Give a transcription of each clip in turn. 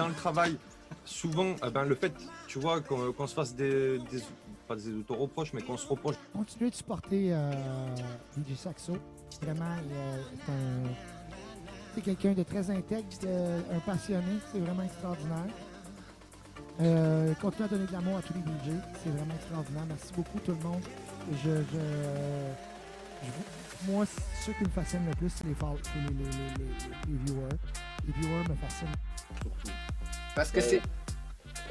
dans le travail, souvent, le fait, tu vois, qu'on se fasse pas des auto-reproches, mais qu'on se reproche. Continuez de supporter DJ Saxo. Vraiment, c'est quelqu'un de très intègre, un passionné. C'est vraiment extraordinaire. Continuez à donner de l'amour à tous les DJ. C'est vraiment extraordinaire. Merci beaucoup tout le monde. Moi, ce qui me fascine le plus, c'est les viewers. Les viewers me fascinent. Surtout. Parce que c'est...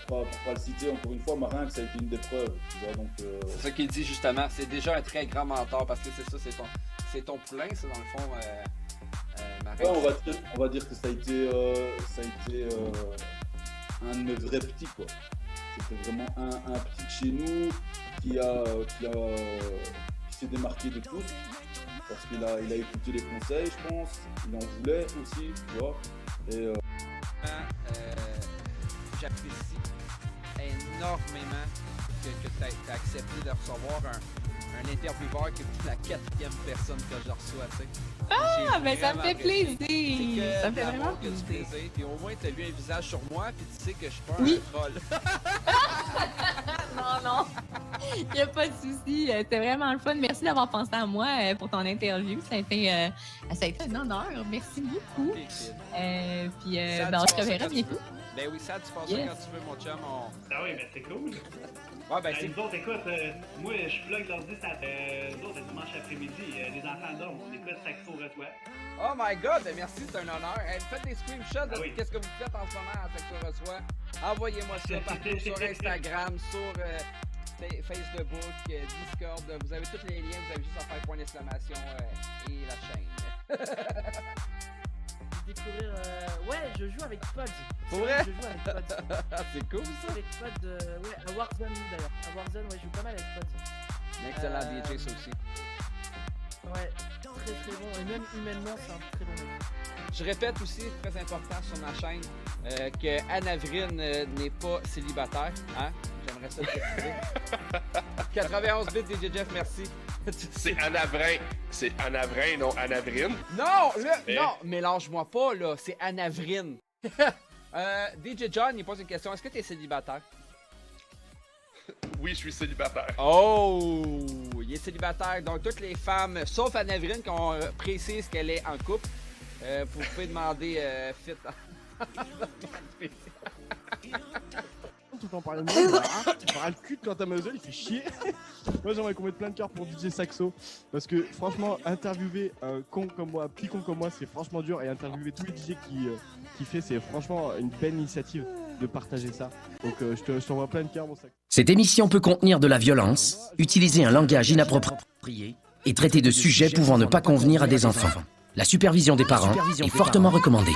Pour pas le citer, encore une fois, Marin, ça a été une des preuves. Tu vois, donc, C'est ça qu'il dit justement. C'est déjà un très grand mentor parce que c'est ça, c'est ton poulain, ça, dans le fond, Marin. Ouais, on va dire que ça a été un de mes vrais petits, quoi. C'était vraiment un petit de chez nous qui s'est démarqué de tous. Parce qu'il a écouté les conseils, je pense. Il en voulait aussi, tu vois. Et j'apprécie énormément que tu as accepté de recevoir un intervieweur qui est la 4e personne que je reçois, tu sais. Ah, ben ça me fait plaisir! Ça me fait vraiment vraiment plaisir. Puis au moins, tu as vu un visage sur moi, puis tu sais que je suis pas Oui. un troll. Non. Il n'y a pas de souci. C'était vraiment le fun. Merci d'avoir pensé à moi pour ton interview. Ça a été un honneur. Merci beaucoup. Ok, kid. Puis Sad, on tu se passes reverra quand tu bientôt. veux. Ben oui, ça, tu passes Yes. quand tu veux, mon chum. Ah oui, mais c'est cool. Ouais, ben c'est... Nous autres, écoute, moi, je plug l'ordi, ça fait... Nous autres, dimanche après-midi, les enfants dorment, on écoute Saxo reçoit. Oh my god, ben merci, c'est un honneur. Hey, faites des screenshots de Ah oui. qu'est-ce que vous faites en ce moment à Saxo reçoit. Envoyez-moi ça partout sur Instagram, sur Facebook, Discord. Vous avez tous les liens, vous avez juste à faire point d'exclamation et la chaîne. Découvrir. Ouais, je joue avec Pod. Pour vrai? Je joue avec Pod. C'est cool ça. Avec Pod, ouais, à Warzone d'ailleurs. À Warzone, ouais, je joue pas mal avec Pod. Un excellent DJ ça aussi. Ouais, très très bon. Et même humainement, c'est un très bon mec. Je répète aussi, très important sur ma chaîne, que Anavrine n'est pas célibataire. Hein? J'aimerais ça le préciser. 91 bits DJ Jeff, merci. C'est Anavrin. C'est Anavrin, non Anavrine. Non, là, Mais- non, mélange-moi pas, là, c'est Anavrine. DJ John, il pose une question, est-ce que t'es célibataire? Oui, je suis célibataire. Oh, il est célibataire, donc toutes les femmes, sauf Anavrine, qu'on précise qu'elle est en couple, vous pouvez demander fit. Tout le temps parler de moi, il parle le cul quand t'as Mademoiselle, il fait chier. Moi j'aimerais qu'on mette plein de cœur pour DJ Saxo. Parce que franchement, interviewer un con comme moi, petit con comme moi, c'est franchement dur. Et interviewer tous les DJ qui fait, c'est franchement une belle initiative de partager ça. Donc je t'envoie plein de cœur, mon Saxo. Cette émission peut contenir de la violence, utiliser un langage inapproprié et traiter de sujets pouvant ne pas convenir à des enfants. La supervision des parents est fortement recommandée.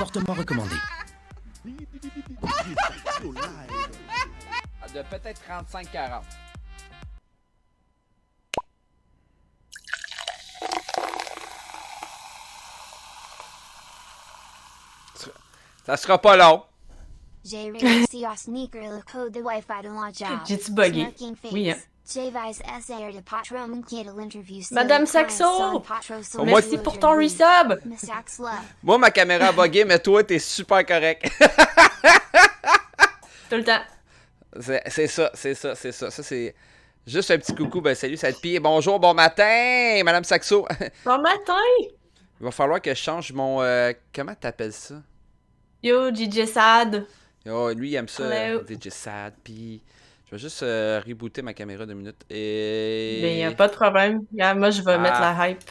De peut-être 35-40. Ça sera pas long. J'ai réussi à sneaker le code de Wi-Fi de la job. J'ai-tu bugué? Smirking face. Oui, hein. J'ai-Vice essayer de patron manquer de l'interview. Madame Saxo! Moi, Merci pour ton resub! Miss Sax Love. Moi, ma caméra a bugué, mais toi, t'es super correct. Tout le temps. C'est ça. Ça, c'est juste un petit coucou. Ben, salut, ça va être pire. Bonjour, bon matin, Madame Saxo. Bon matin! Il va falloir que je change mon... comment t'appelles ça? Yo, DJ Sad. Oh, lui, il aime ça, Hello. DJ Sad. Puis, je vais juste rebooter ma caméra 2 minutes. Et... Ben, y a pas de problème. Regarde, moi, je vais Ah. mettre la hype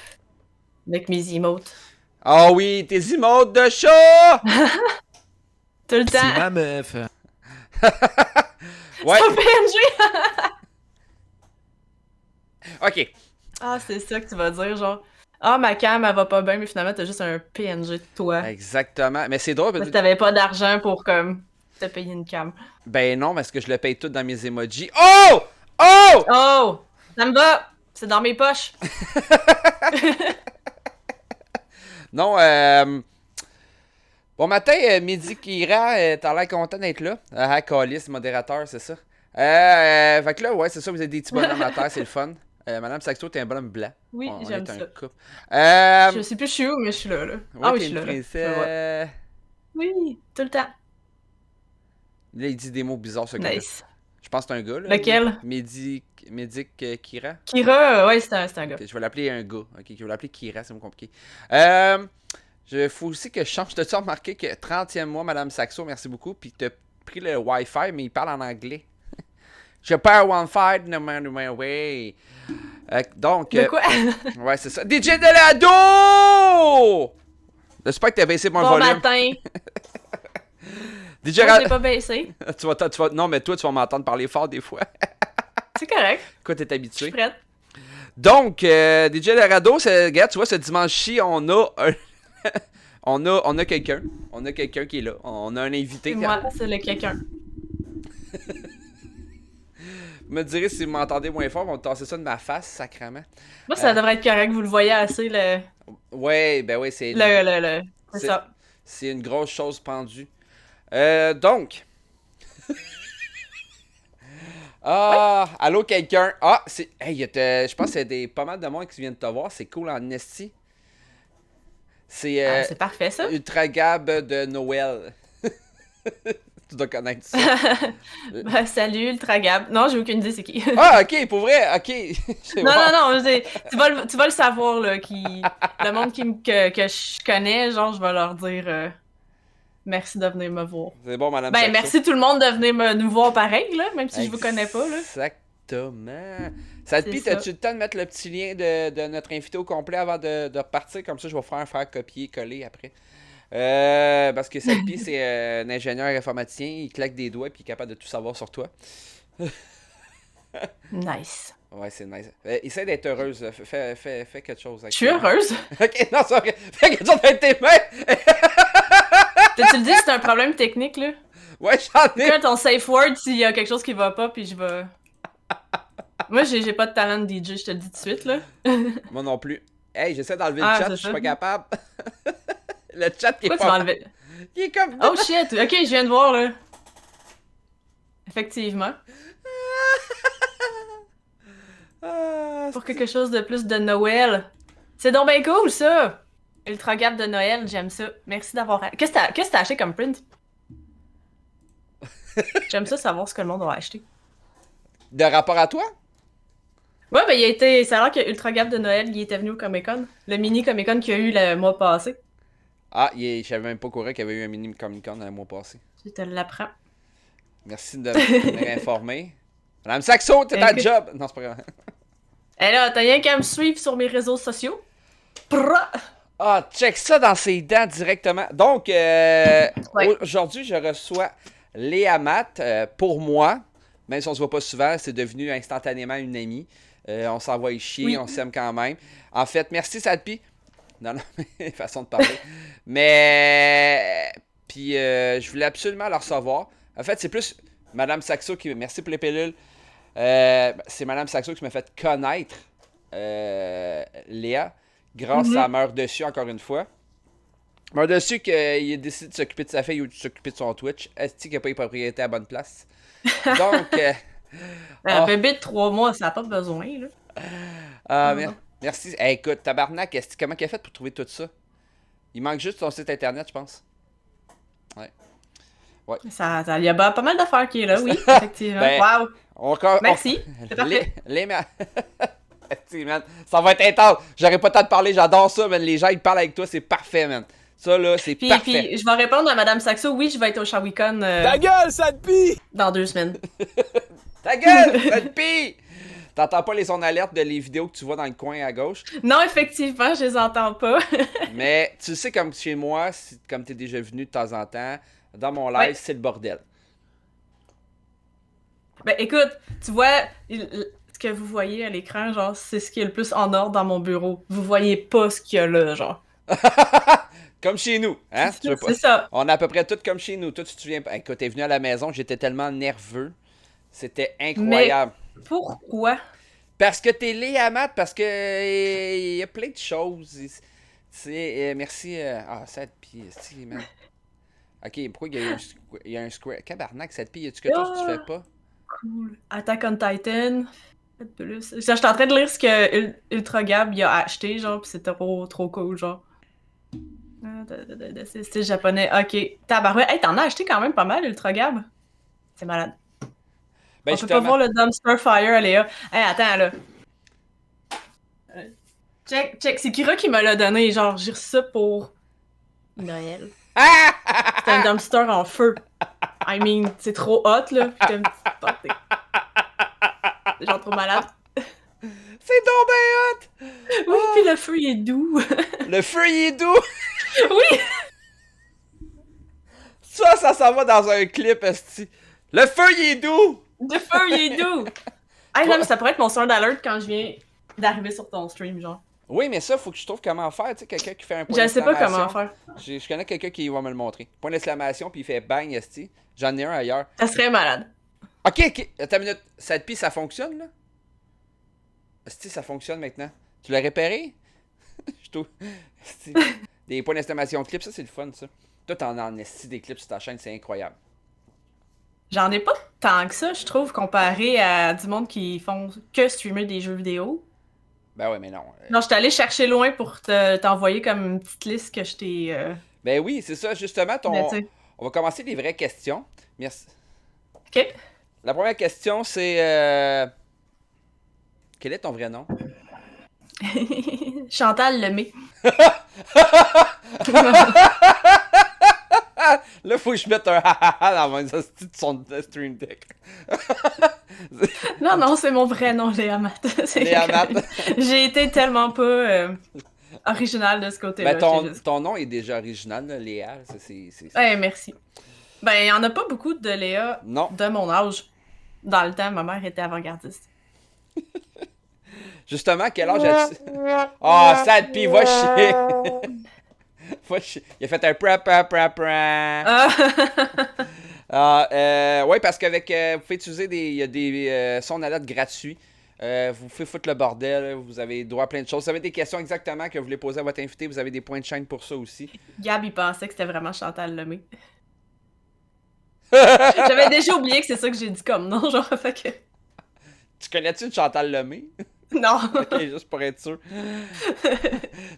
avec mes emotes. Ah oui, tes emotes de chat! Tout le temps. C'est ma meuf. Ouais, C'est un PNG! ok. Ah, c'est ça que tu vas dire, genre. Ah, ma cam, elle va pas bien, mais finalement, t'as juste un PNG de toi. Exactement. Mais c'est drôle. Parce que t'avais pas d'argent pour, comme, te payer une cam. Ben non, parce que je le paye tout dans mes emojis. Oh! Oh! Oh! Ça me va! C'est dans mes poches. Non, bon matin, Midi Kira, t'as l'air content d'être là. Ah, Calis, modérateur, c'est ça. Fait que là, ouais, c'est ça, vous avez des petits bonhommes à terre, c'est le fun. Madame Saxo, t'es un bonhomme blanc. Oui, On j'aime est un ça. couple. Je sais plus je suis où, mais je suis là. Ouais, Ah oui, t'es je suis une là. princesse. Oui, tout le temps. Là, il dit des mots bizarres, ce gars-là. Nice. Je pense que c'est un gars, là. Lequel? Médic Kira. Kira, ouais, c'est un gars. Ok, je vais l'appeler un gars. Ok, je vais l'appeler Kira, c'est moins compliqué. Il faut aussi que je change. T'as-tu remarqué que 30e mois, Madame Saxo, merci beaucoup, puis t'as pris le Wi-Fi, mais il parle en anglais. Je perds Wi-Fi, no my way. Donc. De quoi? Ouais, c'est ça. DJ Delado! J'espère que t'as baissé mon bon volume. Matin. DJ Moi, je l'ai pas baissé. Non, mais toi, tu vas m'entendre parler fort des fois. C'est correct. Quoi, t'es Je habitué? suis prête. Donc, DJ Delado, regarde, tu vois, ce dimanche-ci, on a un. on a quelqu'un. On a quelqu'un qui est là. On a un invité. C'est moi, c'est le quelqu'un. Vous me direz si vous m'entendez moins fort, on va tasser ça de ma face, sacrément. Moi, ça devrait être correct, vous le voyez assez, le... Ouais, ben ouais, c'est... C'est ça. C'est une grosse chose pendue. Donc... allô quelqu'un? Ah, c'est... Hey, je pense qu'il y a pas mal de monde qui viennent de te voir, c'est cool en esti. C'est... c'est parfait, ça. Ultra Gab de Noël. Tu dois connaître ça. Ben, salut, Ultra Gab. Non, j'ai aucune idée c'est qui. Ah, ok, pour vrai, ok. non, tu vas le savoir, là, le monde que je connais, genre, je vais leur dire merci de venir me voir. C'est bon, Madame Ben, Saxo. merci tout le monde de venir nous voir pareil, là, même si je vous connais pas, là. Exactement. Sadpi, t'as-tu le temps de mettre le petit lien de notre invité au complet avant de repartir? Comme ça, je vais faire copier-coller après. Parce que Sadpi, c'est un ingénieur informaticien, il claque des doigts et il est capable de tout savoir sur toi. Nice. Ouais, c'est nice. Essaie d'être heureuse. Fais quelque chose. Je suis heureuse. Ok, non, c'est vrai. Fais quelque chose avec tes mains. Tu le dis, c'est un problème technique, là. Ouais, j'en ai. Quand ton safe word, s'il y a quelque chose qui va pas, puis je vais... Moi, j'ai pas de talent de DJ, je te le dis tout de suite, là. Moi non plus. Hey, j'essaie d'enlever le chat, je suis pas capable. Le chat qui est Pourquoi pas... tu vas enlever? Il est comme... Oh shit, ok, je viens de voir, là. Effectivement. Pour quelque chose de plus de Noël. C'est donc bien cool, ça! Ultra Gap de Noël, j'aime ça. Merci d'avoir... Qu'est-ce que t'as acheté comme print? J'aime ça savoir ce que le monde a acheté. De rapport à toi? Ouais, ben il a été... Ça a l'air que Ultra Gap de Noël, il était venu au Comic-Con. Le mini Comic-Con qu'il y a eu le mois passé. Ah, je savais même pas au courant qu'il y avait eu un mini Comic-Con le mois passé. Je te l'apprends. Merci de m'avoir informé. Madame Saxo, t'es à job! Non, c'est pas grave. Eh là, t'as rien qu'à me suivre sur mes réseaux sociaux. Prrra! Ah, check ça dans ses dents directement. Donc, aujourd'hui, je reçois Léa Matt. Pour moi, même si on se voit pas souvent, c'est devenu instantanément une amie. On s'envoie chier, on s'aime quand même. En fait, merci Sadpi. Non, mais façon de parler. Mais, puis, je voulais absolument la recevoir. En fait, c'est plus Madame Saxo qui... Merci pour les pilules. C'est Madame Saxo qui m'a fait connaître Léa. Grâce à Meurt Dessus, encore une fois. Meurt Dessus, qu'il a décidé de s'occuper de sa fille ou de s'occuper de son Twitch. Est-ce qu'il n'a pas eu propriété à la bonne place? Donc... un bébé de 3 mois, ça n'a pas besoin, là. Merci. Hey, écoute, tabarnak, comment qu'elle a fait pour trouver tout ça? Il manque juste son site internet, je pense. Ouais. Il y a pas mal d'affaires qui est là, oui, effectivement. Wow! Merci, c'est parfait. Man, ça va être intense. J'aurais pas le temps de parler, j'adore ça, man. Les gens, ils parlent avec toi, c'est parfait, man. Ça, là, c'est parfait. Puis, je vais répondre à Madame Saxo, oui, je vais être au Shawicon. Ta gueule, Sadpi! Dans 2 semaines. Ta gueule, Sadpi! T'entends pas les sons d'alerte de les vidéos que tu vois dans le coin à gauche? Non, effectivement, je les entends pas. Mais tu sais, comme chez moi, comme t'es déjà venu de temps en temps, dans mon live, c'est le bordel. Ben écoute, tu vois, ce que vous voyez à l'écran, genre, c'est ce qui est le plus en ordre dans mon bureau. Vous voyez pas ce qu'il y a là, genre. Comme chez nous, hein? C'est ça. On est à peu près tous comme chez nous. Toi, tu te souviens pas? Quand t'es venu à la maison, j'étais tellement nerveux. C'était incroyable. Mais pourquoi? Parce que t'es Léa Matt, parce que il y a plein de choses. Merci. Sadpi, man. Ok, pourquoi il y a un square? Cabarnak, Sadpi, y a-tu quelque chose que tu fais pas? Cool. Attack on Titan. Je suis en train de lire ce que Ultra Gab il a acheté, genre, pis c'est trop cool, genre. C'est japonais. Ok. Tabarouette. Hey, t'en as acheté quand même pas mal, Ultra Gab? C'est malade. Ben, On peut pas voir le dumpster fire, Léa. Hey, attends, là. Check, c'est Kira qui me l'a donné. Genre, j'ai reçu ça pour Noël. C'est un dumpster en feu. I mean, c'est trop hot, là. Puis comme, c'est genre trop malade. C'est donc bien hot! Oui, puis le feu, il est doux. Le feu, il est doux! Oui! Ça s'en va dans un clip, esti. Le feu, il est doux! Le feu, il est doux! Hey, non, mais ça pourrait être mon sound alert quand je viens d'arriver sur ton stream, genre. Oui, mais ça, faut que je trouve comment faire. Tu sais, quelqu'un qui fait un point Je sais pas d'exclamation. comment faire. Je connais quelqu'un qui va me le montrer. Point d'exclamation, puis il fait bang, esti. J'en ai un ailleurs. Ça serait malade. Ok. Attends une minute. Cette piste, ça fonctionne, là? Esti, ça fonctionne maintenant. Tu l'as repéré? Je trouve. Esti. Des points d'exclamation clips, ça, c'est le fun, ça. Toi, t'en as en esti des clips sur ta chaîne, c'est incroyable. J'en ai pas tant que ça, je trouve, comparé à du monde qui font que streamer des jeux vidéo. Ben ouais, mais non. Non, je suis allée chercher loin pour t'envoyer comme une petite liste que je t'ai... Ben oui, c'est ça, justement. Ben, tu sais. On va commencer les vraies questions. Merci. OK. La première question, c'est... Quel est ton vrai nom? Chantal Lemay. Là, faut que je mette un ha-ha-ha dans mon hostie de son stream deck. Non, c'est mon vrai nom, Léa Matt. Léa Matt. J'ai été tellement pas originale de ce côté-là. Ben, ton nom est déjà original, là, Léa. Ouais, merci. Ben, il y en a pas beaucoup de Léa de mon âge. Dans le temps, ma mère était avant-gardiste. Justement, quel âge as-tu? Oh, sad pis, va chier! Il a fait un ouais, parce qu'avec vous pouvez utiliser il y a des sons alerte gratuits. Vous pouvez foutre le bordel, vous avez droit à plein de choses. Si vous avez des questions exactement que vous voulez poser à votre invité, vous avez des points de chaîne pour ça aussi. Gab, il pensait que c'était vraiment Chantal Lemay. J'avais déjà oublié que c'est ça que j'ai dit comme nom, genre, fait que... Tu connais-tu une Chantal Lemay? Non. Ok, juste pour être sûr.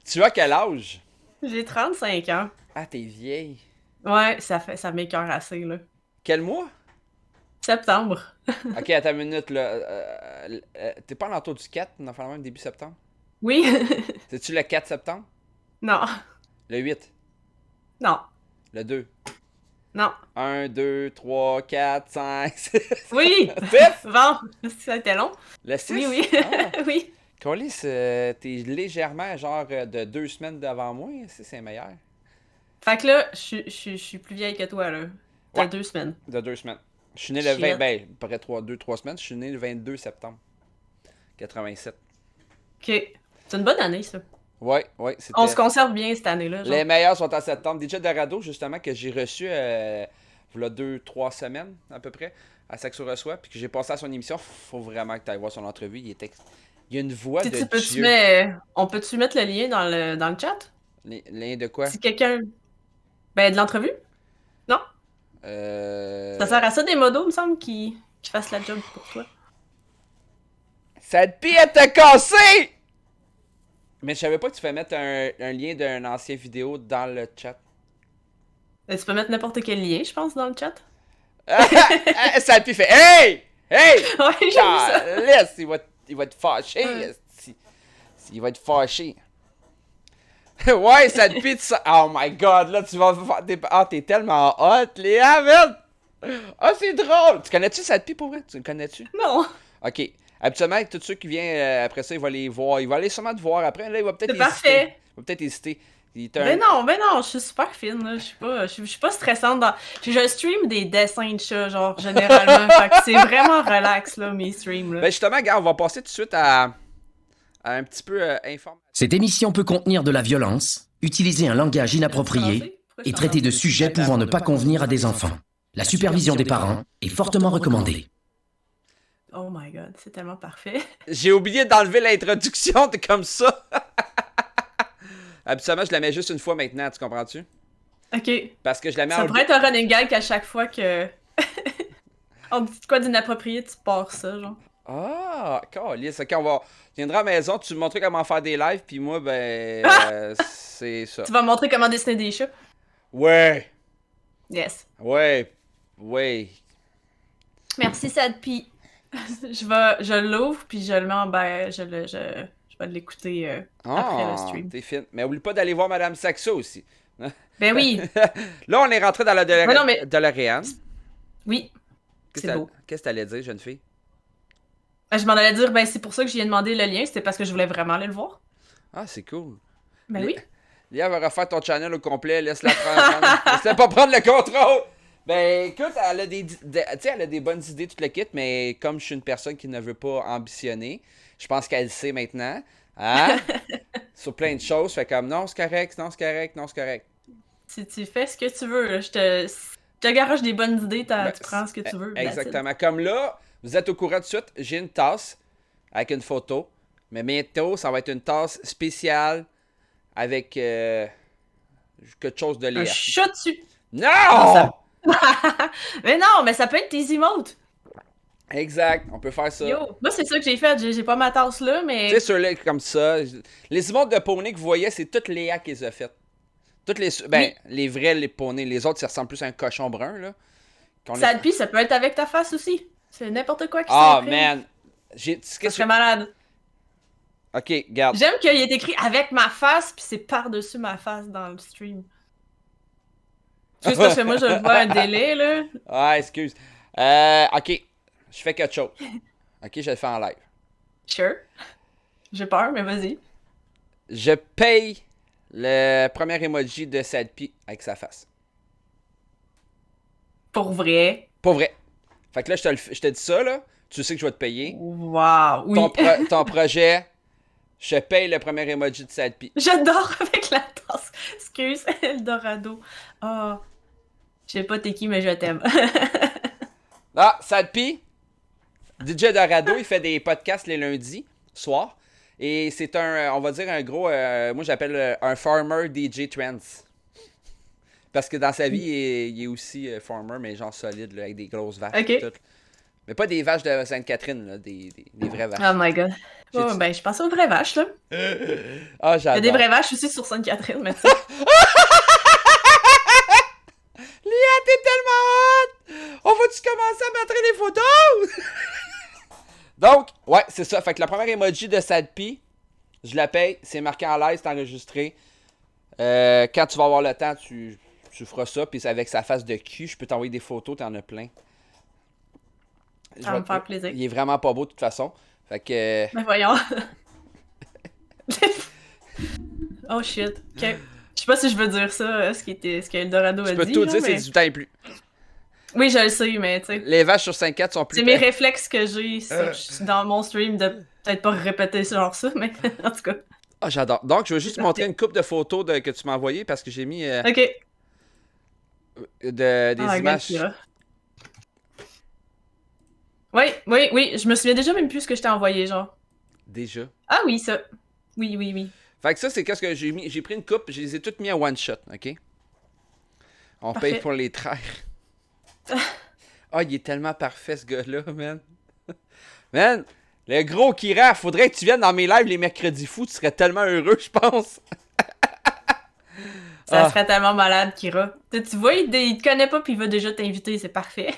Tu as quel âge? J'ai 35 ans. Ah, t'es vieille. Ouais, ça m'écoeure assez, là. Quel mois? Septembre. Ok, attends une minute, là. T'es pas en l'entour du 4, normalement, début septembre? Oui. C'est-tu le 4 septembre? Non. Le 8? Non. Le 2? Non. 1, 2, 3, 4, 5, 6. Oui! 6? Bon, ça a été long. Le 6? Oui. Ah. Oui. Colis, t'es légèrement genre de 2 semaines devant moi, si c'est meilleur. Fait que là, je suis plus vieille que toi, là. De 2 semaines. De 2 semaines. Je suis né le 20, ben, après 2-3 semaines, je suis né le 22 septembre 87. Ok. C'est une bonne année, ça. Ouais, c'était... On se conserve bien cette année-là. Les meilleurs sont en septembre. DJ Dorado, justement, que j'ai reçu il y a 2-3 semaines, à peu près, à Saxo Reçoit, puis que j'ai passé à son émission. Faut vraiment que tu ailles voir son entrevue. Il y a une voix de Dieu. On peut-tu mettre le lien dans le chat? Lien de quoi? Si quelqu'un... Ben, de l'entrevue? Non? Ça sert à ça des modos, il me semble, qui fassent la job pour toi. Cette pie, elle t'a cassé! Mais je savais pas que tu fais mettre un lien d'une ancienne vidéo dans le chat. Tu peux mettre n'importe quel lien, je pense, dans le chat. Cette pie fait Hey! Hey! Ouais, j'ai vu ça. Laisse, il va te fâcher. Il va te fâcher. Ouais, cette pie, oh my god, là, tu vas faire des... Ah, t'es tellement hot, Léa, merde! Ah, c'est drôle! Tu connais-tu cette pie pour vrai? Tu le connais-tu? Non. Ok. Habituellement, tous ceux qui viennent après ça, il va les voir. Il va aller sûrement te voir après. Là, il va peut-être hésiter. Parfait. Il va peut-être hésiter. Ben non, je suis super fine, là. Je suis pas stressante dans... Je stream des dessins de chats, genre, généralement. Fait que c'est vraiment relax, là, mes streams, là. Ben justement, gars, on va passer tout de suite à un petit peu information. Cette émission peut contenir de la violence, utiliser un langage inapproprié et traiter de sujets pouvant ne pas convenir à des enfants. La supervision des parents est fortement recommandée. Oh my god, c'est tellement parfait. J'ai oublié d'enlever l'introduction, t'es comme ça. Habituellement, je la mets juste une fois maintenant, tu comprends-tu? Ok. Parce que je la mets Ça pourrait être un running gag qu'à chaque fois que... on dit quoi d'inapproprié, tu pars ça, genre. Ah, câlisse. Ok, tu viendras à la maison, tu me montrer comment faire des lives, puis moi, ben, c'est ça. Tu vas me montrer comment dessiner des chats? Ouais. Yes. Ouais. Merci, Sadpi. Je l'ouvre, puis je le mets en je vais l'écouter après le stream. T'es fine. Mais oublie pas d'aller voir Madame Saxo aussi. Ben oui. Là, on est rentré dans la DeLorean. Oui. C'est beau. Qu'est-ce que t'allais dire, jeune fille? Je m'en allais dire, ben c'est pour ça que j'ai demandé le lien, c'était parce que je voulais vraiment aller le voir. Ah, c'est cool. Ben oui. Lia va refaire ton channel au complet, laisse-la prendre. Laisse-la pas prendre le contrôle! Ben écoute, elle a des bonnes idées, tout le kit, mais comme je suis une personne qui ne veut pas ambitionner, je pense qu'elle sait maintenant. Hein? Sur plein de choses, fait comme non, c'est correct, non, c'est correct, non, c'est correct. Si tu fais ce que tu veux, là, je te garoche des bonnes idées, tu prends ce que tu veux. Exactement. Comme là, vous êtes au courant de suite, j'ai une tasse avec une photo, mais bientôt, ça va être une tasse spéciale avec quelque chose de Un lait. chat dessus. Non! Mais non, mais ça peut être tes emotes. Exact, on peut faire ça. Yo, moi c'est ça que j'ai fait, j'ai pas ma tasse là, mais... Tu sais, sur les comme ça, les emotes de poney que vous voyez, c'est toutes Léa qui les a faites. Toutes les... Ben, les vrais, les poneys, les autres, ça ressemble plus à un cochon brun, là. Sadpi, ça peut être avec ta face aussi. C'est n'importe quoi qui Ah, s'écrit. man! Ça serait malade. Ok, garde. J'aime qu'il est écrit avec ma face, puis c'est par-dessus ma face dans le stream. Juste parce que moi, je vois un délai, là. Ah, excuse. Ok, je fais quelque chose. Ok, je le fais en live. Sure. J'ai peur, mais vas-y. Je paye le premier emoji de Sadpi avec sa face. Pour vrai? Pour vrai. Fait que là, je te dis ça, là. Tu sais que je vais te payer. Wow, oui. Ton projet, je paye le premier emoji de Sadpi. J'adore avec la tasse. Excuse, Eldorado. Oh. Je sais pas t'es qui, mais je t'aime. Ah, Sadpi, DJ Dorado, il fait des podcasts les lundis soir. Et c'est on va dire un gros, moi j'appelle un farmer DJ Trends. Parce que dans sa vie, il est aussi farmer, mais genre solide, là, avec des grosses vaches. Ok. Et tout. Mais pas des vaches de Sainte-Catherine, là, des vraies vaches. Oh my god. Oh, ben, je pense aux vraies vaches, là. Ah, j'adore. Il y a des vraies vaches aussi sur Sainte-Catherine, mais ça. Léa, t'es tellement hot! On va-tu commencer à montrer les photos? Donc, ouais, c'est ça. Fait que la première emoji de Sadpi, je la paye. C'est marqué en live, c'est enregistré. Quand tu vas avoir le temps, tu feras ça. Puis avec sa face de cul, je peux t'envoyer des photos, t'en as plein. Ça va me faire plaisir. Il est vraiment pas beau de toute façon. Fait que... Mais voyons. Oh shit. Ok. Je sais pas si je veux dire ça, ce qu'Eldorado a dit. Je peux tout dire, mais... c'est 18 ans et plus. Oui, je le sais, mais tu sais. Les vaches sur 5-4 sont plus... C'est mes réflexes que j'ai dans mon stream de peut-être pas répéter genre ça, mais en tout cas. Ah, j'adore. Donc, je veux juste montrer une couple de photos que tu m'as envoyées parce que j'ai mis... Ok. Des images... Oui, je me souviens déjà même plus ce que je t'ai envoyé, genre. Déjà? Ah oui, ça. Oui. Fait que ça, c'est qu'est-ce que j'ai mis. J'ai pris une coupe, je les ai toutes mis en one shot, ok? On paye pour les traire. Ah, il est tellement parfait, ce gars-là, man. Man, le gros Kira, faudrait que tu viennes dans mes lives les mercredis fous, tu serais tellement heureux, je pense. Ça serait tellement malade, Kira. Tu vois, il te connaît pas puis il va déjà t'inviter, c'est parfait.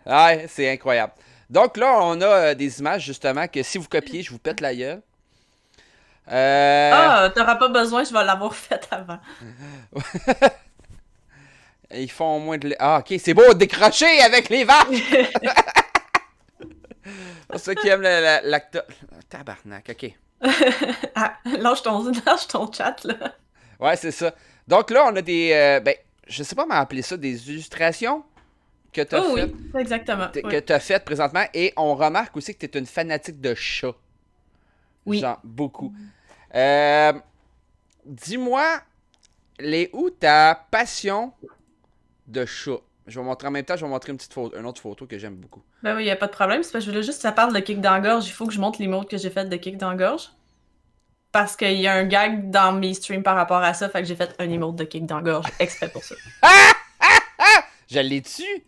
Ouais, c'est incroyable. Donc là, on a des images, justement, que si vous copiez, je vous pète la gueule. T'auras pas besoin, je vais l'avoir fait avant. Ils font moins de... Ah, ok, c'est beau, décrocher avec les vaches! Pour ceux qui aiment l'acte... Tabarnak, ok. Lâche ton chat, là. Ouais, c'est ça. Donc là, on a des... je sais pas comment appeler ça, des illustrations que t'as faites. Oui, exactement. Que t'as faites présentement. Et on remarque aussi que t'es une fanatique de chats. Oui. Genre, beaucoup. Dis-moi, où ta passion de chat? Je vais montrer en même temps, je vais montrer une autre photo que j'aime beaucoup. Ben oui, y a pas de problème. C'est parce que je voulais juste que ça parle de kick dans la gorge. Il faut que je montre les mots que j'ai fait de kick dans la gorge. Parce qu'il y a un gag dans mes streams par rapport à ça. Fait que j'ai fait un emote de kick dans la gorge exprès pour ça. Je l'ai dessus?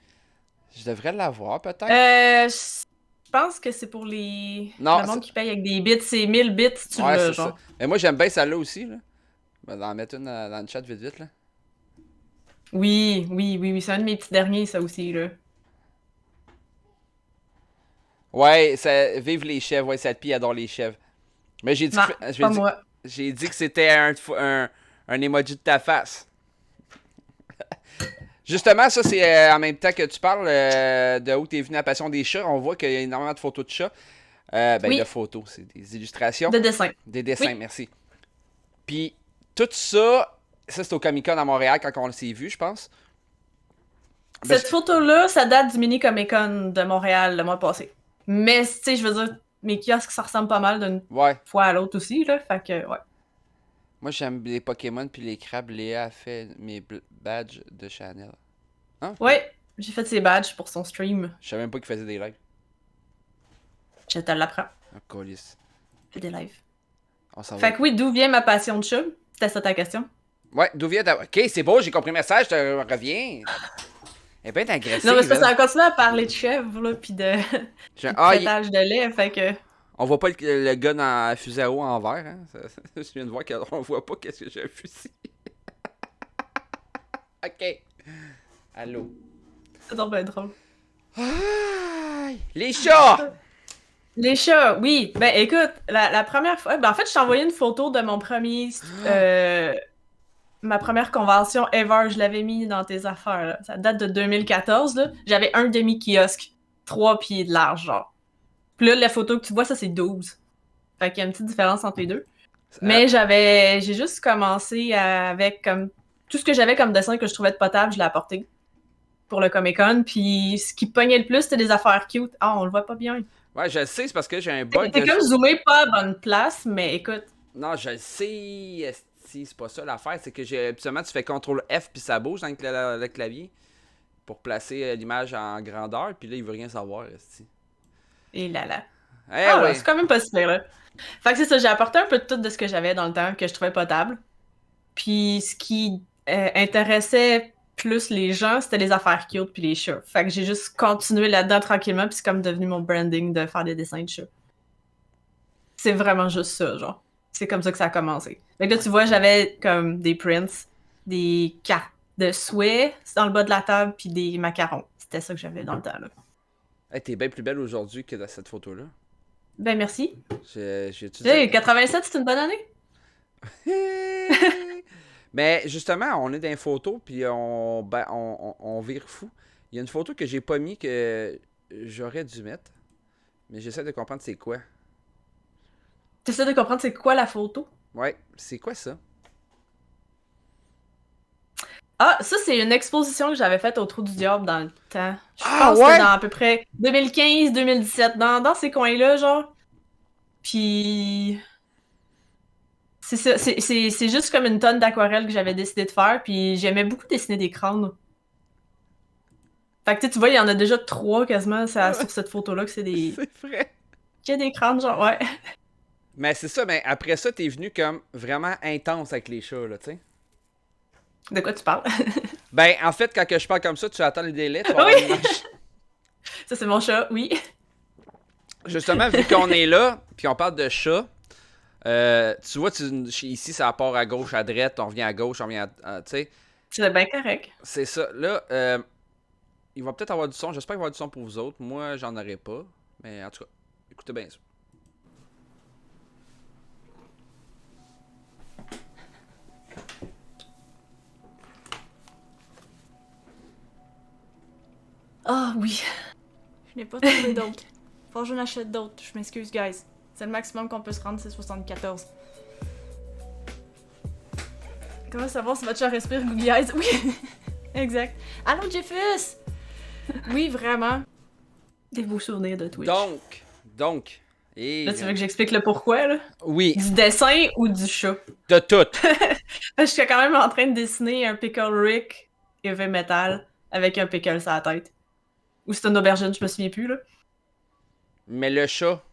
Je devrais l'avoir, peut-être? Je pense que c'est pour le monde qui paye avec des bits. C'est 1000 bits si tu veux, genre. Ça. Mais moi, j'aime bien celle-là aussi, là. Je vais en mettre une dans le chat vite, là. Oui. C'est un de mes petits derniers, ça aussi, là. Ouais, vive les chèvres. Ouais, cette pie adore les chèvres. Mais j'ai dit, Non, que, pas moi. j'ai dit que c'était un emoji de ta face. Justement, ça, c'est en même temps que tu parles de où t'es venu à la passion des chats. On voit qu'il y a énormément de photos de chats. Oui. De photos, c'est des illustrations. De dessin. Des dessins, Oui. merci. Puis, tout ça, c'est au Comic-Con à Montréal quand on s'est vu, je pense. Cette photo-là, ça date du mini Comic-Con de Montréal le mois passé. Mais, tu sais, je veux dire, mes kiosques, ça ressemble pas mal d'une fois à l'autre aussi, là. Fait que, ouais. Moi, j'aime les Pokémon puis les crabes. Léa a fait mes badges de Chanel. Hein? Ouais, j'ai fait ses badges pour son stream. Je savais même pas qu'il faisait des lives. Je te l'apprends. Oh, colis. Fais des lives. On s'en Fait va. que oui, d'où vient ma passion de chat? C'était ça ta question? Ouais, d'où vient ta... Ok, c'est beau, j'ai compris le message, je te reviens. Elle est bien agressive. Non, mais c'est parce elle. qu'on continue à parler de chèvres, là, pis de traitage de lait, fait que... On voit pas le gars dans la fusée à eau en vert, hein? Je viens de voir qu'on voit pas qu'est-ce que j'ai un fusil. Ok. Allô. C'est donc bien drôle. Les chats! Les chats, oui. Ben écoute, la première fois... Ben en fait, je t'ai envoyé une photo de mon premier... ma première convention ever. Je l'avais mis dans tes affaires, là. Ça date de 2014, là. J'avais un demi-kiosque. 3 pieds de large, genre. Puis là, la photo que tu vois, ça, c'est 12. Fait qu'il y a une petite différence entre les deux. Mais j'ai juste commencé avec comme... Tout ce que j'avais comme dessin que je trouvais de potable, je l'ai apporté pour le Comic-Con. Puis ce qui pognait le plus, c'était des affaires cute. Ah, on le voit pas bien. Ouais, je le sais, c'est parce que j'ai un bug. T'es comme zoomé pas à bonne place, mais écoute. Non, je le sais, esti, c'est pas ça l'affaire. C'est que habituellement, tu fais CTRL F puis ça bouge avec le clavier pour placer l'image en grandeur. Puis là, il veut rien savoir, esti. Et là. Eh ouais. C'est quand même pas super, là. Fait que c'est ça, j'ai apporté un peu de tout de ce que j'avais dans le temps que je trouvais potable. Puis ce qui intéressait plus les gens, c'était les affaires cute puis les chats. Fait que j'ai juste continué là-dedans tranquillement, puis c'est comme devenu mon branding de faire des dessins de chats. C'est vraiment juste ça, genre. C'est comme ça que ça a commencé. Fait que là, tu vois, j'avais comme des prints, des cartes de souhaits dans le bas de la table, puis des macarons. C'était ça que j'avais dans le temps, là. Hey, t'es bien plus belle aujourd'hui que dans cette photo-là. Ben, merci. J'ai Hey, 87, c'est une bonne année? Mais justement, on est dans les photos, puis on vire fou. Il y a une photo que j'ai pas mis que j'aurais dû mettre, mais j'essaie de comprendre c'est quoi. T'essaies de comprendre c'est quoi la photo? Ouais, c'est quoi ça? Ah, ça, c'est une exposition que j'avais faite au Trou du Diable dans le temps. Je pense que c'était dans à peu près 2015-2017, dans ces coins-là, genre. Puis... C'est ça, c'est juste comme une tonne d'aquarelle que j'avais décidé de faire, puis j'aimais beaucoup dessiner des crânes. Fait que tu vois, il y en a déjà 3 quasiment sur cette photo-là, que c'est des... C'est vrai! Qu'il y a des crânes, genre, ouais. Mais c'est ça, mais après ça, t'es venu comme vraiment intense avec les chats, là, tu sais. De quoi tu parles? Ben, en fait, quand que je parle comme ça, tu attends le délai, tu vas Oui. avoir une image. Ça, c'est mon chat, oui. Justement, vu qu'on est là, puis on parle de chat, tu vois, ici, ça part à gauche, à droite, on revient à gauche, on revient à tu sais. C'est bien correct. C'est ça. Là, il va peut-être avoir du son. J'espère qu'il va y avoir du son pour vous autres. Moi, j'en aurai pas. Mais en tout cas, écoutez bien ça. Ah oui. Je n'ai pas trouvé d'autres. Faut que j'en achète d'autres. Je m'excuse, guys. C'est le maximum qu'on peut se rendre, c'est 74. Comment savoir si votre chat respire googly eyes? Oui, exact. Allô, Jeffus! Oui, vraiment. Des beaux souvenirs de Twitch. Donc. Et... Là, tu veux que j'explique le pourquoi, là? Oui. Du dessin ou du chat? De tout. Je suis quand même en train de dessiner un Pickle Rick heavy metal avec un pickle sur la tête. Ou c'est une aubergine, je me souviens plus, là. Mais le chat.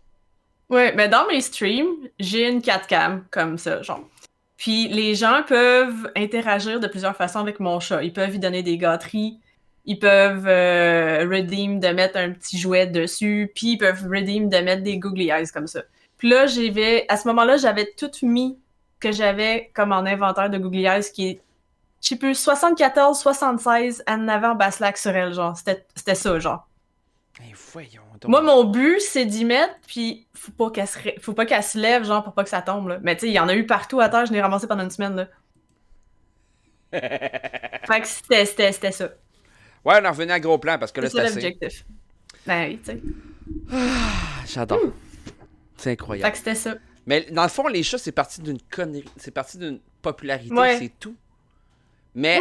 Ouais, mais dans mes streams, j'ai une 4cam comme ça, genre. Puis les gens peuvent interagir de plusieurs façons avec mon chat. Ils peuvent lui donner des gâteries, ils peuvent redeem de mettre un petit jouet dessus, puis ils peuvent redeem de mettre des googly eyes comme ça. Puis là, à ce moment-là, j'avais tout mis que j'avais comme en inventaire de googly eyes qui est, je sais plus, 74, 76 en avant Baslac sur elle, genre. C'était ça, genre. Voyons donc. Moi, mon but, c'est d'y mettre, puis faut pas qu'elle se lève, genre, pour pas que ça tombe, là. Mais tu sais, il y en a eu partout à terre, je l'ai ramassé pendant une semaine, là. Fait que c'était ça. Ouais, on en revenait à gros plan, parce que là, C'est c'est ça assez. l'objectif. Ben oui, tu sais. J'adore. C'est incroyable. Fait que c'était ça. Mais dans le fond, les chats, c'est parti d'une connerie. C'est parti d'une popularité, Ouais. c'est tout. Mais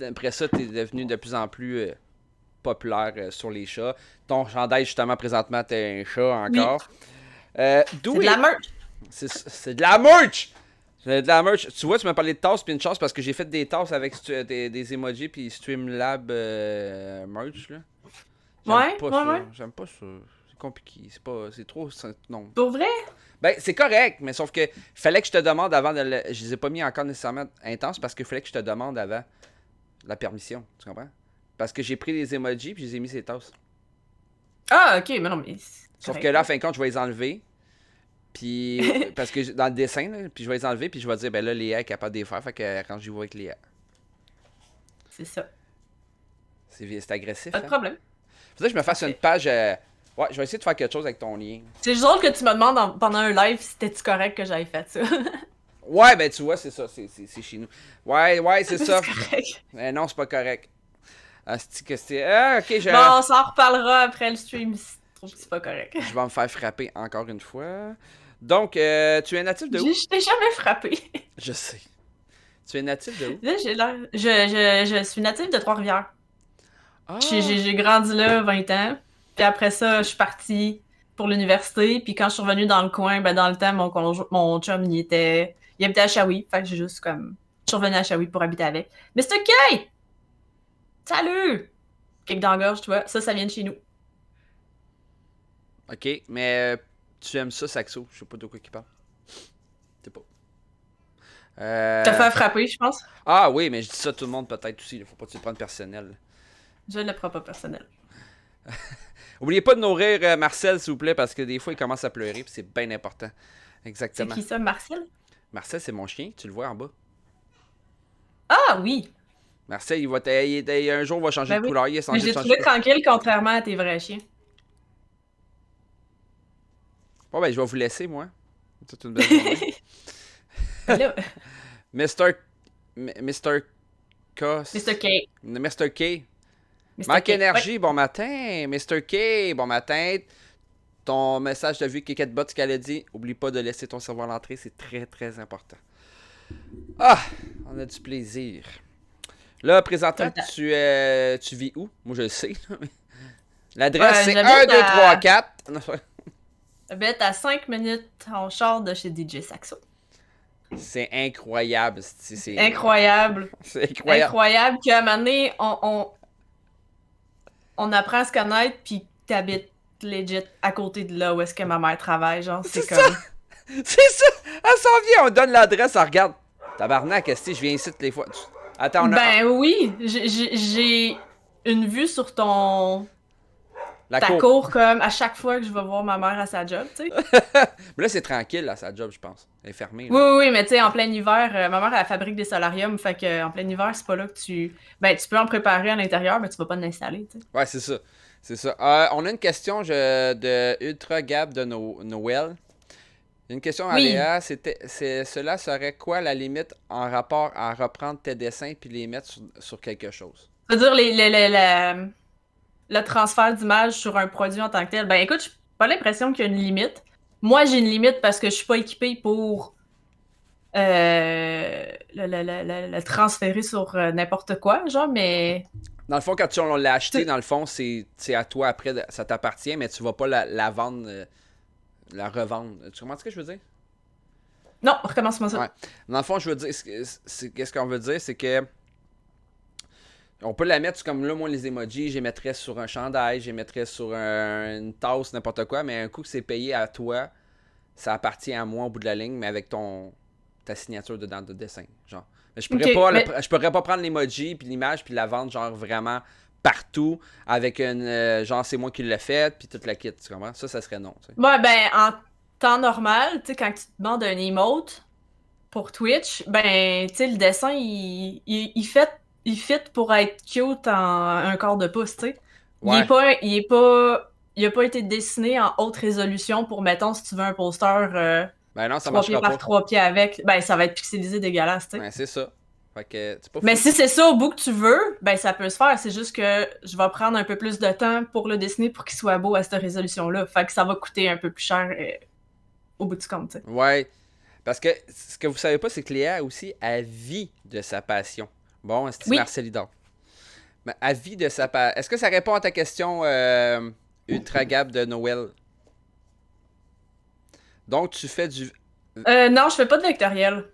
après ça, t'es devenu de plus en plus populaire sur les chats. Ton chandail, justement, présentement, t'es un chat encore. D'où C'est de la merch. C'est de la merch! C'est de la merch. Tu vois, tu m'as parlé de tasses puis une chance parce que j'ai fait des tasses avec des emojis puis Streamlab merch, là. Ouais. J'aime pas ça. C'est compliqué. C'est trop... Non. Pour vrai? Ben, c'est correct, mais sauf que fallait que je te demande avant de le... Je les ai pas mis encore nécessairement intenses parce qu'il fallait que je te demande avant la permission. Tu comprends? Parce que j'ai pris les emojis puis je les ai mis ces tasses. Ah, ok, mais non, mais... Sauf que là, en fin de compte, je vais les enlever. Puis, parce que dans le dessin, là, puis je vais les enlever, puis je vais dire, ben là, Léa est capable de les faire, fait que quand j'y vois avec Léa. C'est ça. C'est agressif. Pas de problème. Faudrait que je me fasse une page. Ouais, je vais essayer de faire quelque chose avec ton lien. C'est juste drôle que tu me demandes pendant un live si c'était-tu correct que j'avais fait ça. Ouais, ben tu vois, c'est ça, c'est chez nous. Ouais, c'est ça. C'est correct. Mais non, c'est pas correct. Asti que c'est. Ah, ok, Bon, on s'en reparlera après le stream si tu trouves que c'est pas correct. Je vais me faire frapper encore une fois. Donc, tu es natif de où? Je t'ai jamais frappé. Je sais. Tu es natif de où? Là, j'ai l'air. Je suis natif de Trois-Rivières. Ah. J'ai grandi là 20 ans. Puis après ça, je suis partie pour l'université. Puis quand je suis revenue dans le coin, ben dans le temps, mon chum, il habitait à Shawi. Fait que j'ai juste comme... Je suis revenue à Shawi pour habiter avec. Mr. K! Salut! Kick dans la gorge, tu vois. Ça vient de chez nous. Ok, mais tu aimes ça, Saxo? Je sais pas de quoi il parle. Je sais pas. T'as fait frapper, je pense. Ah oui, mais je dis ça à tout le monde peut-être aussi. Faut pas que tu le prennes personnel. Je ne le prends pas personnel. Oubliez pas de nourrir Marcel, s'il vous plaît, parce que des fois, il commence à pleurer, puis c'est bien important. Exactement. C'est qui ça, Marcel? Marcel, c'est mon chien, tu le vois en bas. Ah oui! Marcel, un jour, il va changer Ben de couleur. Il mais j'ai trouvé tranquille, contrairement à tes vrais chiens. Bon, ben, je vais vous laisser, moi. C'est une belle journée. Mr. K. Mr. K. Mr. K. Mr. Marc K, Énergie, ouais. bon matin. Mr. K, bon matin. Ton message de vue Keketbot qu'elle a dit, oublie pas de laisser ton cerveau à l'entrée, c'est très très important. Ah, on a du plaisir. Là, présentement, tu vis où? Moi, je le sais. L'adresse, c'est 1, 2, 3, 4. J'habite à 5 minutes en char de chez DJ Saxo. C'est incroyable. C'est incroyable. C'est incroyable. Incroyable qu'à un moment donné, on apprend à se connaître, puis t'habites legit à côté de là où est-ce que ma mère travaille. Genre, c'est comme... ça! C'est ça! Elle s'en vient, on donne l'adresse, elle regarde. Tabarnak, qu'est-ce que je viens ici toutes les fois? Attends, Ben oui, j'ai une vue sur ta cour comme à chaque fois que je vais voir ma mère à sa job, tu sais. Mais là, c'est tranquille, là, sa job, je pense. Elle est fermée. Là. Oui, mais tu sais, en plein hiver, ma mère, elle fabrique des solariums, fait que en plein hiver, c'est pas là que tu... Ben, tu peux en préparer à l'intérieur, mais tu vas pas l'installer, tu sais. Ouais, c'est ça. C'est ça. On a une question de Ultra Gab de Noël. Une question à Léa, cela serait quoi la limite en rapport à reprendre tes dessins puis les mettre sur quelque chose? C'est-à-dire le transfert d'image sur un produit en tant que tel. Ben écoute, j'ai pas l'impression qu'il y a une limite. Moi, j'ai une limite parce que je suis pas équipée pour le transférer sur n'importe quoi, genre, mais... Dans le fond, quand tu l'as acheté, dans le fond, c'est à toi après, ça t'appartient, mais tu vas pas la vendre... la revendre. Tu comprends ce que je veux dire? Non, recommence-moi ça. Ouais. Dans le fond, je veux dire, qu'est-ce qu'on veut dire, c'est que on peut la mettre comme là, moi, les emojis, je les mettrais sur un chandail, je les mettrais sur une tasse, n'importe quoi, mais un coup que c'est payé à toi, ça appartient à moi au bout de la ligne, mais avec ta signature dedans de dessin, genre. Mais je pourrais pas prendre l'emoji puis l'image puis la vendre genre vraiment partout avec une genre c'est moi qui l'ai fait puis toute la kit, tu comprends? Ça serait non, tu sais. Ouais, ben en temps normal, tu sais, quand tu te demandes un emote pour Twitch, ben tu sais, le dessin il fit pour être cute en un quart de pouce, tu sais. il a pas été dessiné en haute résolution pour, mettons, si tu veux un poster Ben non, ça 3 pieds marchera par pas. 3 pieds avec, ben ça va être pixelisé dégueulasse, tu sais. Ben c'est ça. Fait que c'est pas Mais fou. si c'est ça au bout que tu veux, ben ça peut se faire. C'est juste que je vais prendre un peu plus de temps pour le dessiner pour qu'il soit beau à cette résolution-là. Fait que ça va coûter un peu plus cher au bout du compte, tu sais. Ouais. Parce que ce que vous savez pas, c'est que Léa aussi, elle vit de sa passion. Bon, c'est Oui. Marcelidon. Mais elle vit de sa passion. Est-ce que ça répond à ta question, Ultra Gab de Noël? Donc, tu fais du... Non, je fais pas de vectoriel.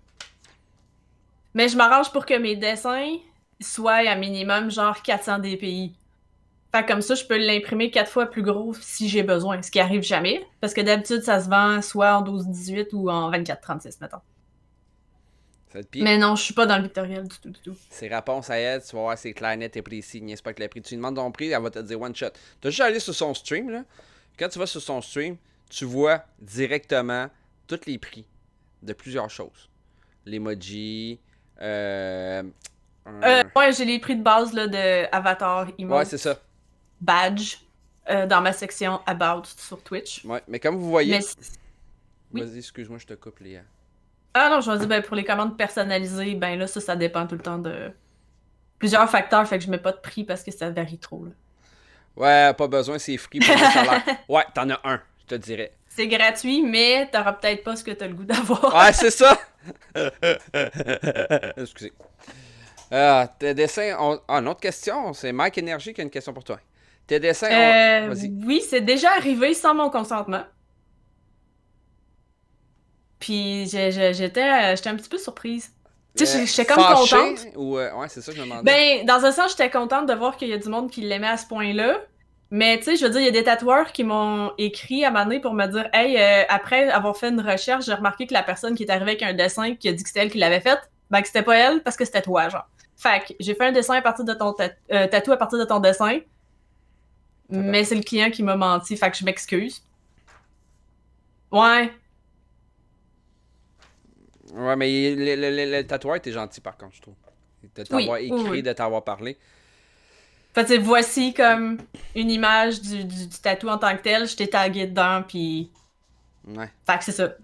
Mais je m'arrange pour que mes dessins soient à minimum genre 400 dpi. Fait que comme ça, je peux l'imprimer 4 fois plus gros si j'ai besoin, ce qui arrive jamais. Parce que d'habitude, ça se vend soit en 12-18 ou en 24-36, mettons. Mais non, je suis pas dans le vectoriel du tout. Ses réponses à elle, tu vas voir, c'est clair, net et précis. Niaise pas que le prix. Tu lui demandes ton prix, elle va te dire one shot. Tu as juste à aller sur son stream, là. Quand tu vas sur son stream, tu vois directement tous les prix de plusieurs choses. L'emoji, Ouais, j'ai les prix de base là, de Avatar, Emote, ouais, c'est ça. Badge, dans ma section About sur Twitch. Ouais, mais comme vous voyez... Mais oui. Vas-y, excuse-moi, je te coupe, Léa. Ah non, je vais dire, ben, pour les commandes personnalisées, ben là, ça dépend tout le temps de plusieurs facteurs, fait que je mets pas de prix parce que ça varie trop, là. Ouais, pas besoin, c'est free pour le salaire. Ouais, t'en as un, je te dirais. C'est gratuit, mais t'auras peut-être pas ce que t'as le goût d'avoir. Ouais, c'est ça! Excusez. Tes dessins... une autre question, c'est Mike Energy qui a une question pour toi. Tes dessins... Vas-y. Oui, c'est déjà arrivé sans mon consentement. Puis j'étais un petit peu surprise. Tu sais, j'étais comme fâché, contente. Ou, ouais, c'est ça que je me demandais. Ben, dans un sens, j'étais contente de voir qu'il y a du monde qui l'aimait à ce point-là. Mais tu sais, je veux dire, il y a des tatoueurs qui m'ont écrit à un moment donné pour me dire « Hey, après avoir fait une recherche, j'ai remarqué que la personne qui est arrivée avec un dessin qui a dit que c'était elle qui l'avait fait, ben que c'était pas elle parce que c'était toi, genre. » Fait que j'ai fait un dessin à partir de ton tatou à partir de ton dessin. Mais c'est le client qui m'a menti, fait que je m'excuse. Ouais. Ouais, mais le tatoueur était gentil par contre, je trouve. De t'avoir écrit, de t'avoir parlé. Fait que voici comme une image du tatou en tant que tel, je t'ai tagué dedans, puis... Ouais. Fait que c'est ça.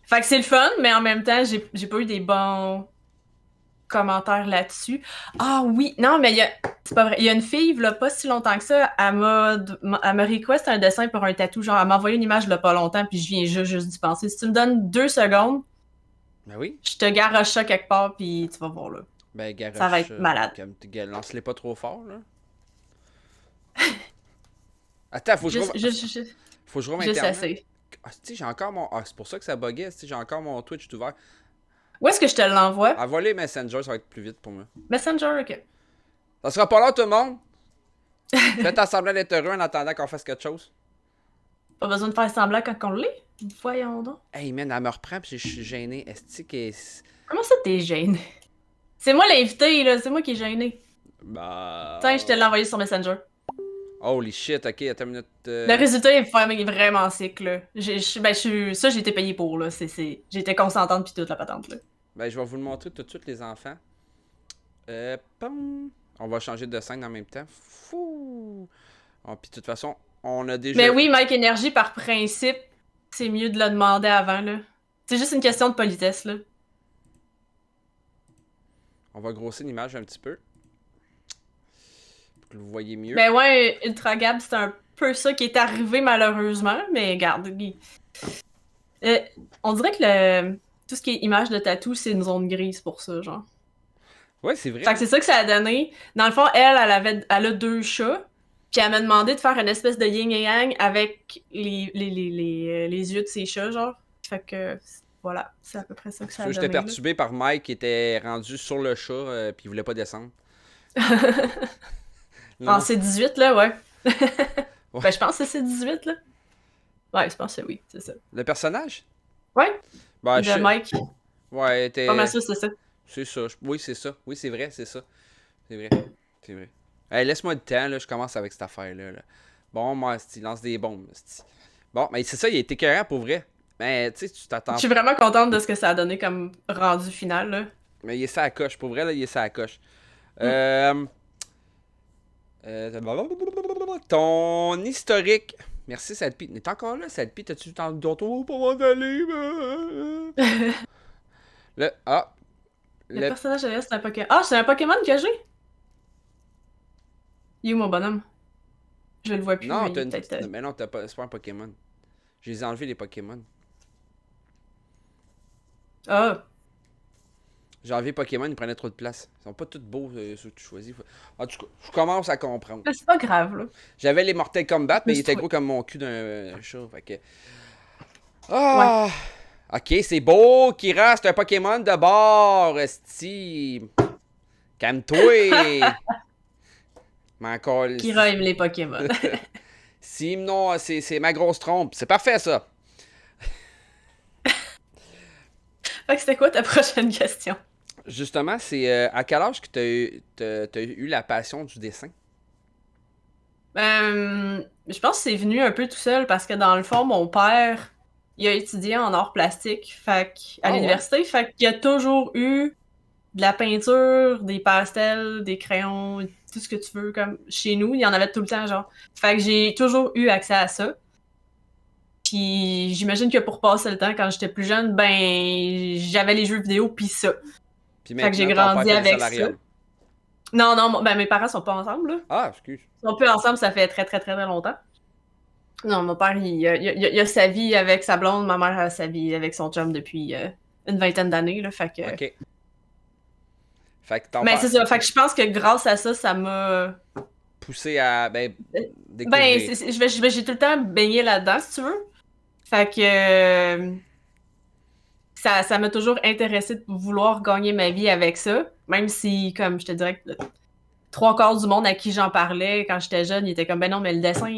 Fait que c'est le fun, mais en même temps, j'ai pas eu des bons commentaires là-dessus. Ah oui, non, mais c'est pas vrai. Il y a une fille, là, pas si longtemps que ça, elle me request un dessin pour un tatou, genre, elle m'a envoyé une image, là, pas longtemps, puis je viens juste d'y penser. Si tu me donnes 2 secondes, ben oui. Je te garoche ça quelque part, puis tu vas voir, là. Ben, garoche, ça va être malade. Lance-les pas trop fort, là. Attends, faut que faut que je rouvre Juste Internet. assez. Ah, tu sais, j'ai encore mon... Ah, c'est pour ça que ça buguait, tu sais, j'ai encore mon Twitch ouvert. Où est-ce que je te l'envoie? Envoie-les Messenger, ça va être plus vite pour moi. Messenger, ok. Ça sera pas là, tout le monde? Faites semblant d'être heureux en attendant qu'on fasse quelque chose. Pas besoin de faire semblant quand on l'est. Voyons donc. Hey man, elle me reprend pis je suis gêné. Est-ce que... Comment ça t'es gêné? C'est moi l'invité, là. C'est moi qui est gêné. Bah... Tiens, je te l'ai envoyé sur Messenger. Holy shit, ok, attends une minute. Le résultat est vraiment sick, là. Ça, j'ai été payé pour, là. J'étais consentante pis toute la patente, là. Ben, je vais vous le montrer tout de suite, les enfants. Pam. On va changer de scène en même temps. Fou! Oh, puis de toute façon, on a déjà... Mais oui, Mike Energy, par principe, c'est mieux de le demander avant, là. C'est juste une question de politesse, là. On va grossir l'image un petit peu. Pour que vous voyez mieux. Ben ouais, Ultra Gab, c'est un peu ça qui est arrivé, malheureusement. Mais regarde, on dirait que tout ce qui est image de tatou, c'est une zone grise pour ça, genre. Ouais, c'est vrai. Fait que c'est ça que ça a donné. Dans le fond, elle a 2 chats. Puis elle m'a demandé de faire une espèce de yin et yang avec les yeux de ses chats, genre. Fait que voilà, c'est à peu près ça que ça a donné. J'étais perturbé par Mike qui était rendu sur le chat puis il voulait pas descendre. En C18, là, ouais. Ben, je pense que c'est C18, là. Ouais, je pense que oui, c'est ça. Le personnage? Ouais. Ben, de Mike. Ouais, t'es... Pas mal sûr, c'est ça. C'est ça. Oui, c'est ça. Oui, c'est vrai, c'est ça. C'est vrai. C'est vrai. Hey, laisse-moi le temps, là. Je commence avec cette affaire-là. Là. Bon, moi, il lance des bombes. Bon, mais c'est ça, il est écœurant pour vrai. Mais, tu sais, tu t'attends... Je suis vraiment contente de ce que ça a donné comme rendu final, là. Mais il est ça à coche. Pour vrai, là, il est ça à coche. Ton historique. Merci, Sadpi. T'es encore là, Sadpi? T'as-tu dans le tour pour m'en aller? Le personnage derrière, c'est un Pokémon. Ah, c'est un Pokémon que j'ai? Il est où mon bonhomme? Je le vois plus. Non, mais mais non, c'est pas un Pokémon. Je les ai enlevés, les Pokémon. Ah. J'ai enlevé Pokémon, ils prenaient trop de place. Ils sont pas tous beaux, ceux que tu choisis. En tout cas, je commence à comprendre. Mais c'est pas grave, là. J'avais les Mortal Kombat, mais ils étaient gros comme mon cul d'un chat. Fait que... Ah! Ouais. Ok, c'est beau, Kira, c'est un Pokémon de bord, esti. Calme-toi! Mais encore... Kira aime les Pokémon. Si, non, c'est ma grosse trompe. C'est parfait, ça. Fait que c'était quoi ta prochaine question? Justement, c'est à quel âge que t'as eu la passion du dessin? Je pense que c'est venu un peu tout seul parce que dans le fond, mon père, il a étudié en arts plastiques à l'université. Fait qu'il a toujours eu de la peinture, des pastels, des crayons, tout ce que tu veux. Comme chez nous, il y en avait tout le temps, genre. Fait que j'ai toujours eu accès à ça. Puis j'imagine que pour passer le temps, quand j'étais plus jeune, ben j'avais les jeux vidéo puis ça. Puis fait que j'ai grandi avec ça. Non, ben mes parents sont pas ensemble, là. Ah, excuse. Ils sont plus ensemble, ça fait très, très, très, très longtemps. Non, mon père, il a sa vie avec sa blonde, ma mère a sa vie avec son chum depuis une vingtaine d'années, là, fait que... OK. Fait que mais c'est ça, fait que je pense que grâce à ça, ça m'a... poussé à, découvrir. Ben, j'ai tout le temps baigné là-dedans, si tu veux. Fait que... ça m'a toujours intéressé de vouloir gagner ma vie avec ça, même si, comme je te dirais, que 3/4 du monde à qui j'en parlais quand j'étais jeune, ils étaient comme, ben non, mais le dessin,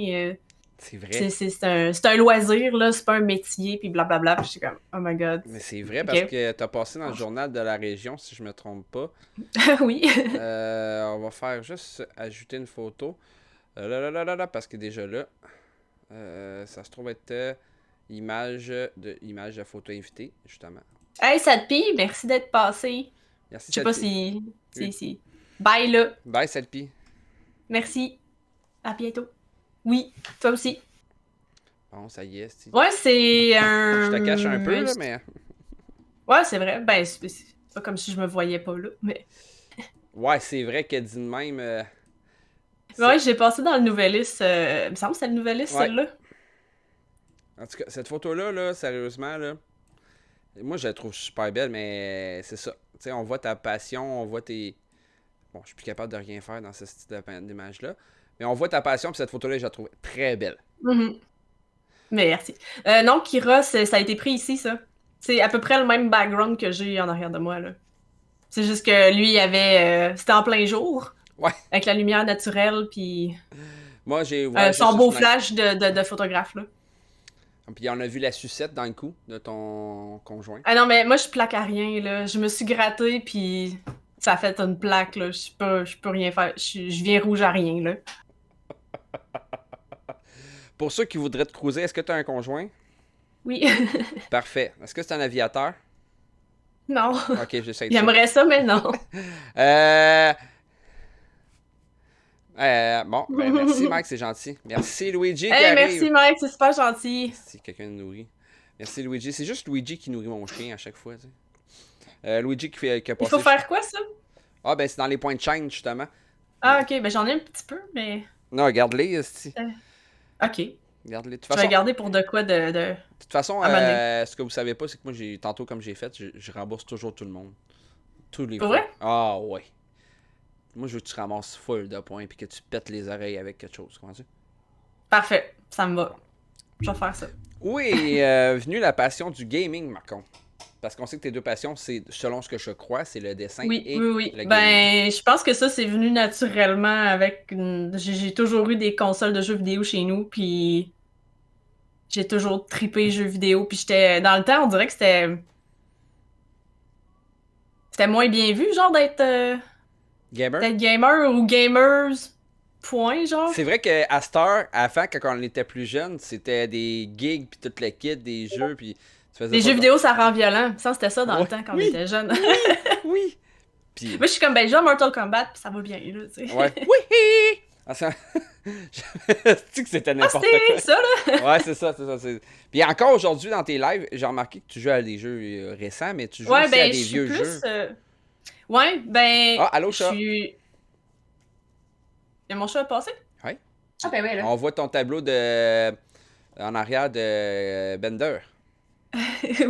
c'est vrai. C'est un loisir, là, c'est pas un métier, puis blablabla, puis j'étais comme, oh my god. Mais c'est vrai, parce que t'as passé dans le journal de la région, si je me trompe pas. Oui. On va faire juste ajouter une photo. Parce que déjà là, ça se trouve être image de photo invitée, justement. Hey, Sadpi, merci d'être passé. Merci, je sais pas si... Bye, là. Bye, Sadpi. Merci. À bientôt. Oui, toi aussi. Bon, ça y est. Ouais, c'est un... Je te cache un peu, là, mais... Ouais, c'est vrai. Ben, c'est pas comme si je me voyais pas là, mais... Ouais, c'est vrai que dit de même... Ouais, j'ai passé dans le Nouvelliste. Il me semble que c'est le Nouvelliste, celle-là. En tout cas, cette photo-là, là, sérieusement, là... Moi, je la trouve super belle, mais c'est ça. Tu sais, on voit ta passion, on voit tes... Bon, je suis plus capable de rien faire dans ce style d'image-là. Mais on voit ta passion, puis cette photo-là, je la trouve très belle. Mm-hmm. Merci. Non, Kira, ça a été pris ici, ça. C'est à peu près le même background que j'ai en arrière de moi, là. C'est juste que lui, il avait... c'était en plein jour. Ouais. Avec la lumière naturelle, puis... Moi, j'ai... son beau flash de photographe, là. Puis on a vu la sucette dans le cou de ton conjoint. Ah non, mais moi, je plaque à rien, là. Je me suis grattée, puis ça a fait une plaque, là. Je peux rien faire. Je viens rouge à rien, là. Pour ceux qui voudraient te cruiser, est-ce que tu as un conjoint? Oui. Parfait. Est-ce que c'est un aviateur? Non. Ok, j'essaie de J'aimerais ça, mais non. Bon, ben merci Mike, c'est gentil. Merci Luigi qui arrive. Merci Mike, c'est super gentil. Si quelqu'un nous nourrit. Merci Luigi. C'est juste Luigi qui nourrit mon chien à chaque fois. Tu sais. Luigi qui a passé... Il faut faire quoi, ça? Ah, ben c'est dans les points de chaîne, justement. Ah, ok. Ben j'en ai un petit peu, mais... Non, regarde-les, esti. Ok. Regarde-les. Je vais garder pour de quoi de... De toute façon, ce que vous savez pas, c'est que moi, tantôt, comme j'ai fait, je rembourse toujours tout le monde. Tous les fois. Pour vrai? Ah, ouais. Moi, je veux que tu ramasses full de points et que tu pètes les oreilles avec quelque chose. Comment ça? Parfait. Ça me va. Je vais faire ça. Où est venue la passion du gaming, Marcon? Parce qu'on sait que tes deux passions, c'est, selon ce que je crois, c'est le dessin et le gaming. Ben, je pense que ça, c'est venu naturellement avec... J'ai toujours eu des consoles de jeux vidéo chez nous, puis j'ai toujours trippé jeux vidéo, puis j'étais... Dans le temps, on dirait que c'était moins bien vu, genre, d'être... Gamer? D'être gamer ou gamers, point, genre. C'est vrai qu'à Star, avant, quand on était plus jeune, c'était des gigs, puis toute la kit, des jeux, puis... Les jeux vidéo, ça rend violent. Ça, c'était ça dans le temps quand on était jeune. Oui! Puis... Moi, je suis comme, ben, genre Mortal Kombat, puis ça va bien, là, tu sais. Ouais. Oui! Ah, ça... C'est que c'était n'importe quoi. ça, là? Ouais, c'est ça. Puis encore aujourd'hui, dans tes lives, j'ai remarqué que tu joues à des jeux récents, mais tu joues aussi à des vieux jeux. Ouais, ben... Ah, allô, chat? Il y a mon chat passé? Oui. Ah, ben ouais, là. On voit ton tableau en arrière de Bender.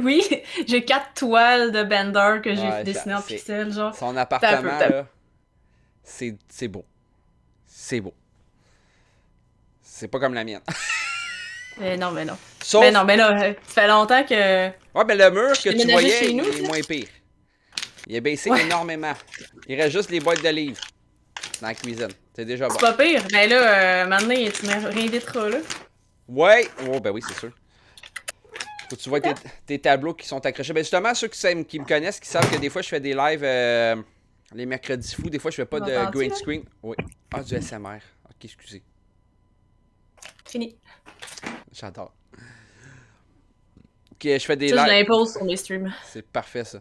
Oui, j'ai 4 toiles de Bender que j'ai Ouais, dessinées en pixels, genre. Son appartement, là, c'est beau. C'est beau. C'est pas comme la mienne. Non, mais non. Sauf... Mais non, mais là, ça fait longtemps que... Ouais, mais le mur que tu voyais, chez nous, il est moins pire. Il a baissé énormément. Il reste juste les boîtes de livres dans la cuisine. C'est déjà bon. C'est pas pire. Ben là, maintenant, tu me réinviteras, là. Ouais. Oh, ben oui, c'est sûr. Faut que tu vois tes tableaux qui sont accrochés. Ben justement, ceux qui me connaissent, qui savent que des fois, je fais des lives les mercredis fous. Des fois, je fais pas de green screen. Oui. Ah, du SMR. Ok, excusez. Fini. J'adore. Ok, je fais des lives. Je l'impose sur mes streams. C'est parfait, ça.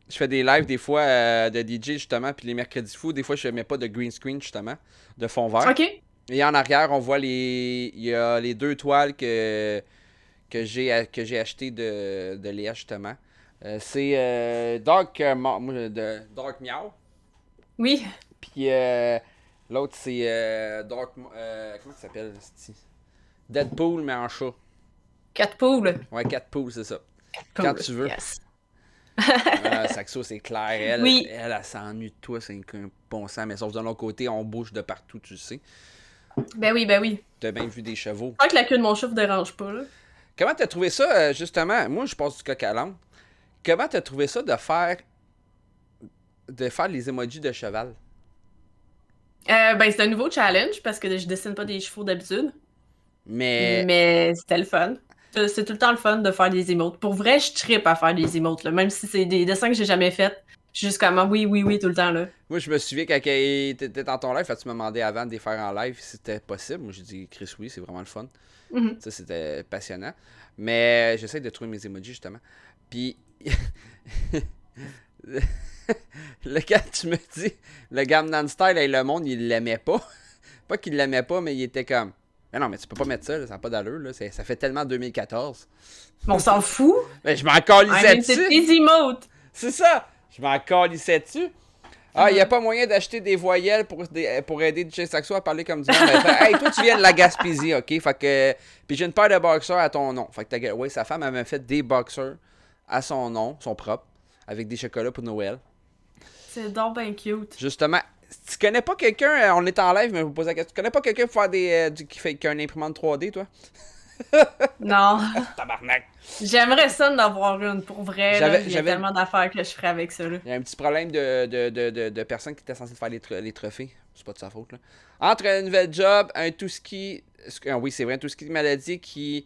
Je fais des lives, des fois, de DJ, justement, puis les mercredis fous, des fois, je mets pas de green screen, justement, de fond vert. OK. Et en arrière, on voit il y a les 2 toiles que j'ai acheté de Léa, justement. C'est Dark Meow. Oui. Puis l'autre, c'est Dark... comment ça s'appelle? Deadpool, mais en chat. Catpool. Ouais, Catpool, c'est ça. Cool. Quand tu veux. Yes. Saxo, c'est clair. Elle s'ennuie de toi, c'est un bon sang. Mais sauf de l'autre côté, on bouge de partout, tu le sais. Ben oui. T'as bien vu des chevaux. Tant que la queue de mon chat vous dérange pas, là. Comment t'as trouvé ça, justement? Moi, je passe du coq à l'âne. Comment t'as trouvé ça de faire les emojis de cheval? Ben, c'est un nouveau challenge parce que je dessine pas des chevaux d'habitude. Mais c'était le fun. C'est tout le temps le fun de faire des emotes. Pour vrai, je trippe à faire des emotes, là. Même si c'est des dessins que j'ai jamais faits. Je suis juste comme oui, tout le temps, là. Moi, je me souviens quand t'étais dans ton live, tu me demandais avant de les faire en live si c'était possible. Moi, j'ai dit, Chris, oui, c'est vraiment le fun. Ça, c'était passionnant. Mais j'essaie de trouver mes emojis, justement. Puis, quand tu me dis, le Gangnam Style et le monde, il l'aimait pas. Pas qu'il l'aimait pas, mais il était comme... Mais non, mais tu peux pas mettre ça, là, ça n'a pas d'allure. Là. Ça fait tellement 2014. Mais on s'en fout. Mais je m'en calissais dessus. C'est des emotes. C'est ça. Je m'en calissais dessus. Ah, il n'y a pas moyen d'acheter des voyelles pour aider DJ Saxo à parler comme du monde. Hey, toi, tu viens de la Gaspésie, OK? Fait que... Puis j'ai une paire de boxers à ton nom. Fait que ouais, sa femme, elle m'a fait des boxers à son nom, son propre, avec des chocolats pour Noël. C'est donc ben cute. Justement, tu connais pas quelqu'un, on est en live, mais je vous pose la question, tu connais pas quelqu'un pour faire qui a une imprimante 3D, toi? Non. Tabarnak. J'aimerais ça d'en avoir une, pour vrai. Il y a tellement d'affaires que je ferais avec ça. Là. Il y a un petit problème de personnes qui étaient censées faire les trophées. C'est pas de sa faute, là. Entre un nouvel job, un tout-ski... Oui, c'est vrai, un tout-ski de maladie qui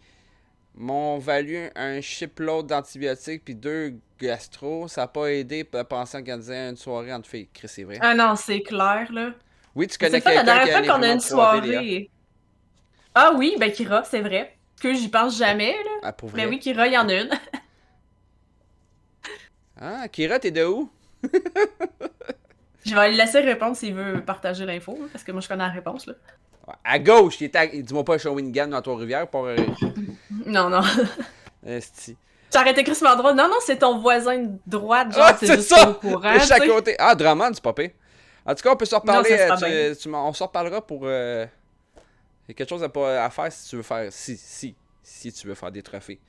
m'ont valu un shipload d'antibiotiques puis 2 gastro. Ça n'a pas aidé à penser à organiser une soirée entre filles. Chris, c'est vrai. Ah non, c'est clair, là. Oui, tu connais quelqu'un qui a une qu'on a une soirée. Ah oui, ben Kira, c'est vrai. Que j'y pense jamais, là. Ah, pour vrai? Mais oui, Kira, il y en a une. Ah, Kira, t'es de où? Je vais lui laisser répondre s'il veut partager l'info, parce que moi, je connais la réponse, là. À gauche, dis-moi pas Shawinigan dans Trois-Rivières, pour... Non. Esti. Tu arrêtes écrissement droit. Non, c'est ton voisin de droite, genre, c'est juste ça! au courant, juste à côté. Ah, Drummond, c'est pas pire. En tout cas, on peut se reparler. On se reparlera pour... Il y a quelque chose à faire si tu veux faire... Si tu veux faire des trophées.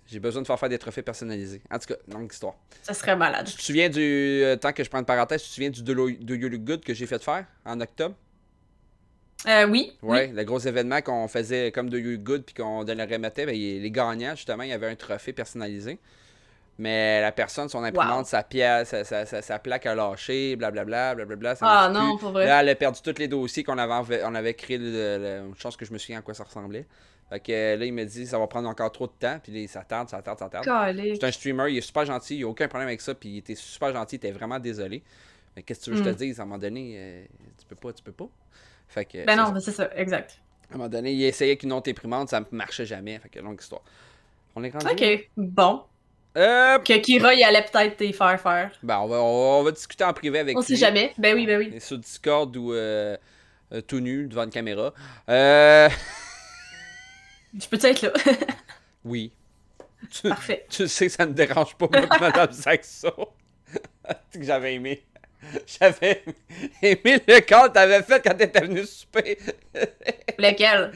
J'ai besoin de faire des trophées personnalisés. En tout cas, longue histoire. Ça serait malade. Tu te souviens du... tant que je prends une parenthèse, tu te souviens du Do You Look Good que j'ai fait faire en octobre? Oui. Ouais, le gros événement qu'on faisait comme Do You Look Good puis qu'on remettait, ben, les gagnants, justement, il y avait un trophée personnalisé. Mais la personne, son imprimante, sa pièce, sa plaque a lâché, blablabla. Ah non, pour vrai. Là, elle a perdu tous les dossiers qu'on avait créés. Une chance que je me souviens à quoi ça ressemblait. Fait que là, il me dit ça va prendre encore trop de temps. Puis là, ça tarde. C'est un streamer, il est super gentil, il n'y a aucun problème avec ça. Puis il était super gentil, il était vraiment désolé. Mais qu'est-ce que tu veux que je te dise? À un moment donné, tu peux pas. Fait que, ben non, c'est ça, exact. À un moment donné, il essayait avec une autre imprimante, ça ne marchait jamais. Fait que longue histoire. On est rendu. Ok, bon. Que Kira, il allait peut-être te faire. Ben, on va discuter en privé avec lui. On sait jamais. Ben oui. Sur Discord ou tout nu devant une caméra. Je peux-tu être là? Oui. Parfait. Tu sais que ça me dérange pas, moi, Madame Saxo. C'est que j'avais aimé. J'avais aimé le cas que t'avais fait quand t'étais venu souper. Lequel?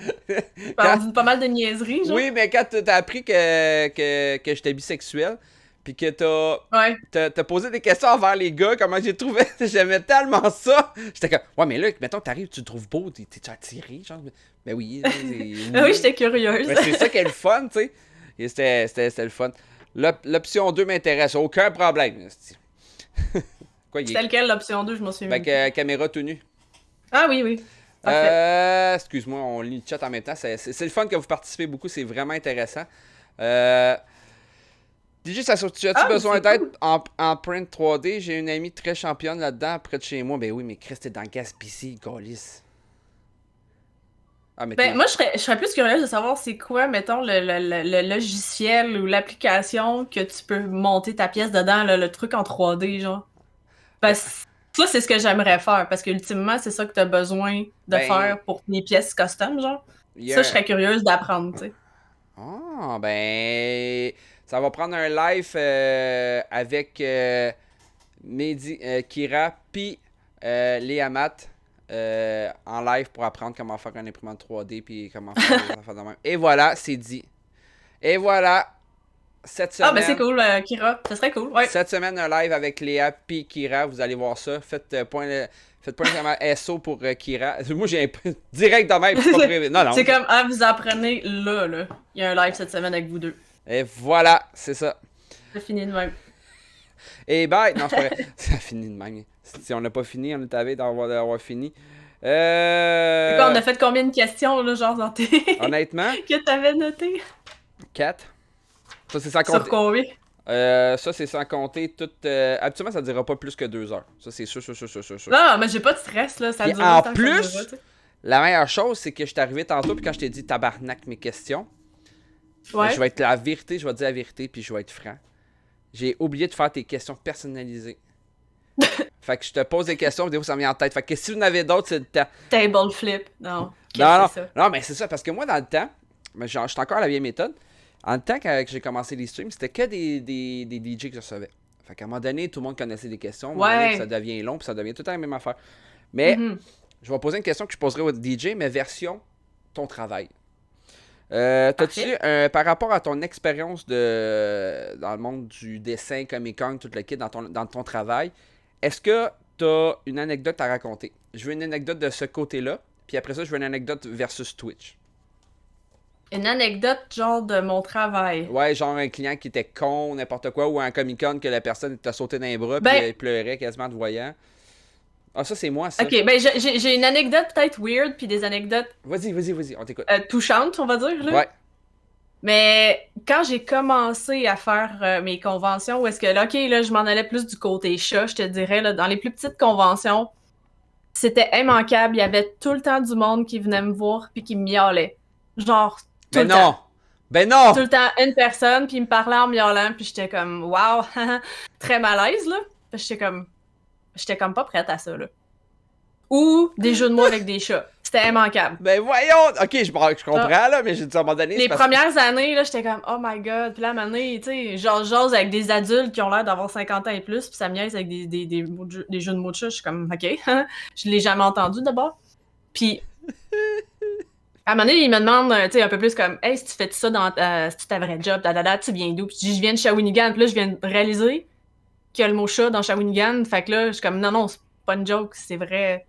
On dit pas mal de niaiseries, genre. Oui, mais quand t'as appris que j'étais bisexuel, puis que t'as posé des questions envers les gars, comment j'ai trouvé, j'aimais tellement ça. J'étais comme, ouais, mais là, mettons, t'arrives, tu le trouves beau, t'es-tu attiré, genre? Ben oui. Oui, j'étais curieuse. Ben, c'est ça qui est le fun, tu sais. Et c'était le fun. L'option 2 m'intéresse, aucun problème. Quoi, C'était lequel, l'option 2, je m'en souviens. Fait que caméra tout nu. Ah oui. Excuse-moi, on lit le chat en même temps. C'est le fun que vous participez beaucoup, c'est vraiment intéressant. DJ, as-tu besoin d'aide en print 3D? J'ai une amie très championne là-dedans, près de chez moi. Ben oui, mais Chris, t'es dans Gaspésie, Gaulis. Moi, je serais plus curieuse de savoir c'est quoi, mettons, le logiciel ou l'application que tu peux monter ta pièce dedans, le truc en 3D, genre. Parce que ça, c'est ce que j'aimerais faire, parce qu'ultimement, c'est ça que tu as besoin de faire pour tes pièces custom, genre. Ça, je serais curieuse d'apprendre, tu sais. Ah, ben... Ça va prendre un live avec Kira puis Léa Matt en live pour apprendre comment faire une imprimante 3D puis comment faire des affaires de même. Et voilà, c'est dit. Et voilà, cette semaine... Ah, ben c'est cool, Kira. Ça serait cool, ouais. Cette semaine, un live avec Léa puis Kira. Vous allez voir ça. Faites point SO pour Kira. Moi, j'ai direct de même. C'est pas prévu. Non. C'est comme, vous apprenez là. Il y a un live cette semaine avec vous deux. Et voilà, c'est ça. Ça finit de même. Et bye! Non, c'est pas vrai. Ça finit de même. Si on n'a pas fini, on est à veille d'avoir fini. On a fait combien de questions, là, genre, dans tes... Honnêtement? Que t'avais noté? 4. Ça, c'est sans compter. Sur combien? Ça, c'est sans compter tout... Habituellement, ça ne durera pas plus que 2 heures. Ça, c'est sûr. Non, mais j'ai pas de stress, là. Ça dure en longtemps plus, que ça durera, la meilleure chose, c'est que je suis arrivé tantôt, puis quand je t'ai dit tabarnak mes questions, ouais. Je vais être la vérité, je vais te dire la vérité, puis je vais être franc. J'ai oublié de faire tes questions personnalisées. Fait que je te pose des questions, puis des fois ça me vient en tête. Fait que si vous en avez d'autres, c'est le temps. Table flip, non. Non, mais c'est ça, parce que moi, dans le temps, je suis encore à la vieille méthode. En le temps, quand j'ai commencé les streams, c'était que des DJ que je recevais. Fait qu'à un moment donné, tout le monde connaissait des questions. Ouais. Ça devient long, puis ça devient tout le temps la même affaire. Mais je vais poser une question que je poserai au DJ, mais version ton travail. T'as-tu, par rapport à ton expérience dans le monde du dessin, Comic-Con, tout le kit, dans ton travail, est-ce que t'as une anecdote à raconter? Je veux une anecdote de ce côté-là, puis après ça, je veux une anecdote versus Twitch. Une anecdote genre de mon travail. Ouais, genre un client qui était con, n'importe quoi, ou un Comic-Con que la personne t'a sauté dans les bras, puis elle pleurait quasiment en te voyant. Ah, ça, c'est moi, ça. Ok, ben j'ai une anecdote peut-être weird, puis des anecdotes... Vas-y, on t'écoute. Touchantes, on va dire, là. Ouais. Mais quand j'ai commencé à faire mes conventions, où est-ce que là, ok, là, je m'en allais plus du côté chat, je te dirais, là, dans les plus petites conventions, c'était immanquable, il y avait tout le temps du monde qui venait me voir, puis qui me miaulait. Genre, tout le temps. Ben non! Tout le temps, une personne, puis il me parlait en miaulant, puis j'étais comme, wow, très malaise, là. Puis j'étais comme pas prête à ça, là. Ou des jeux de mots avec des chats. C'était immanquable. Ben voyons! Ok, je comprends, là, mais j'ai dit à un moment donné... Les premières années, là, j'étais comme, oh my god. Puis là, à un moment donné, tu sais, j'ose avec des adultes qui ont l'air d'avoir 50 ans et plus, puis ça me niaise avec des jeux de mots de chat. Je suis comme, ok. Je l'ai jamais entendu, d'abord. Puis... À un moment donné, il me demande, tu sais, un peu plus comme, hey, si tu fais ça dans ta vraie job, tu viens d'où? Puis je viens de Shawinigan. Puis là, je viens de réaliser qu'il y a le mot chat dans Shawinigan. Fait que là, je suis comme, non, c'est pas une joke, c'est vrai.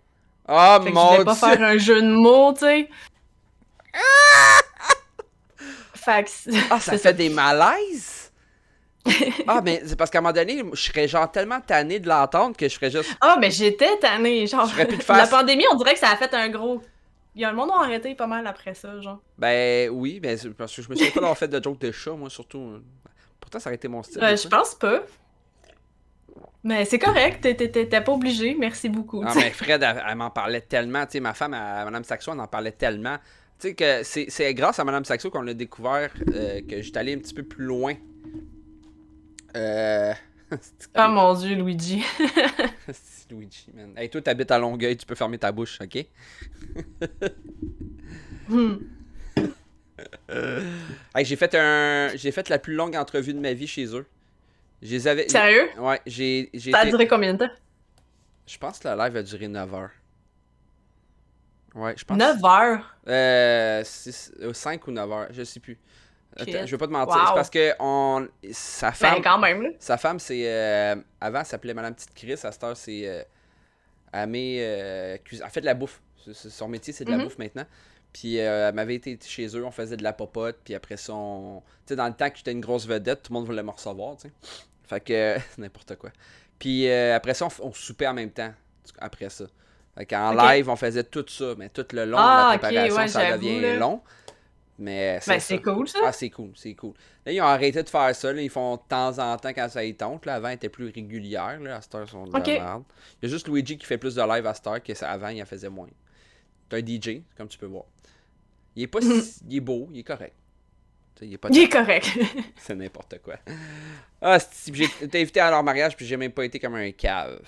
Ah, fait que mon je voulais pas faire un jeu de mots, tu sais. Fait que ça fait des malaises? Ah, mais c'est parce qu'à un moment donné, je serais genre tellement tanné de l'entendre que je ferais juste... Ah, mais j'étais tanné, genre. Je ferais plus de face. La pandémie, on dirait que ça a fait un gros... Il y a le monde a arrêté pas mal après ça, genre. Ben oui, ben, parce que je me souviens pas d'avoir fait de joke de chat, moi, surtout. Pourtant, ça aurait été mon style. Je pense pas. Mais c'est correct, t'es pas obligé, merci beaucoup. Non, mais Fred, elle m'en parlait tellement, tu sais, ma femme, Madame Saxo, elle en parlait tellement. Tu sais que c'est grâce à Madame Saxo qu'on a découvert que j'étais allé un petit peu plus loin. Oh mon dieu, Luigi. C'est Luigi, man. Hey, toi, t'habites à Longueuil, tu peux fermer ta bouche, ok? Hey, j'ai fait la plus longue entrevue de ma vie chez eux. Sérieux? Ouais, Ça a duré combien de temps? Je pense que la live a duré 9 heures. Ouais, je pense. 9 heures? 5 ou 9 heures, je sais plus. Shit. Attends, je vais pas te mentir, Wow. c'est parce que sa femme... Ben, quand même, là. Sa femme, c'est... avant, elle s'appelait Madame Petite Chris, à cette heure, c'est... elle fait de la bouffe. Son métier, c'est de la bouffe maintenant. Puis elle m'avait été chez eux, on faisait de la popote, puis après ça, tu sais, dans le temps que j'étais une grosse vedette, tout le monde voulait me recevoir, tu sais. Fait que... c'est n'importe quoi. Puis après ça, on soupait en même temps, après ça. Fait qu'en live, on faisait tout ça, mais tout le long de la préparation, ouais, ça j'avoue, devient là. long. Mais Ben, c'est cool, ça. Ah, c'est cool, c'est cool. Là, ils ont arrêté de faire ça. Là, ils font de temps en temps quand ça y tente. Là, avant, ils étaient plus régulières. Là, à cette heure, ils sont de la merde. Il y a juste Luigi qui fait plus de live à cette heure qu'avant, il en faisait moins. C'est un DJ, comme tu peux voir. Il est pas il est beau, il est correct. Il est correct. C'est n'importe quoi. Ah, j'ai été invité à leur mariage, puis j'ai même pas été comme un cave.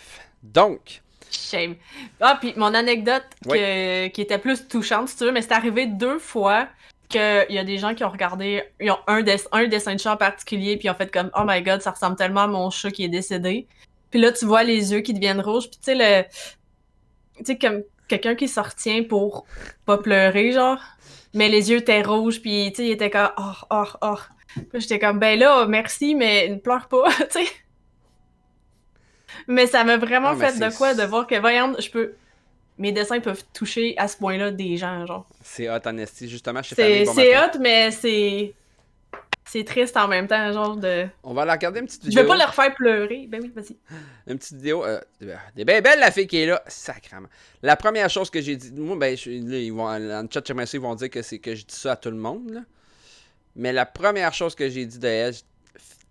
Donc... Shame. Ah, puis mon anecdote qui était plus touchante, si tu veux, mais c'est arrivé 2 fois qu'il y a des gens qui ont regardé, ils ont un dessin de chat en particulier, puis ils ont fait comme « Oh my God, ça ressemble tellement à mon chat qui est décédé. » Puis là, tu vois les yeux qui deviennent rouges, puis tu sais, comme quelqu'un qui se retient pour pas pleurer, genre, mais les yeux étaient rouges, puis tu sais, il était comme « Oh. » Puis j'étais comme « Ben là, merci, mais ne pleure pas, tu sais. » Mais ça m'a vraiment fait de quoi de voir que, voyons, mes dessins peuvent toucher à ce point-là des gens, genre. C'est hot, en esti. Justement, c'est hot, mais c'est triste en même temps, genre de... On va aller regarder une petite vidéo. Je vais pas leur faire pleurer. Ben oui, vas-y. Une petite vidéo. Des bien belles, la fille qui est là. Sacrément. La première chose que j'ai dit... Moi, ben, là, ils vont, en chat, ils vont dire que c'est que je dis ça à tout le monde, là. Mais la première chose que j'ai dit de elle,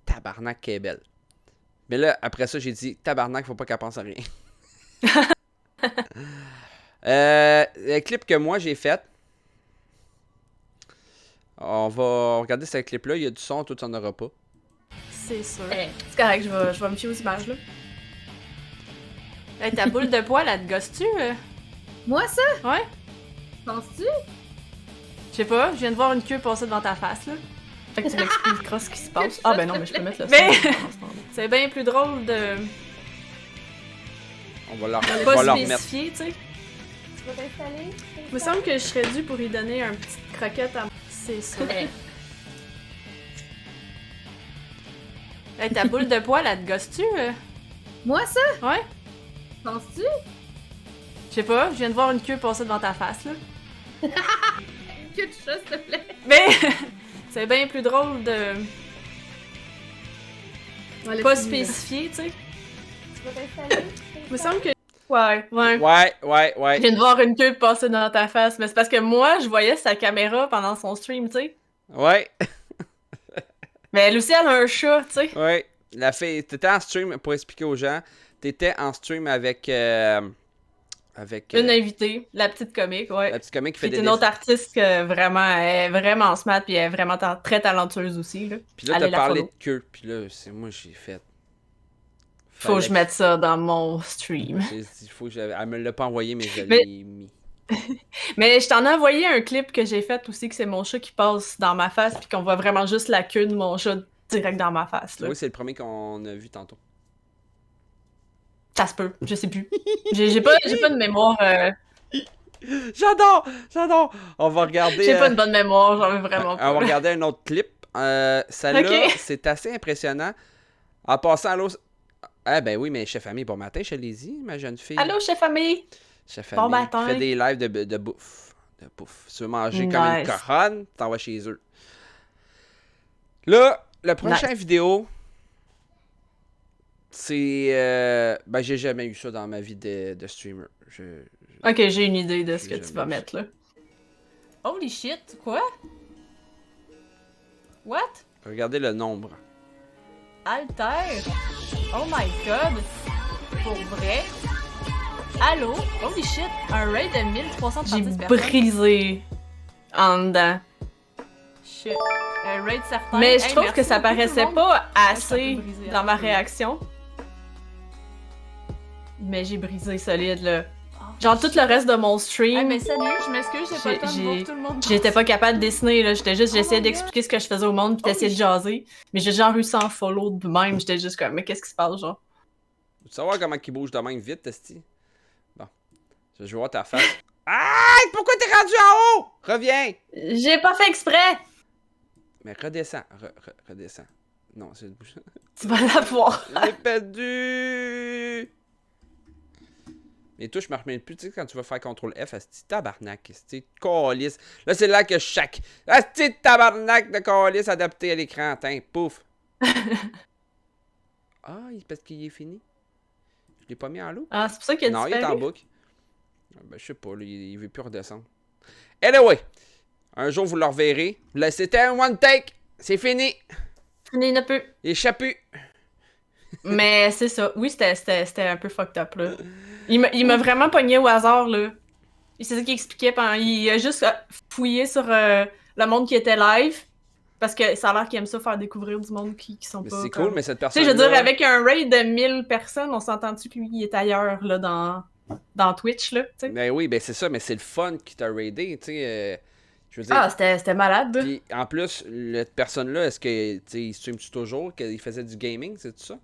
tabarnak qu'elle est belle. Mais là, après ça, j'ai dit, tabarnak, faut pas qu'elle pense à rien. Le clip que moi j'ai fait, on va regarder ce clip-là. Il y a du son, toi, tu n'en auras pas. C'est sûr. C'est correct, je vais me fier aux images, là. Hey, ta boule de poil, elle te gosse-tu? Moi, ça? Ouais. Penses-tu? Je sais pas, je viens de voir une queue passer devant ta face, là. Fait que tu m'expliqueras ce qui se passe. Ah ben non, mais je peux mettre le son. Mais c'est bien plus drôle de... On va leur pas remettre. spécifier, tu sais. Tu vas t'installer? Il me semble que je serais dû pour y donner un petit croquette à... C'est ça. Hey, ta boule de poil, elle te gosse-tu? Moi, ça? Ouais. Penses-tu? Je sais pas, je viens de voir une queue passer devant ta face, là. Que de chat, s'il te plaît. Mais c'est bien plus drôle de... pas spécifier, tu sais. Tu vas t'installer? Il me semble que... Ouais. Je viens de voir une queue passer dans ta face, mais c'est parce que moi, je voyais sa caméra pendant son stream, tu sais. Ouais. Mais elle aussi, elle a un chat, tu sais. Ouais. La fille, t'étais en stream, pour expliquer aux gens, t'étais en stream avec... Une invitée, la petite comique, ouais. La petite comique qui fait des des une autre artiste que vraiment, elle est vraiment smart, puis elle est vraiment très talentueuse aussi, là. Puis là, Allez t'as la parlé de follow. queue, puis là, c'est moi j'ai fait... Faut que je mette ça dans mon stream. J'ai dit, faut que elle me l'a pas envoyé, mais je Mais- l'ai mis. Mais je t'en ai envoyé un clip que j'ai fait aussi, que c'est mon chat qui passe dans ma face, puis qu'on voit vraiment juste la queue de mon chat direct dans ma face, là. Oui, c'est le premier qu'on a vu tantôt. Ça se peut, je sais plus. J'ai pas de mémoire... J'adore! On va regarder... J'ai pas une bonne mémoire, j'en veux vraiment pas. On va regarder un autre clip. Celle-là, Ok. c'est assez impressionnant. En passant à l'autre... Ah ben oui, mais Chef Ami, bon matin, Chalésie, ma jeune fille. Allô, chef ami! Chef Bon Ami, matin. fait des lives de bouffe. Si tu veux manger comme une Nice. coronne, t'en vas chez eux. Là, la prochaine Nice. vidéo, c'est... ben, j'ai jamais eu ça dans ma vie de streamer. Ok, j'ai une idée de ce que J'ai tu jamais vas vu mettre, là. Holy shit, quoi? What? Regardez le nombre. Alter? Oh my god! Pour vrai? Allô? Holy shit! Un raid de 1336 J'ai personnes. brisé en dedans. shit. Raid certain. Mais je Hey, trouve merci que ça beaucoup, tout le paraissait monde. pas Ah, je assez suis un peu brisée, dans ma hein. réaction. Mais j'ai brisé solide, là. Genre, tout le reste de mon stream. Hey, mais salut, je m'excuse, j'ai pas le temps de voir tout le monde. J'étais pas capable de dessiner, là. J'essayais d'expliquer ce que je faisais au monde, pis d'essayer de jaser. Mais j'ai genre eu 100 follow de même. J'étais juste comme, mais qu'est-ce qui se passe, genre? Tu veux savoir comment il bouge de même vite, Testi? Bon. Je vais voir ta face. Ah! Pourquoi t'es rendu en haut? Reviens! J'ai pas fait exprès! Mais redescends. Redescends. Non, c'est le bouche. Tu vas la voir. J'ai perdu! Les touches, je me remets plus. Tu sais, quand tu vas faire CTRL F, c'est tabarnak. C'est calice. Là, c'est là que chaque. C'est tabarnak de calice adapté à l'écran. Attends, pouf. Ah, parce qu'il est fini. Je l'ai pas mis en loup. Ah, c'est pour ça qu'il a Non, il est en disparu? boucle. Ben, je sais pas, là, il veut plus redescendre. Anyway, un jour, vous le reverrez. Là, c'était un one take. C'est fini. Fini un peu. Échappé. Mais c'est ça. Oui, c'était un peu fucked up, là. Il m'a vraiment pogné au hasard, là. C'est ça qu'il expliquait. Il a juste fouillé sur le monde qui était live. Parce que ça a l'air qu'il aime ça faire découvrir du monde qui sont Mais pas. c'est comme- cool, mais cette Tu sais, personne. je veux dire, avec un raid de 1000 personnes, on s'entend-tu que lui, il est ailleurs, là, dans Twitch, là, tu sais? Ben oui, ben c'est ça, mais c'est le fun qui t'a raidé, tu sais. Je veux dire. Ah, c'était malade, là. Puis en plus, cette personne-là, est-ce que, tu sais, il stream-tu toujours, qu'il faisait du gaming, c'est tout ça?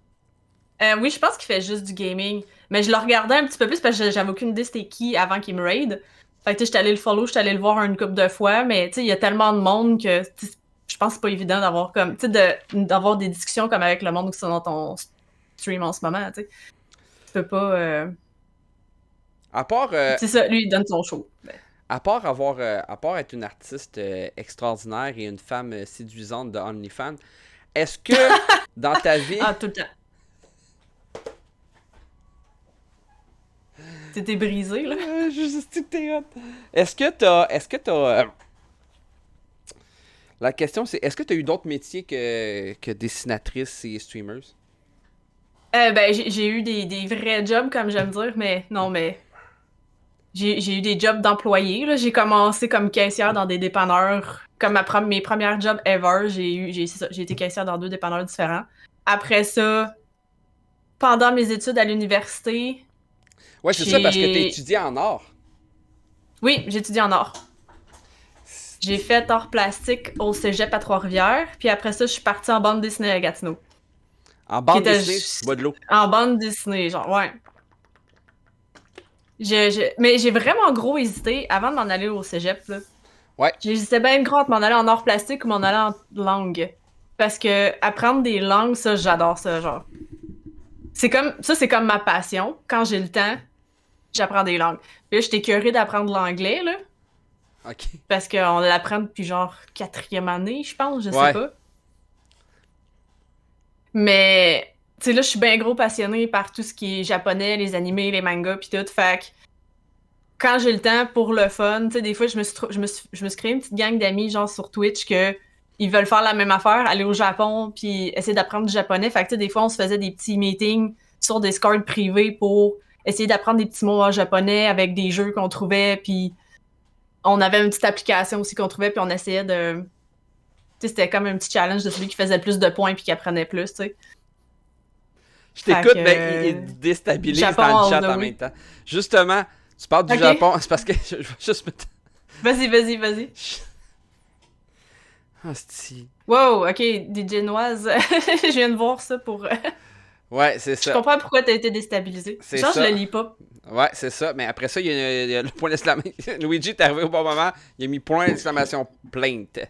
Oui, je pense qu'il fait juste du gaming. Mais je le regardais un petit peu plus parce que j'avais aucune idée c'était qui avant qu'il me raid. Fait que tu sais, j'étais allé le follow, j'étais allé le voir une couple de fois, mais tu sais, il y a tellement de monde que tu sais, je pense que c'est pas évident d'avoir comme, tu sais, d'avoir des discussions comme avec le monde qui sont dans ton stream en ce moment, tu sais. Tu peux pas. À part. C'est ça, lui, il donne son show. À part être une artiste extraordinaire et une femme séduisante de OnlyFans, est-ce que dans ta vie. Ah, tout le temps. T'étais brisé, là. Juste t'es hot. Est-ce que t'as. La question, c'est est-ce que t'as eu d'autres métiers que dessinatrice et streamers? Ben, j'ai eu des vrais jobs, comme j'aime dire, mais non, mais. J'ai eu des jobs d'employé, là. J'ai commencé comme caissière dans des dépanneurs. Comme mes premières jobs ever, j'ai été caissière dans 2 dépanneurs différents. Après ça, pendant mes études à l'université. Ouais, c'est ça, parce que t'as étudié en art. Oui, j'ai étudié en art. J'ai fait art plastique au cégep à Trois-Rivières, puis après ça, je suis partie en bande dessinée à Gatineau. En bande Qui était dessinée, juste- tu bois de l'eau. En bande dessinée, genre, ouais. Mais j'ai vraiment gros hésité avant de m'en aller au cégep, là. Ouais. J'hésitais bien gros entre m'en aller en art plastique ou m'en aller en langue. Parce que apprendre des langues, ça, j'adore ça, genre. C'est comme ma passion. Quand j'ai le temps, j'apprends des langues. Puis là, j'étais curieuse d'apprendre l'anglais, là. Ok. Parce qu'on l'apprend depuis genre 4e année, je pense, je Ouais. sais pas. Mais, tu sais, là, je suis bien gros passionnée par tout ce qui est japonais, les animés, les mangas, pis tout. Fait que, quand j'ai le temps pour le fun, tu sais, des fois, je me suis créé une petite gang d'amis, genre sur Twitch, que ils veulent faire la même affaire, aller au Japon, puis essayer d'apprendre du japonais. Fait que, tu sais, des fois, on se faisait des petits meetings sur Discord privés pour essayer d'apprendre des petits mots en japonais avec des jeux qu'on trouvait, puis on avait une petite application aussi qu'on trouvait, puis on essayait de... Tu sais, c'était comme un petit challenge de celui qui faisait le plus de points puis qui apprenait plus, tu sais. Je t'écoute, Fait que, mais il déstabilise Japon dans le all chat the en way. même temps. Justement, tu parles du Ok. Japon, c'est parce que je vais juste me... Vas-y. Ah, c'est... Wow, ok, DJ Noise. Je viens de voir ça pour... Ouais, c'est Je ça. comprends pourquoi t'as été déstabilisé. C'est Genre, ça. je le lis pas. Ouais, c'est ça. Mais après ça, il y a le point d'exclamation. Luigi est arrivé au bon moment. Il a mis point d'exclamation plainte.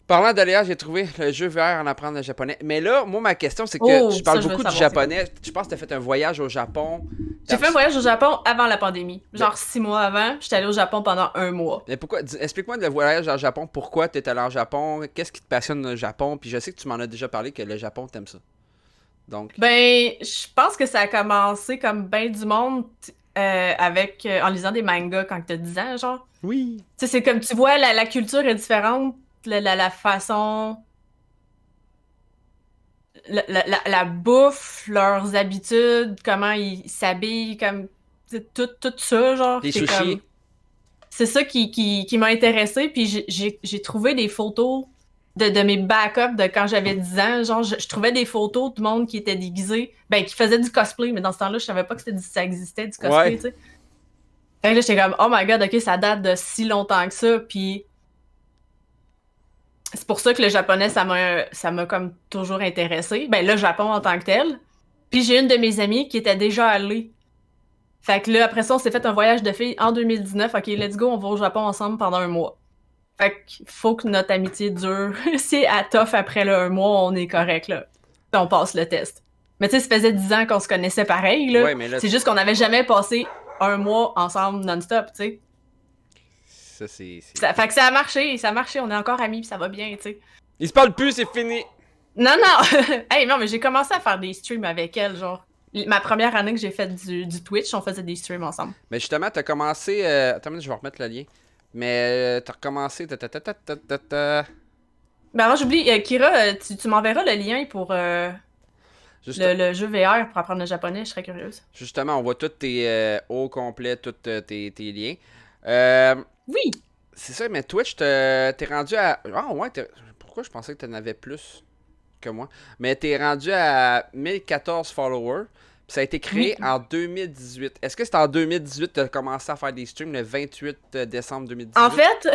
Parlant de Léa, j'ai trouvé le jeu VR en apprendre le japonais. Mais là, moi, ma question, c'est que Oh, je parle ça, je veux beaucoup du savoir, japonais. Je pense que t'as fait un voyage au Japon. J'ai fait un voyage au Japon avant la pandémie. Genre 6 mois avant, j'étais allée au Japon pendant 1 mois. Mais pourquoi? Explique-moi le voyage au Japon. Pourquoi t'es allé au Japon? Qu'est-ce qui te passionne le Japon? Puis je sais que tu m'en as déjà parlé que le Japon, t'aimes ça. Donc... Ben, je pense que ça a commencé comme ben du monde en lisant des mangas quand t'as 10 ans, genre. Oui. Tu sais, c'est comme, tu vois, la culture est différente, la façon... La bouffe, leurs habitudes, comment ils s'habillent, comme... Tout ça, genre. Les c'est sushis. comme- c'est ça qui m'a intéressée. Puis j'ai trouvé des photos de mes backups de quand j'avais 10 ans. Genre, je trouvais des photos de monde qui était déguisé, qui faisait du cosplay, mais dans ce temps-là, je savais pas que ça existait, du cosplay, tu sais. Fait que là, j'étais comme, oh my god, ok, ça date de si longtemps que ça, puis c'est pour ça que le japonais, ça m'a comme toujours intéressé. Ben, le Japon en tant que tel. Puis j'ai une de mes amies qui était déjà allée. Fait que là, après ça, on s'est fait un voyage de filles en 2019. Ok, let's go, on va au Japon ensemble pendant 1 mois. Fait qu'il faut que notre amitié dure. Si à tough après là, 1 mois, on est correct, là. Puis on passe le test. Mais tu sais, ça faisait 10 ans qu'on se connaissait pareil, là. Ouais, mais là, c'est juste qu'on n'avait jamais passé 1 mois ensemble non-stop, tu sais. Ça, c'est... Fait que ça a marché, on est encore amis, puis ça va bien, tu sais. Ils se parlent plus, c'est fini! Non, non! Hey, non, mais j'ai commencé à faire des streams avec elle, genre. Ma première année que j'ai fait du Twitch, on faisait des streams ensemble. Mais justement, t'as commencé... Attends une minute, je vais remettre le lien. Mais t'as recommencé... Ben avant, j'oublie, Kira, tu m'enverras le lien pour le jeu VR pour apprendre le japonais, je serais curieuse. Justement, on voit tous tes... au complet, tous tes liens. Oui! C'est ça, mais Twitch, t'es rendu à... Ah ouais, pourquoi je pensais que t'en avais plus que moi? Mais t'es rendu à 1014 followers. Puis ça a été créé en 2018. Est-ce que c'est en 2018 que t'as commencé à faire des streams le 28 décembre 2018? En fait,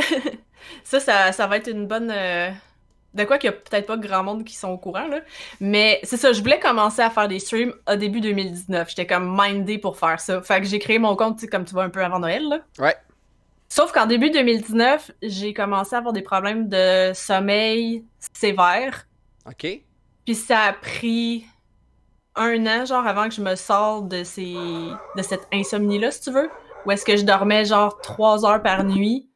ça va être une bonne... De quoi qu'il y a peut-être pas grand monde qui sont au courant, là. Mais c'est ça, je voulais commencer à faire des streams au début 2019. J'étais comme mindée pour faire ça. Fait que j'ai créé mon compte, tu sais, comme tu vois, un peu avant Noël, là. Ouais. Sauf qu'en début 2019, j'ai commencé à avoir des problèmes de sommeil sévères. OK. Puis ça a pris 1 an, genre, avant que je me sorte de cette insomnie-là, si tu veux. Où est-ce que je dormais, genre, 3 heures par nuit.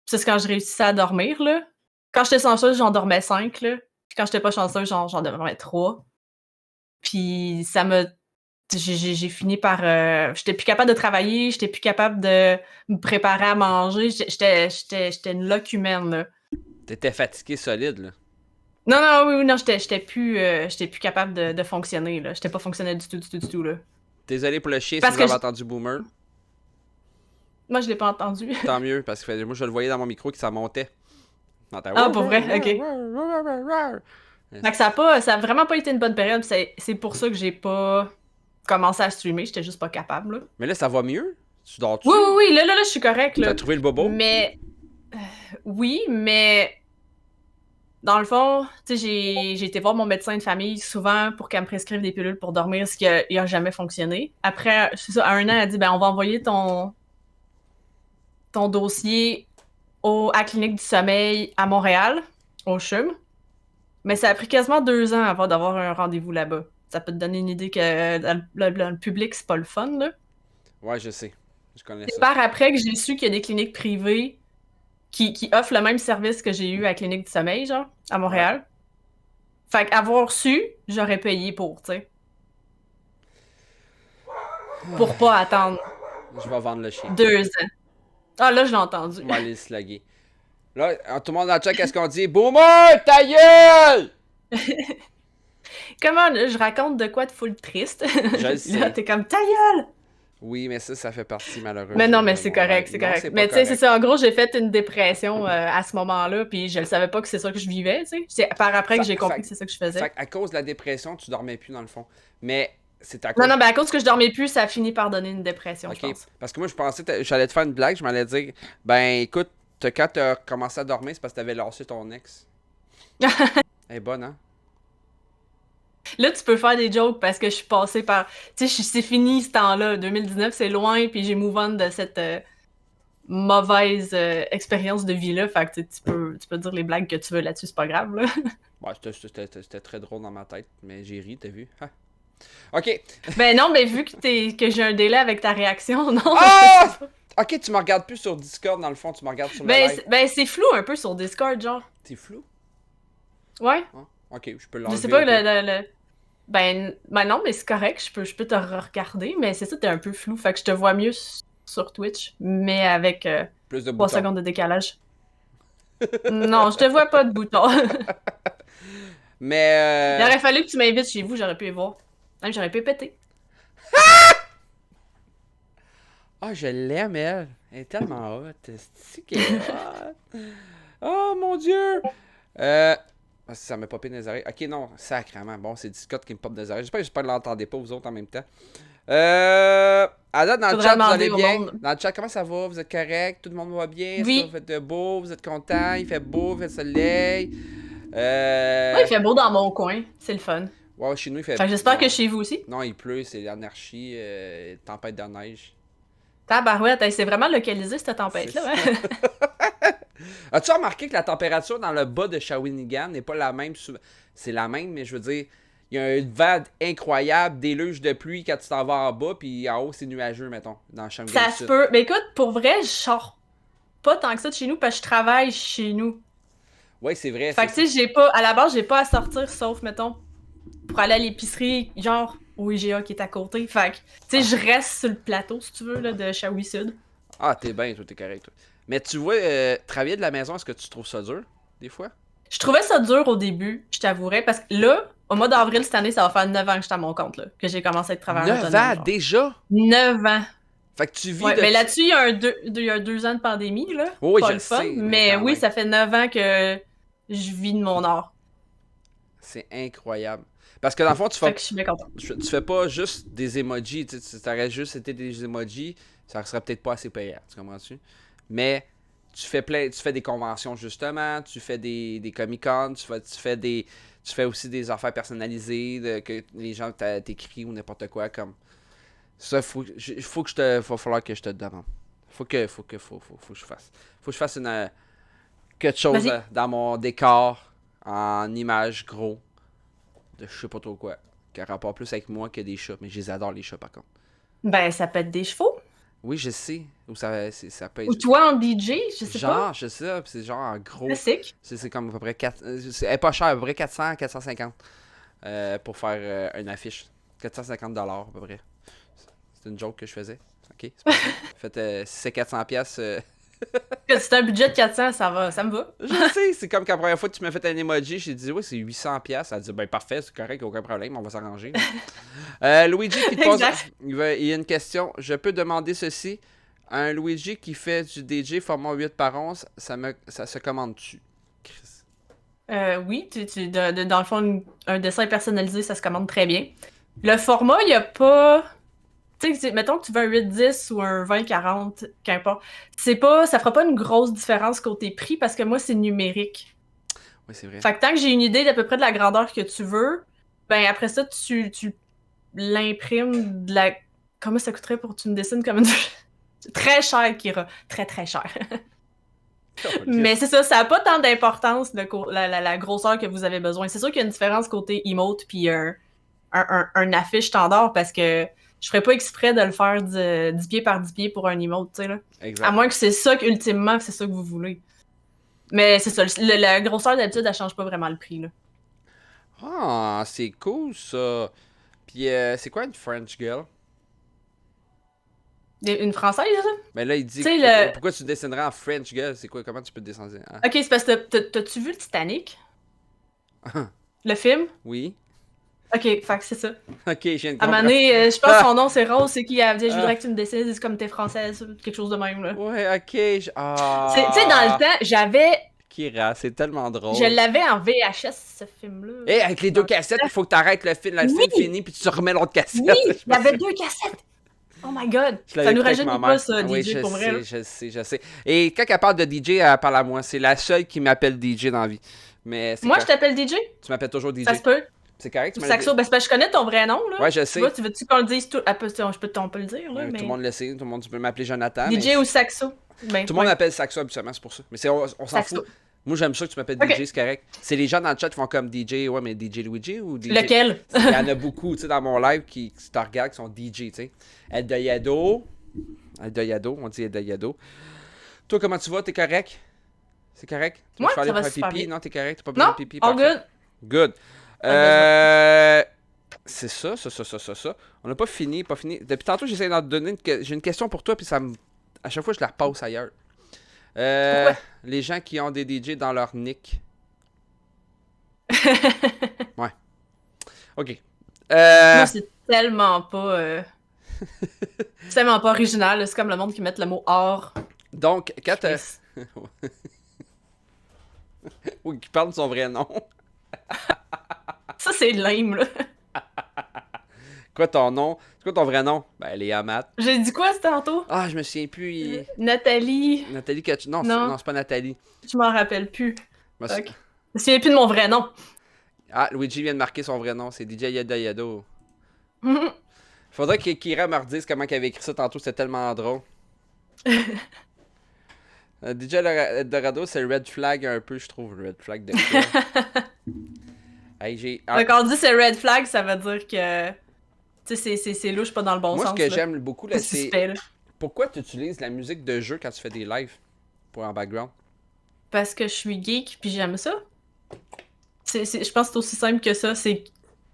Puis ça, c'est quand je réussissais à dormir, là. Quand j'étais chanceuse, j'en dormais 5, là. Puis quand j'étais pas chanceuse, j'en dormais 3. Puis ça m'a... J'ai fini par... j'étais plus capable de travailler, j'étais plus capable de me préparer à manger. J'étais une loque humaine, là. T'étais fatigué solide, là. Non, j'étais plus capable de fonctionner, là. J'étais pas fonctionnelle du tout, là. Désolé pour le chien Parce si vous que avez entendu Boomer. Moi, je l'ai pas entendu. Tant mieux, parce que moi, je le voyais dans mon micro que ça montait. Ah, pour vrai? Ok. Fait que ça a vraiment pas été une bonne période. C'est pour ça que j'ai pas commencé à streamer. J'étais juste pas capable, là. Mais là, ça va mieux? Tu dors-tu? Oui, là, je suis correcte, là. T'as trouvé le bobo? Mais... oui, mais... Dans le fond, tu sais, j'ai été voir mon médecin de famille souvent pour qu'elle me prescrive des pilules pour dormir, ce qui a jamais fonctionné. Après, c'est ça, à 1 an, elle a dit, ben, on va envoyer ton dossier à la clinique du sommeil à Montréal, au CHUM. Mais ça a pris quasiment 2 ans avant d'avoir un rendez-vous là-bas. Ça peut te donner une idée que dans le public, c'est pas le fun, là. Ouais, je sais. Je connais ça. C'est par après que j'ai su qu'il y a des cliniques privées qui offrent le même service que j'ai eu à la clinique du sommeil, genre, à Montréal. Ouais. Fait qu'avoir su, j'aurais payé pour, tu sais. Pour pas attendre. Je vais vendre le chien. 2 ans. Ah, là, je l'ai entendu. On va aller le slugger. Là, tout le monde dans le chat, qu'est-ce qu'on dit? Boomer, ta gueule! Comment je raconte de quoi de full triste? Je le sais. Là, t'es comme, ta gueule! Oui, mais ça fait partie, malheureusement. Mais non, mais c'est correct, c'est correct. Mais tu sais, c'est ça, en gros, j'ai fait une dépression à ce moment-là, puis je le savais pas que c'est ça que je vivais, tu sais. C'est par après que j'ai compris que c'est ça que je faisais. Fait à cause de la dépression, tu dormais plus, dans le fond. Mais c'est à cause... Non, ben à cause que je dormais plus, ça a fini par donner une dépression, je pense. Parce que moi, je pensais que j'allais te faire une blague, je m'allais dire, ben écoute, quand t'as commencé à dormir, c'est parce que t'avais lâché ton ex. Elle est bonne, hein? Là, tu peux faire des jokes parce que je suis passée par... Tu sais, c'est fini ce temps-là. 2019, c'est loin, puis j'ai move on de cette mauvaise expérience de vie-là. Fait que tu peux dire les blagues que tu veux là-dessus, c'est pas grave, là. Ouais, c'était très drôle dans ma tête, mais j'ai ri, t'as vu? Ha. OK. Ben non, mais vu que j'ai un délai avec ta réaction, non. Ah! OK, tu me regardes plus sur Discord, dans le fond, tu me regardes sur le live. Ben c'est flou un peu sur Discord, genre. C'est flou? Ouais. Ah, OK, je peux l'enlever. Je sais pas, Ben non, mais c'est correct, je peux te regarder, mais c'est ça, t'es un peu flou, fait que je te vois mieux sur Twitch, mais avec plus de 3 secondes de décalage. Non, je te vois pas de bouton. Mais Il aurait fallu que tu m'invites chez vous, j'aurais pu y voir. Même j'aurais pu péter. Ah, je l'aime, elle. Elle est tellement hot. C'est qu'elle est hot. Oh, mon Dieu. Ça m'a popé dans les oreilles. Ok, non, sacrément. Bon, c'est Discord qui me pop dans les oreilles. J'espère que ne l'entendez pas, vous autres, en même temps. Alors, dans le chat, vous allez bien? Dans le chat, comment ça va? Vous êtes correct? Tout le monde va bien? Oui. Est-ce que vous faites beau? Vous êtes content? Il fait beau? Il fait soleil? Ouais, il fait beau dans mon coin. C'est le fun. Ouais, chez nous, il fait Fait que j'espère que chez vous aussi. Non, il pleut, c'est l'anarchie, tempête de neige. Tabarouette, c'est vraiment localisé cette tempête-là. Hein? As-tu remarqué que la température dans le bas de Shawinigan n'est pas la même? C'est la même, mais je veux dire, il y a une vague incroyable, déluge de pluie quand tu t'en vas en bas, puis en haut, c'est nuageux, mettons, dans Shawinigan. Ça se peut. Mais écoute, pour vrai, je sors pas tant que ça de chez nous parce que je travaille chez nous. Oui, c'est vrai. Fait que tu sais, à la base, j'ai pas à sortir sauf, mettons, pour aller à l'épicerie, genre au IGA qui est à côté. Fait que, tu sais, je reste sur le plateau, si tu veux, là, de Shawi Sud. Ah, t'es bien, toi, t'es correct, toi. Mais tu vois, travailler de la maison, est-ce que tu trouves ça dur, des fois? Je trouvais ça dur au début, je t'avouerais, parce que là, au mois d'avril cette année, ça va faire 9 ans que je suis à mon compte, là, que j'ai commencé à être travailleur autonome. 9 ans, déjà? 9 ans. Fait que tu vis Ouais, de... mais là-dessus, il y a 2 ans de pandémie, là. Oui, pas je le fun, sais, mais quand oui, même. ça fait 9 ans que je vis de mon art. C'est incroyable. Parce que dans le fond, Fait que je suis bien content. tu fais pas juste des emojis. Tu sais, si t'aurais juste été des emojis, ça serait peut-être pas assez payant. Tu comprends-tu? Mais tu fais des conventions, justement. Tu fais des Comic-Con. Tu fais aussi des affaires personnalisées que les gens t'écrivent ou n'importe quoi. Comme ça, va falloir que je te demande. Faut que je fasse. Faut que je fasse quelque chose dans mon décor en image gros de je sais pas trop quoi, qui a rapport plus avec moi que des chats, mais je les adore les chats par contre. Ben, ça peut être des chevaux. Oui, je sais. Ou ça peut être... Ou toi en DJ, je sais pas. Genre, je sais, c'est genre en gros. Classique. C'est comme à peu près 4... C'est pas cher, à peu près 400, 450 pour faire une affiche. 450 $ à peu près. C'est une joke que je faisais. Ok, c'est pas grave. Faites, si c'est 400 pièces. C'est un budget de 400, ça me va. Je sais, c'est comme quand la première fois que tu m'as fait un emoji, j'ai dit oui, c'est 800 pièces. Elle a dit ben parfait, c'est correct, aucun problème, on va s'arranger. Luigi qui te pose, il y a une question. Je peux demander ceci. Un Luigi qui fait du DJ format 8 par 11, ça se commande-tu, Chris? Oui, dans le fond, un dessin personnalisé, ça se commande très bien. Le format, il n'y a pas... Tu sais, mettons que tu veux un 8-10 ou un 20-40, qu'importe. Ça fera pas une grosse différence côté prix parce que moi, c'est numérique. Oui, c'est vrai. Fait que tant que j'ai une idée d'à peu près de la grandeur que tu veux, ben après ça, tu l'imprimes de la... Comment ça coûterait pour que tu me dessines comme une... Très cher, Kira. Très, très cher. Mais c'est ça, ça n'a pas tant d'importance, la grosseur que vous avez besoin. C'est sûr qu'il y a une différence côté emote puis un affiche standard parce que je ferais pas exprès de le faire 10 pieds par 10 pieds pour un emote, tu sais, là. Exact. À moins que c'est ça qu'ultimement, c'est ça que vous voulez. Mais c'est ça, la grosseur d'habitude, elle change pas vraiment le prix, là. Ah, c'est cool, ça. Puis, c'est quoi une French girl? Une française, ça? Ben là, il dit, pourquoi tu dessinerais en French girl? C'est quoi? Comment tu peux descendre? Hein? Ok, c'est parce que t'as-tu vu le Titanic? Le film? Oui. Ok, fait que c'est ça. Ok, je viens de À un comprendre. moment donné, je pense que son nom c'est Rose, c'est qui a dit je voudrais que tu me dessines comme t'es française, quelque chose de même là. Ouais, ok. Tu sais, dans le temps, j'avais. Kira, c'est tellement drôle. Je l'avais en VHS ce film-là. Et avec les deux cassettes, il faut que tu arrêtes le film fini puis tu remets l'autre cassette. Oui, il y avait 2 cassettes. Oh my god! Ça nous rajeunit pas ça, DJ, oui, pour vrai. Je sais. Et quand elle parle de DJ, elle parle à moi. C'est la seule qui m'appelle DJ dans la vie. Mais moi, je t'appelle DJ? Tu m'appelles toujours DJ. Ça se peut. C'est correct, tu Saxo, ben c'est parce que je connais ton vrai nom, là. Ouais, je sais. Tu veux-tu qu'on le dise tout? On peut le dire, là, mais... Tout le monde le sait, tu peux m'appeler Jonathan. DJ ou Saxo? Ben, tout le monde m'appelle Saxo habituellement, c'est pour ça. Mais on s'en fout. Moi, j'aime ça que tu m'appelles DJ, c'est correct. C'est les gens dans le chat qui font comme DJ, ouais, mais DJ Luigi ou DJ... Lequel? Il y en a beaucoup, tu sais, dans mon live qui te regardent, qui sont DJ, tu sais. Eldayado, on dit Eldayado. Toi, comment tu vas? T'es correct? C'est correct? Moi, ça va faire super pipi? bien. Non, t'es correct? T'as pas besoin de pipi? All good. Good. C'est ça. On n'a pas fini. Depuis tantôt, j'essaie d'en donner j'ai une question pour toi, puis à chaque fois, je la repasse ailleurs. Pourquoi? Les gens qui ont des DJ dans leur nick. Ouais. Ok. Moi, c'est tellement pas... C'est tellement pas original, là, c'est comme le monde qui met le mot or. Donc, quand ou qui parle de son vrai nom. Ça, c'est lame, là. Quoi ton nom? C'est quoi ton vrai nom? Ben, Léa Matt. J'ai dit quoi, c'était tantôt? Ah, je me souviens plus. Nathalie. Nathalie Ketch. Non, Non. non, c'est pas Nathalie. Je m'en rappelle plus. Je me Ok. sou- Je me souviens plus de mon vrai nom. Ah, Luigi vient de marquer son vrai nom. C'est DJ Yada Yado. Faudrait qu'Ira me redise comment il avait écrit ça tantôt. C'était tellement drôle. DJ Dorado, c'est le red flag un peu, je trouve. Le red flag de quoi? Hey, j'ai... Donc, quand on dit c'est red flag, ça veut dire que. Tu sais, c'est louche, pas dans le bon Moi, sens. ce que là. j'aime beaucoup, là, c'est... suspect, là. Pourquoi tu utilises la musique de jeu quand tu fais des lives pour en background? Parce que je suis geek puis j'aime ça. Je pense que c'est aussi simple que ça. C'est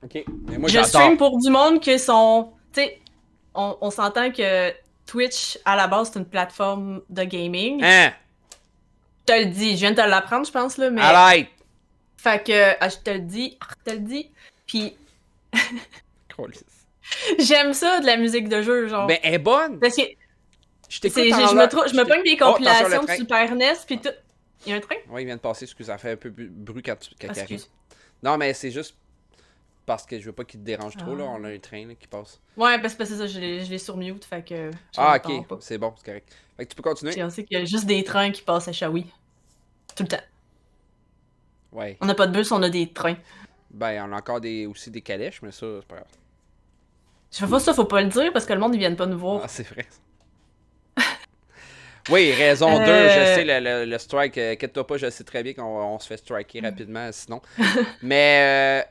Ok, mais moi je j'adore. stream pour du monde que sont. Tu sais, on s'entend que Twitch, à la base, c'est une plateforme de gaming. Hein? Je te le dis, je viens de te l'apprendre, je pense, là, mais. Arrête! Fait que, je te le dis. Puis, j'aime ça de la musique de jeu, genre. Ben, elle est bonne! Parce que. Je t'écoute Je en me live. je me pogne des Oh, attention, compilations le de train. Super NES, puis tout. Il y a un train? Oui, il vient de passer, excuse, ça fait un peu bruit quand il arrive. Excuse. Non, mais c'est juste parce que je veux pas qu'il te dérange trop, Ah. là. On a un train là, qui passe. Ouais, parce que c'est ça, je l'ai sur mute, fait que. je Ah, l'entends ok, pas. c'est bon, c'est correct. Fait que tu peux continuer? Puis on sait qu'il y a juste des trains qui passent à Shawi. Tout le temps. Ouais. On n'a pas de bus, on a des trains. Ben, on a encore aussi des calèches, mais ça, c'est pas grave. Je fais pas ça, faut pas le dire, parce que le monde, ils viennent pas nous voir. Ah, c'est vrai. Oui, raison 2, je sais, le strike, inquiète-toi pas, je sais très bien qu'on se fait striker rapidement, sinon. Mais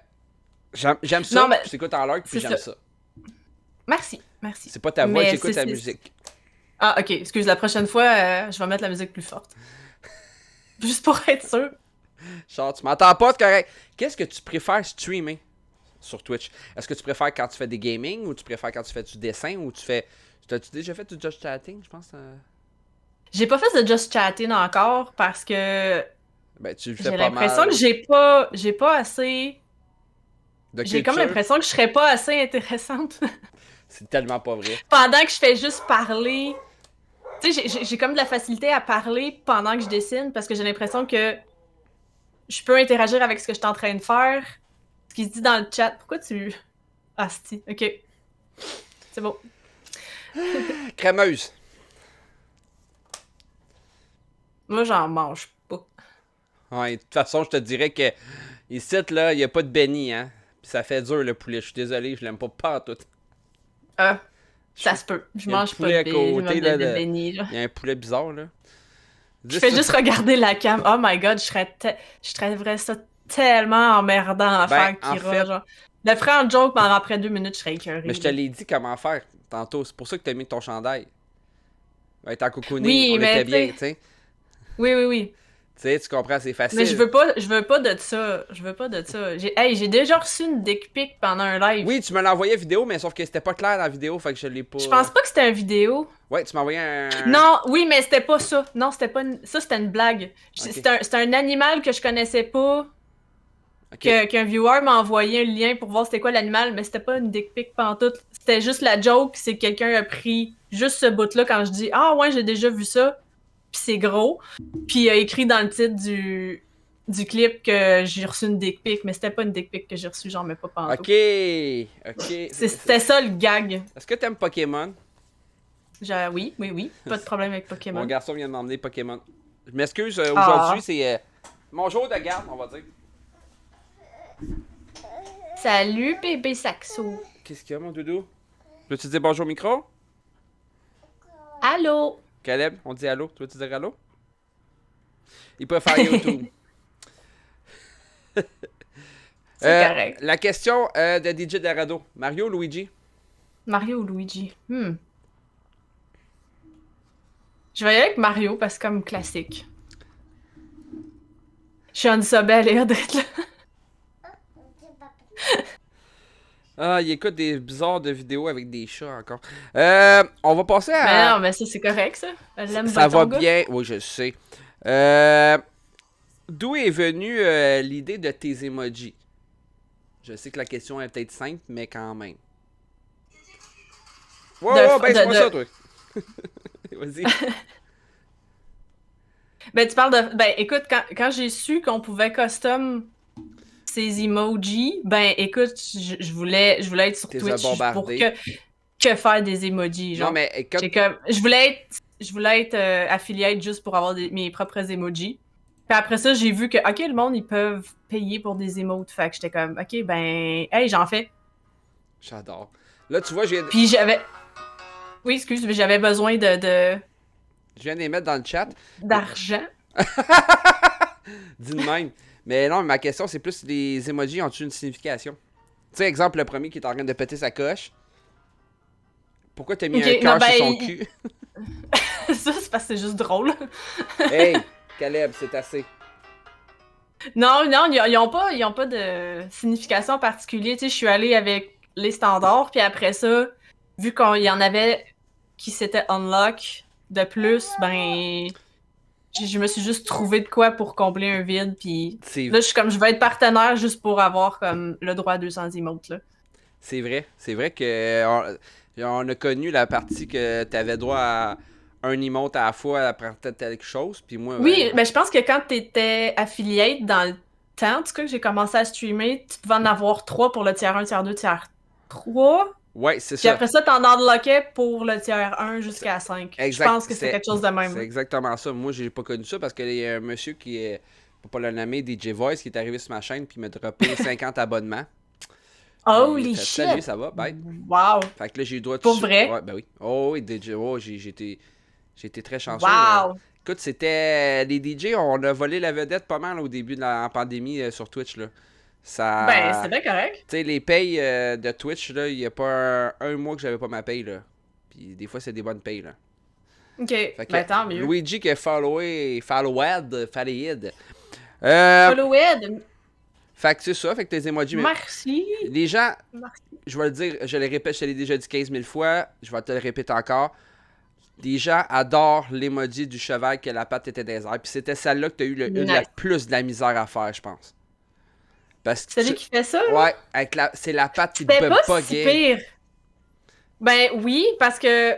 j'aime ça, Non, mais je t'écoute en live, puis c'est j'aime ça. ça. Merci. C'est pas ta voix, Mais j'écoute c'est- ta c'est- musique. Ah, ok, excuse, la prochaine fois, je vais mettre la musique plus forte. Juste pour être sûr. Genre, tu m'entends pas, c'est correct. Qu'est-ce que tu préfères streamer sur Twitch? Est-ce que tu préfères quand tu fais des gaming, ou tu préfères quand tu fais du dessin, ou tu fais... T'as-tu déjà fait du just chatting, je pense? J'ai pas fait de Just Chatting encore parce que Ben, tu le fais j'ai pas l'impression mal. que j'ai pas assez. De J'ai comme culture. l'impression que je serais pas assez intéressante C'est tellement pas vrai. pendant que je fais juste parler. Tu sais, j'ai comme de la facilité à parler pendant que je dessine parce que j'ai l'impression que je peux interagir avec ce que je suis en train de faire. Ce qui se dit dans le chat. Pourquoi tu. Ah, si. Ok. C'est bon. Crémeuse. Moi, j'en mange pas. Ouais, de toute façon, je te dirais que ici, là, il n'y a pas de béni, hein. Puis ça fait dur, le poulet. Je suis désolé, je l'aime pas tout. Ça se peut. Je Il y a le mange pas poulet à de côté, là, de béni, là. Il y a un poulet bizarre, là. Je fais juste regarder la cam. Oh my god, je trouverais ça tellement emmerdant à faire en Kira, fait- genre. Le ferait en joke, mais après 2 minutes, je serais écœurée. Mais je te l'ai dit comment faire tantôt. C'est pour ça que t'as mis ton chandail. Va être en cocooning, Oui, on mais était bien, tu tu sais. Oui. Tu sais, tu comprends, c'est facile. Mais je veux pas de ça. Je veux pas de ça. J'ai déjà reçu une dick pic pendant un live. Oui, tu me l'as envoyé vidéo, mais sauf que c'était pas clair dans la vidéo, fait que je l'ai pas... Je pense pas que c'était une vidéo. Ouais, tu m'as envoyé un... Non, oui, mais c'était pas ça. Non, c'était pas ça, c'était une blague. Ok. C'était un animal que je connaissais pas. Ok. Qu'un viewer m'a envoyé un lien pour voir c'était quoi l'animal, mais c'était pas une dick pic pantoute. C'était juste la joke, c'est que quelqu'un a pris juste ce bout-là quand je dis « Ah ouais, j'ai déjà vu ça », puis c'est gros. Puis il a écrit dans le titre du clip que j'ai reçu une dick pic, mais c'était pas une dick pic que j'ai reçue, genre, mais pas pantoute. Ok. C'était ça le gag. Est-ce que t'aimes Pokémon? Oui, pas de problème avec Pokémon. Mon garçon vient de m'emmener Pokémon. Je m'excuse, Ah. aujourd'hui, c'est mon jour de garde, on va dire. Salut bébé Saxo. Qu'est-ce qu'il y a, mon doudou? Veux-tu dire bonjour au micro? Allô? Caleb, on dit allô. Tu veux-tu dire allô? Il peut faire YouTube. C'est correct. La question de DJ Dorado. Mario ou Luigi? Mario ou Luigi? Je vais y aller avec Mario parce que comme classique. Je suis unsubé à l'air d'être là. Ah, il écoute des bizarres de vidéos avec des chats encore. On va passer à... Mais non, mais ça c'est correct ça. Elle l'aime Ça pas, va ton gars. bien. Oui, je sais. D'où est venue l'idée de tes emojis? Je sais que la question est peut-être simple, mais quand même. Ouais, baisse-moi ça, toi. Vas-y. Ben, tu parles de. Ben, écoute, quand j'ai su qu'on pouvait custom ces emojis, ben, écoute, je voulais être sur T'es Twitch pour bombardé. que faire des emojis. Genre. Non, mais comme... Je voulais être affiliate juste pour avoir mes propres emojis. Puis après ça, j'ai vu que, OK, le monde, ils peuvent payer pour des emotes. Fait que j'étais comme, OK, ben, hey, j'en fais. J'adore. Là, tu vois, Puis j'avais. Oui, excuse, mais j'avais besoin de. Je viens de les mettre dans le chat. D'argent. Dis de même. Mais non, ma question, c'est plus les emojis ont-ils une signification? Tu sais, exemple, le premier qui est en train de péter sa coche. Pourquoi t'as mis un cœur sur son cul? Ça, c'est parce que c'est juste drôle. Hey, Caleb, c'est assez. Non, ils ont pas de signification particulière. Tu sais, je suis allée avec les standards, puis après ça, vu qu'il y en avait qui s'étaient unlock de plus, ben, je me suis juste trouvé de quoi pour combler un vide, puis là, je vais être partenaire juste pour avoir comme le droit à 200 emotes, là. C'est vrai que on a connu la partie que t'avais droit à un emote à la fois après quelque chose, puis moi... Oui, mais je pense que quand t'étais affiliate dans le temps, en tout cas, que j'ai commencé à streamer, tu pouvais en avoir 3 pour le tiers 1, tiers 2, tiers 3. Ouais, c'est ça. Puis après ça, t'en unlockais pour le tiers 1 jusqu'à 5. Exact. Je pense que c'est quelque chose de même. C'est exactement ça. Moi, j'ai pas connu ça parce qu'il y a un monsieur qui est, pour pas le nommer, DJ Voice, qui est arrivé sur ma chaîne puis il m'a droppé 50 abonnements. Holy shit! shit! Salut, ça va? Bye! Wow! Fait que là, j'ai eu le droit de... Pour vrai? Ouais, ben oui. Oh oui, DJ, oh, j'ai été très chanceux. Wow! Écoute, c'était... Les DJ, on a volé la vedette pas mal au début de la pandémie sur Twitch, là. Ça... Ben, c'est bien correct. Tu sais, les payes de Twitch, là, il y a pas un mois que j'avais pas ma paye, là. Puis des fois, c'est des bonnes payes, là. OK, Fait que ben tant mieux. Luigi qui a followed. Followed. Fait que c'est ça, fait que tes emojis... Merci! Les gens, Merci. je vais le dire, je le répète, je te l'ai déjà dit 15 000 fois, je vais te le répéter encore. Les gens adorent l'emoji du cheval que la patte était désert. Puis c'était celle-là que tu as eu la plus de la misère à faire, je pense. Parce que Celui qui fait ça? Ouais, avec c'est la patte qui te C'était pas buguait. si pire. Ben oui, parce que...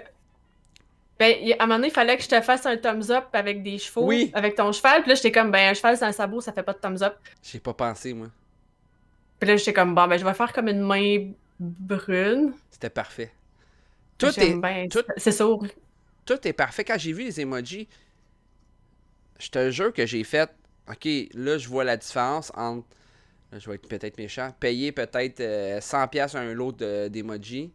Ben, à un moment donné, il fallait que je te fasse un thumbs up avec des chevaux, avec ton cheval. Puis là, j'étais comme, ben un cheval, c'est un sabot, ça fait pas de thumbs up. J'ai pas pensé, moi. Puis là, j'étais comme, bon, ben je vais faire comme une main brune. C'était parfait. C'est ça. Tout est parfait. Quand j'ai vu les emojis, je te jure que j'ai fait, OK, là, je vois la différence entre, là, je vais être peut-être méchant, payer peut-être 100$ un lot d'emojis,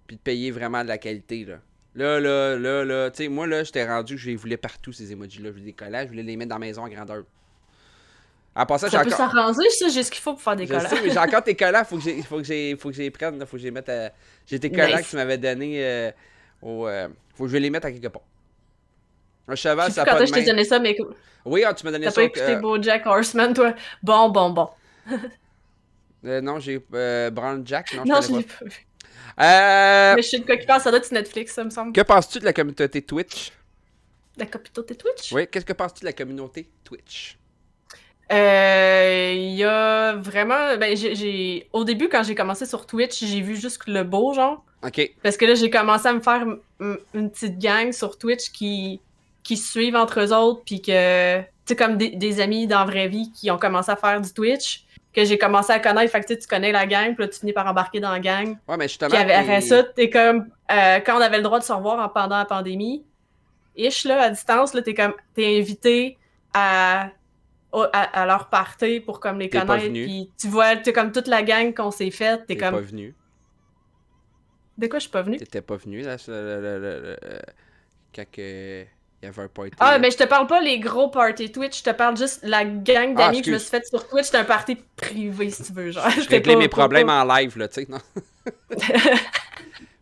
puis de payer vraiment de la qualité, là. Là, tu sais, moi, là, j'étais rendu que je les voulais partout, ces emojis-là. Je voulais des collages, je voulais les mettre dans la maison en grandeur. En passant, ça peut s'arranger, ça, j'ai ce qu'il faut pour faire des collages. Je sais, mais j'ai encore tes collants, faut que je les prenne, faut que je les mette à... J'ai tes collants que tu m'avais donné faut que je vais les mettre à quelque part. Un cheval, ça a pas de main. Quand je t'ai donné ça, mais... Oui, tu m'as donné ça. T'as pas écouté BoJack Horseman, toi? Bon. Non, j'ai Brown Jack, non, je l'ai pas vu. Mais je sais de quoi qui parle, ça doit être sur Netflix, ça me semble. Que penses-tu de la communauté Twitch? La communauté Twitch? Oui, qu'est-ce que penses-tu de la communauté Twitch? Il y a vraiment... Ben, au début, quand j'ai commencé sur Twitch, j'ai vu juste le beau, genre. OK. Parce que là, j'ai commencé à me faire une petite gang sur Twitch qui se suivent entre eux autres, puis que... Tu sais, comme des amis dans la vraie vie qui ont commencé à faire du Twitch, que j'ai commencé à connaître. Fait que tu connais la gang, puis là, tu finis par embarquer dans la gang. Ouais, mais justement... Puis après ça, t'es comme... quand on avait le droit de se revoir pendant la pandémie, là, à distance, là, t'es invité à leur party pour comme les connaître. Puis tu vois, t'es comme toute la gang qu'on s'est faite. T'es comme... pas venu. De quoi je suis pas venu? T'étais pas venu, là, quand il y avait un party. Ah, mais je te parle pas les gros parties Twitch, je te parle juste la gang d'amis que je me suis faite sur Twitch. C'était un party privé, si tu veux, genre. Je réglais mes problèmes en live, là, tu sais, non?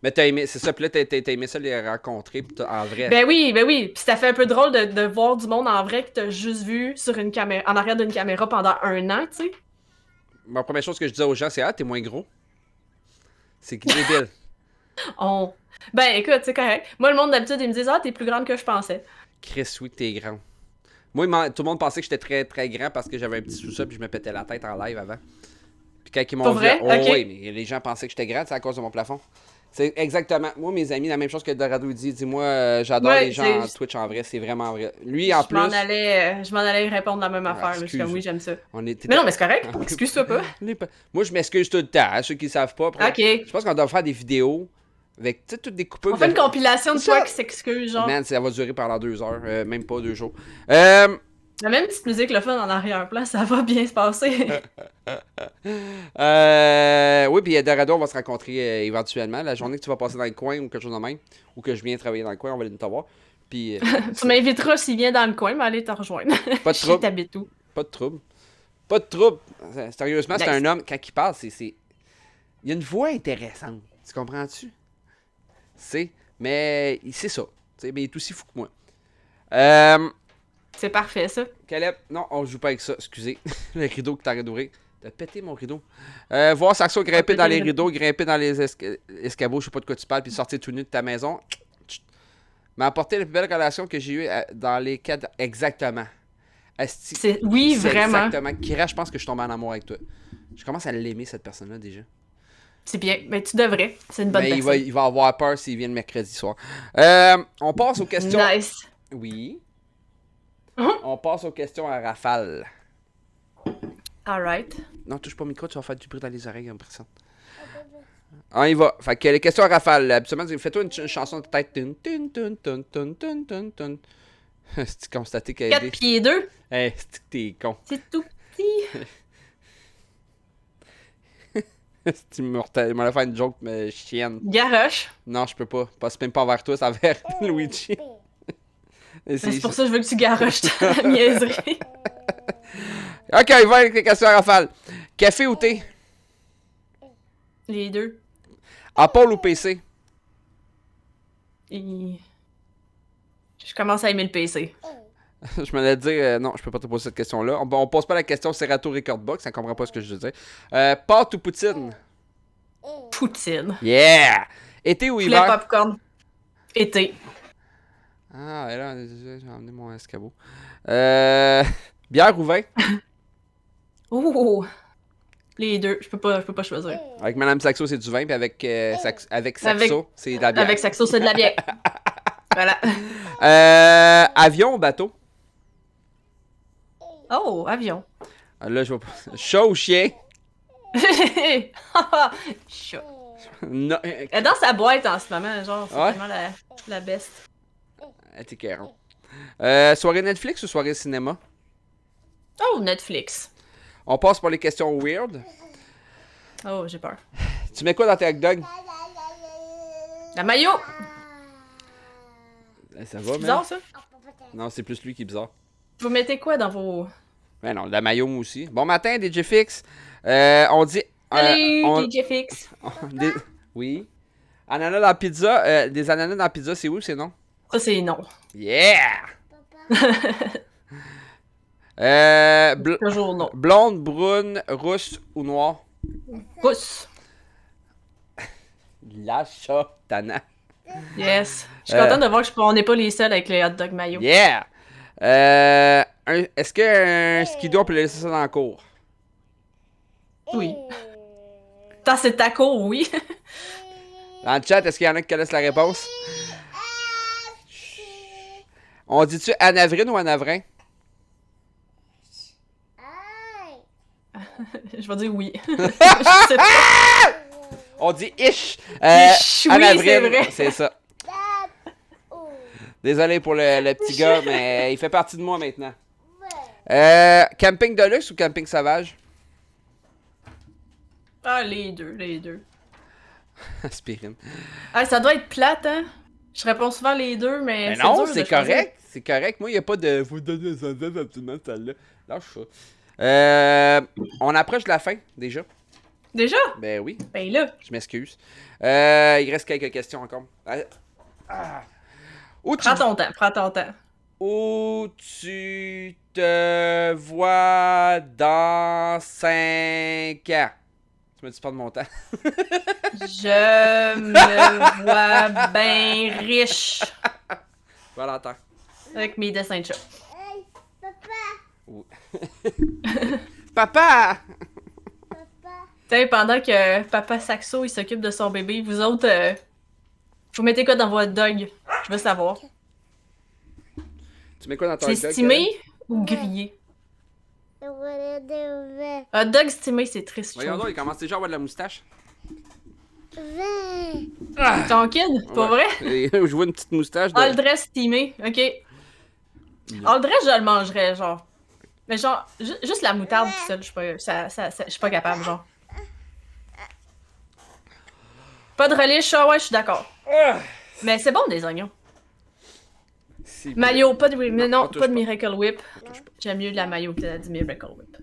Mais t'as aimé, c'est ça, puis là, t'as aimé ça les rencontrer en vrai. Ben oui. Puis ça fait un peu drôle de voir du monde en vrai que t'as juste vu sur une caméra, en arrière d'une caméra pendant 1 an, tu sais. Ma première chose que je disais aux gens, c'est « Ah, t'es moins gros. » C'est débile. Ben écoute, c'est correct. Moi, le monde d'habitude, ils me disent « Ah, t'es plus grande que je pensais. » Chris, oui, t'es grand. Moi, tout le monde pensait que j'étais très, très grand parce que j'avais un petit sous-sol puis je me pétais la tête en live avant. Puis quand ils m'ont vu... Okay. Oui, mais les gens pensaient que j'étais grand, c'est à cause de mon plafond. C'est exactement. Moi, mes amis, la même chose que Dorado dit. Dis-moi, j'adore Ouais, les gens c'est- en Twitch en vrai, c'est vraiment vrai. Lui, en Je plus. m'en allais répondre la même affaire. là. Je suis comme, excuse. oui, j'aime ça. On était... Mais non, mais c'est correct. Excuse-toi pas. Moi, je m'excuse tout le temps, hein, ceux qui savent pas. Après, Ok. Je pense qu'on doit faire des vidéos avec toutes des coupures. On fait une compilation de C'est ça. toi qui s'excuse, genre. Man, ça va durer pendant 2 heures, même pas 2 jours. La même petite musique, le fun en arrière-plan, ça va bien se passer. Oui, puis Dorado, on va se rencontrer éventuellement. La journée que tu vas passer dans le coin ou quelque chose de même, ou que je viens travailler dans le coin, on va aller te voir. Puis, Tu m'inviteras s'il vient dans le coin, mais aller te rejoindre. Pas de Je sais trouble. t'habites où. Pas de trouble. Pas de trouble. Sérieusement, c'est Nice. un homme, quand il parle, c'est. Il y a une voix intéressante. Tu comprends-tu? Mais c'est ça. Mais il est aussi fou que moi. C'est parfait, ça. Caleb, non, on joue pas avec ça, excusez. Le rideau que t'arrêtes d'ouvrir. T'as pété mon rideau. Voir Saxo grimper dans les rideaux, grimper dans les escabeaux, je sais pas de quoi tu parles, puis sortir tout nu de ta maison. M'a apporté la plus belle relation que j'ai eue dans les cadres. Exactement. Asti, oui, c'est vraiment. Exactement. Kira, je pense que je tombe en amour avec toi. Je commence à l'aimer, cette personne-là, déjà. C'est bien. Mais tu devrais. C'est une bonne Mais personne. il va avoir peur s'il vient le mercredi soir. On passe aux questions. Nice. Oui. Hein? On passe aux questions à rafale. Alright. Non, touche pas au micro, tu vas faire du bruit dans les oreilles en personne. On y va. Fait que les questions à rafale. Habituellement, fais-toi une chanson de tête. Tun, tun, tun, tun, tun, tun, tun, tun. C'est constaté qu'elle 4 pieds 2. Hey, c'est que t'es con. C'est tout petit. C'est immortel. Il m'a fait une joke, mais chienne. Garoche. Non, je peux pas. Passe même pas envers toi, c'est envers Luigi. C'est pour ça que je veux que tu garoches ta niaiserie. Ok, il va avec les questions à rafale. Café ou thé? Les deux. Apple ou PC? Je commence à aimer le PC. Je m'allais dire, non, je peux pas te poser cette question-là. On pose pas la question Serato Record Box, ça comprend pas ce que je veux dire. Pâte ou poutine? Poutine. Yeah! Été ou Poulet hiver? popcorn. Été. Ah, et là, j'ai emmené mon escabeau. Bière ou vin? Ouh. Les deux. Je peux pas choisir. Avec Madame Saxo, c'est du vin, puis avec Saxo, c'est de la bière. Avec Saxo, c'est de la bière. Voilà. Avion ou bateau? Oh, avion. Là, je vois pas. Chat ou chien? Chat. Non. Elle est dans sa boîte en ce moment, genre, c'est Ouais? vraiment la best. T'es caron. Soirée Netflix ou soirée cinéma? Oh, Netflix. On passe pour les questions weird. Oh, j'ai peur. Tu mets quoi dans tes hot dogs? La maillot! Ça va, C'est bizarre, ça? Non, c'est plus lui qui est bizarre. Vous mettez quoi dans vos... Ben non, de la maillot, moi aussi. Bon matin, DJ Fix. On dit... Salut, DJ Fix. Oui. Ananas dans la pizza. Des ananas dans la pizza, c'est où, c'est non? Ça, c'est non. Yeah! Toujours non. Blonde, brune, rousse ou noire? Rousse. La chatana. Yes. Je suis contente de voir qu'on n'est pas les seuls avec les hot dog maillot. Yeah! Est-ce qu'un skido, on peut laisser ça dans la cour? Oui. Tant c'est ta cour, oui. Dans le chat, est-ce qu'il y en a qui connaissent la réponse? On dit-tu anavrine ou anavrin? Je vais dire oui. Je sais pas. On dit ish. Ish, oui, c'est vrai. C'est ça. Désolé pour le petit gars, mais il fait partie de moi maintenant. Camping de luxe ou camping sauvage? Ah, les deux. Aspirine. Ah, ça doit être plate, hein? Je réponds souvent les deux, mais Mais c'est non, dur de c'est choisir. correct. C'est correct. Moi, il n'y a pas de... Vous donnez ça absolument celle-là. Lâche ça. On approche de la fin, déjà. Déjà? Ben oui. Ben là. Je m'excuse. Il reste quelques questions encore. Prends ton temps. Où tu te vois dans 5 ans? Tu me dis pas de mon temps. Je me vois bien riche. Valentin. Avec mes dessins de chat. Papa! T'sais, pendant que Papa Saxo il s'occupe de son bébé, vous autres, vous mettez quoi dans votre dog? Je veux savoir. Tu mets quoi dans ton C'est hot dog, stimé Karen? ou grillé? Hot dog stimé, c'est triste. je Voyons trouve. donc, il commence déjà à avoir de la moustache. Ton kid? Pour vrai? Et je vois une petite moustache. De... All dress steamé, ok. All dress, je le mangerais, genre. Mais genre, juste la moutarde tout seul, je suis pas, je suis pas capable, genre. Pas de relish, ça, ouais, je suis d'accord. Mais c'est bon des oignons. Mayo, pas de, non, pas de Miracle Whip. J'aime mieux de la mayo que du Miracle Whip.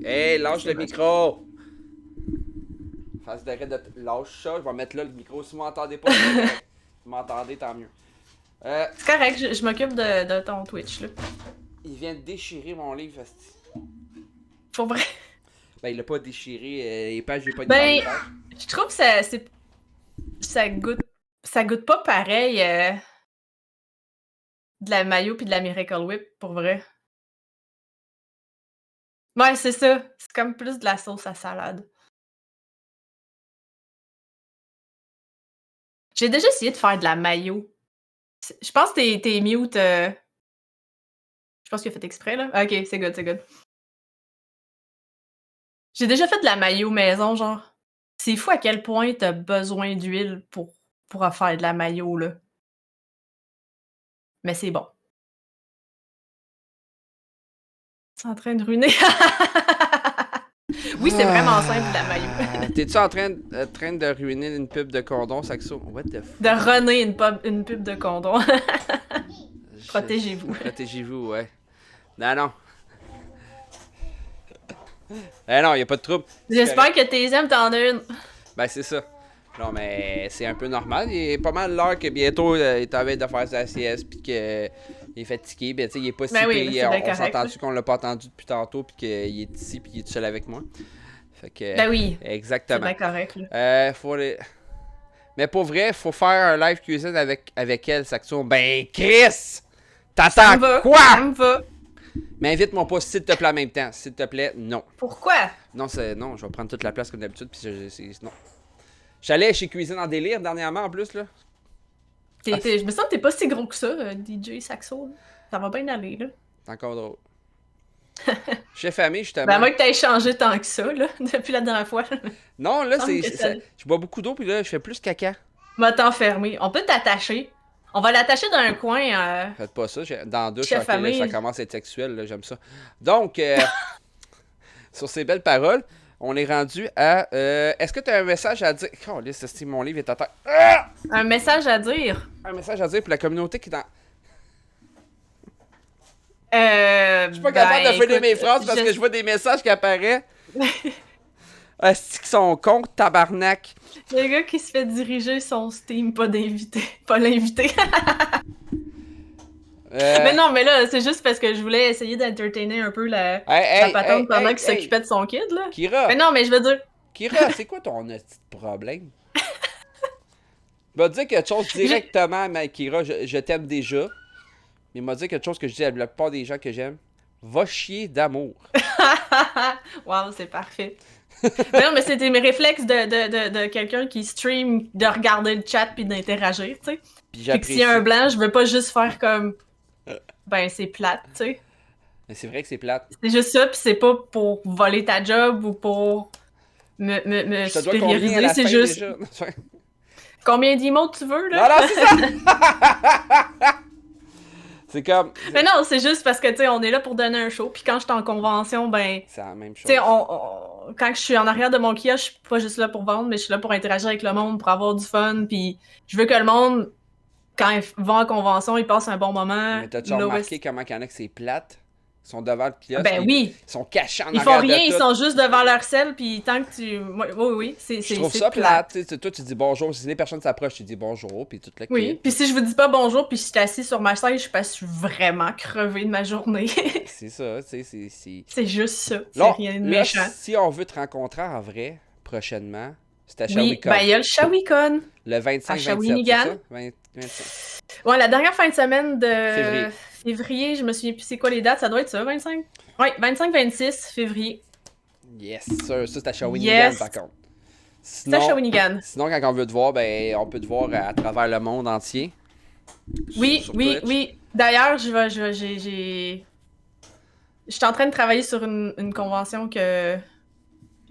Hey, lâche le micro! Face d'arrêt de... Lâche ça, je vais mettre là le micro. Si vous m'entendez pas, si vous m'entendez, tant mieux. C'est correct, je m'occupe de ton Twitch, là. Il vient de déchirer mon livre, asti. Pour vrai? Ben, il l'a pas déchiré, les pages, j'ai pas dit Ben, les pages. je trouve que ça goûte pas pareil de la mayo puis de la Miracle Whip, pour vrai. Ouais, c'est ça. C'est comme plus de la sauce à salade. J'ai déjà essayé de faire de la mayo. Je pense que t'es mute. Je pense qu'il a fait exprès, là. Ok, c'est good, c'est good. J'ai déjà fait de la mayo maison, genre. C'est fou à quel point t'as besoin d'huile pour faire de la mayo, là. Mais c'est bon. C'est en train de ruiner. Oui, c'est vraiment simple, la mayo. T'es-tu en train de ruiner une pub de condom, Saxo? What the fuck? De runner une pub de condom. Protégez-vous. Protégez-vous, ouais. Non. Eh non, y a pas de trouble. J'espère que tes aimes, t'en as une. Ben, c'est ça. Non, mais c'est un peu normal. Il est pas mal l'heure que bientôt il est en train de faire sa sieste pis qu'il est fatigué. Ben, tu sais, il est pas si Ben oui, payé. c'est bien On correct, s'entend-tu qu'on l'a pas entendu depuis tantôt pis qu'il est ici pis il est tout seul avec moi. Fait que. Ben oui. Exactement. C'est bien correct, là. Mais pour vrai, faut faire un live cuisine avec elle, Saxo. Ben, Chris! T'attends quoi? Ça me va. Mais invite-moi pas, s'il te plaît, en même temps. S'il te plaît, non. Pourquoi? Non, non, je vais prendre toute la place comme d'habitude, puis non. J'allais chez Cuisine en délire dernièrement, en plus, là. Je me sens que t'es pas si gros que ça, DJ Saxo. Ça va bien aller, là. C'est encore drôle. Chef Amé, justement. Ben, moi que t'aies changé tant que ça, là, depuis la dernière fois. Non, là, Semble que ça- je bois beaucoup d'eau, puis là, je fais plus caca. Va t'enfermer. On peut t'attacher. On va l'attacher dans un coin. Faites pas ça, dans la douche, Chef ok, là, Amé. ça commence à être sexuel, là, j'aime ça. Donc, sur ces belles paroles, on est rendu à... Est-ce que tu as un message à dire? Oh, là, mon livre est à terre. Ah! Un message à dire. Un message à dire pour la communauté qui est dans... Je suis pas capable de finir mes phrases parce que je vois des messages qui apparaissent. Est-ce qu'ils sont cons, tabarnak? Le gars qui se fait diriger son Steam, pas d'invité. Pas l'invité. Mais non, mais là, c'est juste parce que je voulais essayer d'entertainer un peu la patente pendant qu'il s'occupait de son kid, là. Kira! Mais non, mais je veux dire... Kira, c'est quoi ton petit problème? Il m'a dit quelque chose directement, mais Kira, je t'aime déjà. Mais il m'a dit quelque chose que je dis à la plupart des gens que j'aime. Va chier d'amour. Wow, c'est parfait. Mais non, mais c'était mes réflexes de quelqu'un qui stream, de regarder le chat puis d'interagir, tu sais. Puis que s'il y a un blanc, je veux pas juste faire comme... Ben, c'est plate, tu sais. Mais c'est vrai que c'est plate. C'est juste ça, puis c'est pas pour voler ta job ou pour me supérioriser, c'est juste... Combien d'emotes tu veux, là? Non, non, c'est ça! C'est comme... Mais non, c'est juste parce que, tu sais, on est là pour donner un show, puis quand je suis en convention, ben... C'est la même chose. Tu sais, quand je suis en arrière de mon kiosque, je suis pas juste là pour vendre, mais je suis là pour interagir avec le monde, pour avoir du fun, puis je veux que le monde, quand ils vont en convention, ils passent un bon moment. Mais t'as-tu remarqué comment il y en a que c'est plate? Ils sont devant le kiosque. Ben oui! Ils sont cachés en arrière. Ils font rien, ils sont juste devant leur selle, puis tant que tu... Oui, c'est je trouve ça plate. Toi, tu dis bonjour. Si les personnes s'approchent, tu dis bonjour, puis tout le Oui, puis si je vous dis pas bonjour, puis je suis assis sur ma chaise, je pense que je suis vraiment crevée de ma journée. C'est ça, tu sais, c'est... C'est juste ça, c'est là, rien de méchant. Si on veut te rencontrer en vrai, prochainement, c'est à Oui, Shawicon. ben il y a le Shawicon. Le 25-27, à Shawinigan. c'est ça? 25. Ouais, la dernière fin de semaine de février, je me souviens plus c'est quoi les dates, ça doit être ça, 25? Ouais, 25-26 février. Yes, sir. Ça, c'est à Shawinigan, Yes. par contre. C'est à Shawinigan. Sinon, quand on veut te voir, ben, on peut te voir à travers le monde entier. Oui, Sur oui, Twitch. oui. D'ailleurs, je suis en train de travailler sur une convention que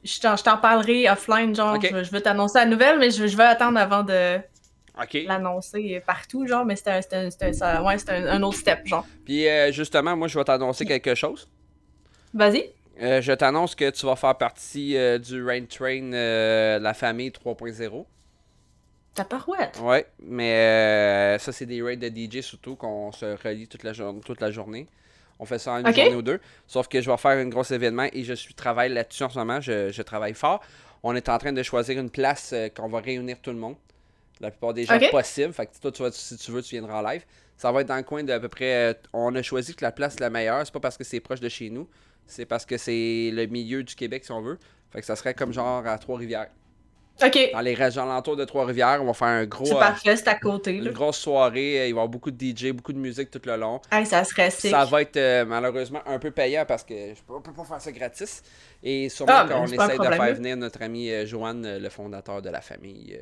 je t'en parlerai offline, genre, Ok. je veux t'annoncer la nouvelle, mais je vais attendre avant de OK. l'annoncer partout, genre, mais c'est un autre step, genre. Puis, justement, moi, je vais t'annoncer quelque chose. Vas-y. Je t'annonce que tu vas faire partie du Rain Train la famille 3.0. Ta parouette. Ouais, mais ça, c'est des raids de DJ surtout qu'on se relie toute la journée. On fait ça en une Ok. journée ou deux. Sauf que je vais faire un gros événement et je travaille là-dessus en ce moment. Je travaille fort. On est en train de choisir une place qu'on va réunir tout le monde. La plupart des gens Ok. possibles. Fait que toi, si tu veux, tu viendras en live. Ça va être dans le coin d'à peu près. On a choisi que la place la meilleure. C'est pas parce que c'est proche de chez nous. C'est parce que c'est le milieu du Québec, si on veut. Fait que ça serait comme genre à Trois-Rivières. Ok. Dans les régions alentours de Trois-Rivières, on va faire un gros. C'est parfait, c'est à côté, là. Une grosse soirée. Il va y avoir beaucoup de DJ, beaucoup de musique tout le long. Hey, ça serait sick. Ça va être malheureusement un peu payant parce que on peut pas faire ça gratis. Et sûrement qu'on c'est pas un essaie de problème, faire là. venir notre ami Joanne, le fondateur de la famille,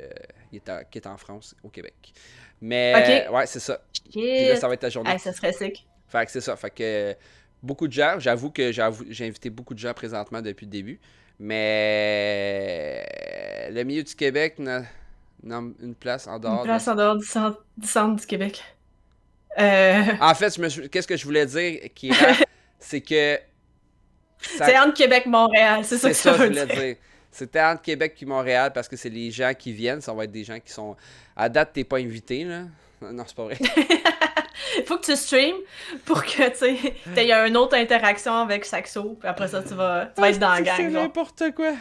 qui est en France, au Québec. Mais ouais, c'est ça. Puis là, ça va être ta journée. Hey, ça serait sick. Fait que c'est ça. Fait que beaucoup de gens, j'avoue que j'ai invité beaucoup de gens présentement depuis le début. Mais le milieu du Québec nomme une place en dehors. Une place en dehors du centre du Québec. En fait, qu'est-ce que je voulais dire qui est rare, c'est que. C'est entre Québec et Montréal, c'est ça que ça que je veut voulais dire. dire. C'était entre Québec et Montréal parce que c'est les gens qui viennent. Ça va être des gens qui sont. À date, t'es pas invité, là. Non, c'est pas vrai. Faut que tu streames pour que tu aies une autre interaction avec Saxo, puis après ça, tu vas être dans la gang. C'est genre. n'importe quoi.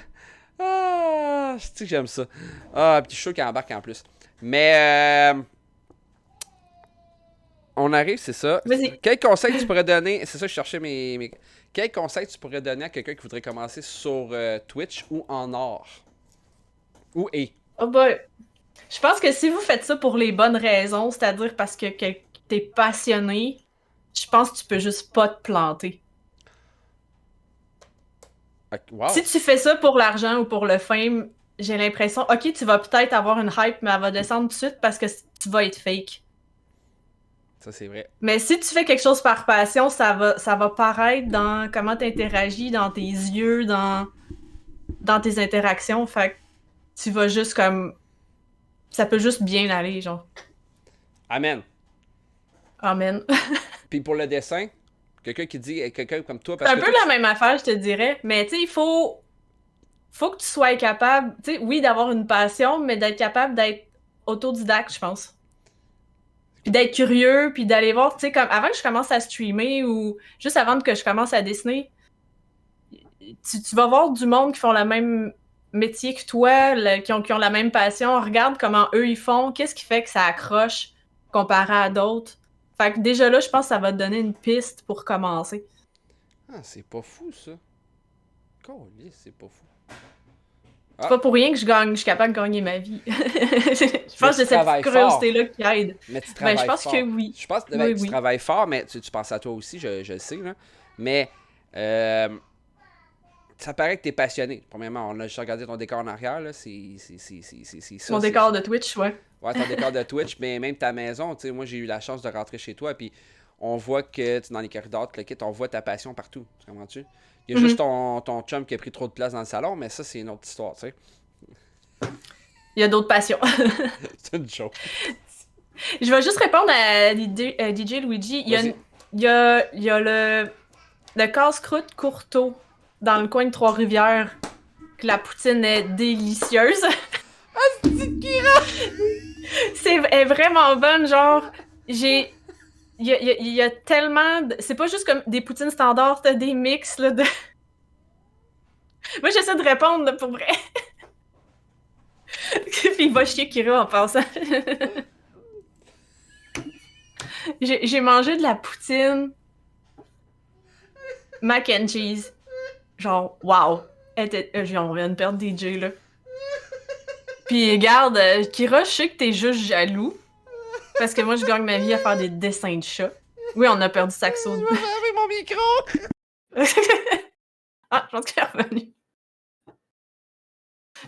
Ah, je sais que j'aime ça. Ah, puis je suis sûr qu'il embarque en plus. Mais. On arrive, c'est ça. Vas-y. Quel conseil tu pourrais donner. C'est ça, je cherchais mes. Quel conseil tu pourrais donner à quelqu'un qui voudrait commencer sur Twitch ou en or? Ou et? Oh boy. Je pense que si vous faites ça pour les bonnes raisons, c'est-à-dire parce que t'es passionné, je pense que tu peux juste pas te planter. Wow. Si tu fais ça pour l'argent ou pour le fame, j'ai l'impression, ok, tu vas peut-être avoir une hype, mais elle va descendre tout de suite parce que tu vas être fake. Ça, c'est vrai. Mais si tu fais quelque chose par passion, ça va paraître dans comment tu interagis, dans tes yeux, dans tes interactions. Fait que tu vas juste comme... Ça peut juste bien aller, genre. Amen. Amen. Puis pour le dessin, quelqu'un qui dit, quelqu'un comme toi... C'est un peu la même affaire, je te dirais. Mais tu sais, il faut que tu sois capable, tu sais, oui, d'avoir une passion, mais d'être capable d'être autodidacte, je pense. Puis d'être curieux, puis d'aller voir, tu sais, comme avant que je commence à streamer ou juste avant que je commence à dessiner, tu vas voir du monde qui font le même métier que toi, qui ont la même passion. Regarde comment eux ils font, qu'est-ce qui fait que ça accroche comparé à d'autres. Fait que déjà là, je pense que ça va te donner une piste pour commencer. Ah, c'est pas fou, ça. Câlisse, c'est pas fou. C'est pas pour rien que je suis capable de gagner ma vie. Je pense que c'est cette petite curiosité-là qui aide. Mais tu travailles je pense fort. que oui. Je pense que Oui, tu oui. travailles fort, mais tu penses à toi aussi, je le sais, là. Mais ça paraît que t'es passionné. Premièrement, on a juste regardé ton décor en arrière, là. C'est ça. Mon décor de Twitch, ouais. Ouais, ton décor de Twitch, mais même ta maison, tu sais, moi j'ai eu la chance de rentrer chez toi, puis on voit que dans les corridors, le kit, on voit ta passion partout. Tu comprends-tu? Il y a juste ton chum qui a pris trop de place dans le salon, mais ça, c'est une autre histoire, tu sais. Il y a d'autres passions. C'est une joke. Je vais juste répondre à DJ Luigi. Il y a le casse-croûte Courteau dans le coin de Trois-Rivières, que la poutine est délicieuse. Ah, c'est Kira! Elle est vraiment bonne, genre, il y a tellement... C'est pas juste comme des poutines standards, t'as des mix, là, de... Moi, j'essaie de répondre, là, pour vrai. Puis il va chier Kira en passant. J'ai mangé de la poutine mac and cheese. Genre, wow. On vient de perdre DJ, là. Puis regarde, Kira, je sais que t'es juste jaloux. Parce que moi, je gagne ma vie à faire des dessins de chats. Oui, on a perdu Saxo. Je vais fermer mon micro! Ah, je pense qu'il est revenu.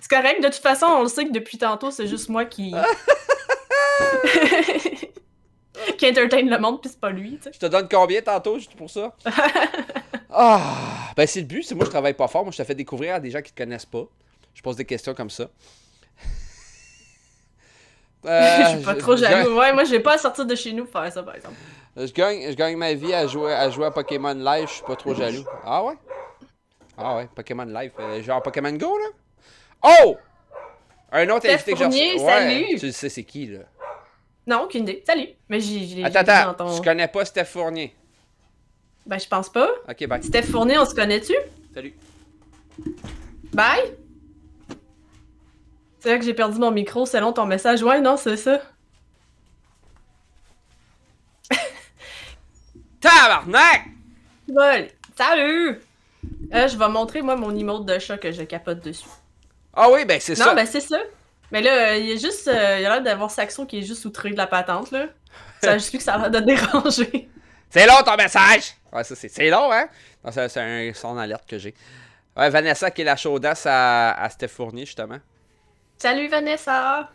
C'est correct, de toute façon, on le sait que depuis tantôt, c'est juste moi qui. qui entertain le monde, pis c'est pas lui, tu sais. Je te donne combien tantôt, juste pour ça? Ah, ben c'est le but, c'est moi je travaille pas fort, moi je te fais découvrir à des gens qui te connaissent pas. Je pose des questions comme ça. Je suis pas trop jaloux. Ouais, moi j'ai pas à sortir de chez nous pour faire ça, par exemple. Je gagne ma vie à jouer à Pokémon Live, je suis pas trop jaloux. Ah ouais? Ah ouais, Pokémon Live, genre Pokémon Go là? Oh! Un autre invité que j'ai reçu. Salut! Tu le sais c'est qui là? Non, aucune idée. Salut! Mais j'ai Attends, tu connais pas Steph Fournier? Ben je pense pas. Ok, bye. Steph Fournier, on se connaît-tu? Salut. Bye! C'est vrai que j'ai perdu mon micro selon ton message. Ouais, non, c'est ça. Tabarnak! Bon, salut! Je vais montrer, moi, mon emote de chat que je capote dessus. Ah oui, ben c'est ça. Non, ben c'est ça. Mais là, il y a juste... il y a l'air d'avoir Saxo qui est juste outré de la patente, là. Ça a juste vu que ça a l'air de déranger. C'est long ton message! Ouais, ça c'est long, hein? Non, c'est un son d'alerte que j'ai. Ouais, Vanessa qui est la chaudasse à Steph Fournier, justement. Salut Vanessa!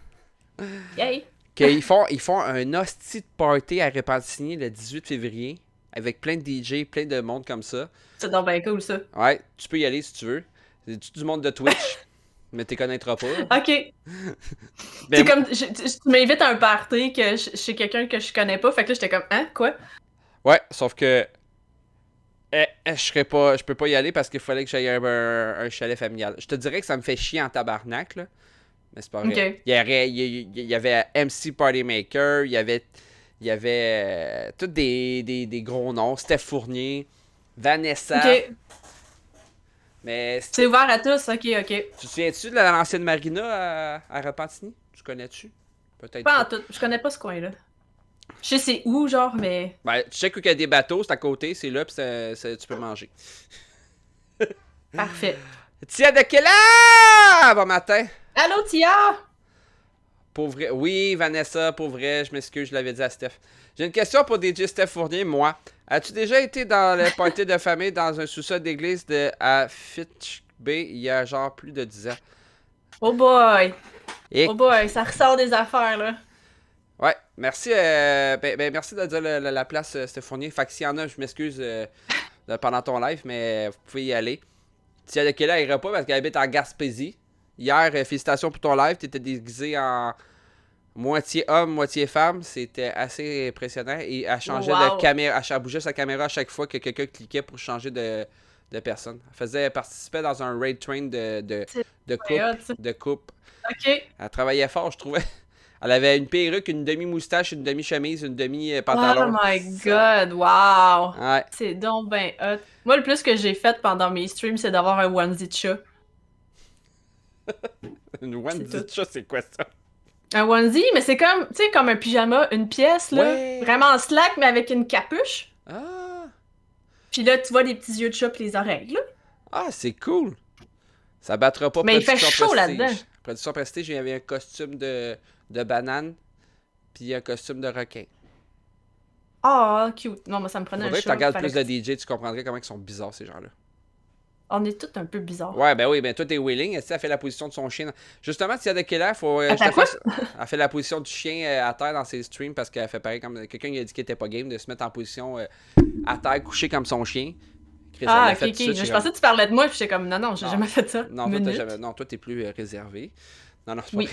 Yay! Qu'ils font un hostie de party à Repentigny le 18 février avec plein de DJ, plein de monde comme ça. C'est donc bien cool ça. Ouais, tu peux y aller si tu veux. C'est du monde de Twitch, mais tu connaîtras pas. Ok. Ben, c'est comme, tu m'invites à un party que chez quelqu'un que je connais pas, fait que là j'étais comme, hein, quoi? Ouais, sauf que je peux pas y aller parce qu'il fallait que j'aille un chalet familial. Je te dirais que ça me fait chier en tabarnak, là. Mais c'est pas vrai. Okay. Il y avait MC Party Maker, il y avait tous des gros noms. Steph Fournier, Vanessa. Ok. Mais c'est ouvert à tous, ok. Tu te souviens-tu de l'ancienne Marina à Repentigny? Tu connais-tu? Peut-être pas en tout. Je connais pas ce coin-là. Je sais c'est où, genre, mais... Ben, tu sais qu'il y a des bateaux, c'est à côté, c'est là, pis tu peux manger. Parfait. Tia de quelle heure? Bon matin. Allô, Tia? Pour vrai. Oui, Vanessa, pour vrai, je m'excuse, je l'avais dit à Steph. J'ai une question pour DJ Steph Fournier, moi. As-tu déjà été dans le party de famille dans un sous-sol d'église à Fitchbay il y a genre plus de 10 ans? Oh boy! Et... Oh boy, ça ressort des affaires, là. Ouais, merci. Merci de dire la place, Steph Fournier. Fait que s'il y en a, je m'excuse pendant ton live, mais vous pouvez y aller. Tia de Kella, elle ira pas parce qu'elle habite en Gaspésie. Hier, félicitations pour ton live. Tu étais déguisé en moitié homme, moitié femme. C'était assez impressionnant. Et elle changeait de caméra. Elle bougeait sa caméra à chaque fois que quelqu'un cliquait pour changer de personne. Elle participait dans un raid train de coupe. Ok. Elle travaillait fort, je trouvais. Elle avait une perruque, une demi-moustache, une demi-chemise, une demi-pantalon. Oh my god, wow! Ouais. C'est donc ben hot. Moi, le plus que j'ai fait pendant mes streams, c'est d'avoir un onesie de chat. Une onesie de chat, c'est quoi ça? Un onesie, mais c'est comme, tu sais, comme un pyjama, une pièce, là. Ouais. Vraiment en slack, mais avec une capuche. Ah! Puis là, tu vois les petits yeux de chat pis les oreilles, là. Ah, c'est cool! Ça battra pas. Mais il fait chaud là-dedans. Production Prestige, il y avait un costume de banane, puis un costume de requin. Ah, oh, cute. Non, moi, ça me prenait Faudrait un que chat. tu regardes plus de DJ, tu comprendrais comment ils sont bizarres, ces gens-là. On est tous un peu bizarres. Ouais, ben oui, ben toi, t'es Wheeling, elle fait la position de son chien. Justement, Tia de Keller, faut... Elle fait la position du chien à terre dans ses streams parce qu'elle fait pareil comme... Quelqu'un il a dit qu'il était pas game de se mettre en position à terre, couché comme son chien. Chris, ok. Je pensais que tu parlais de moi, puis j'étais comme, non, j'ai jamais fait ça. Non, toi, jamais... non, toi, t'es plus réservé. Non, c'est pas vrai.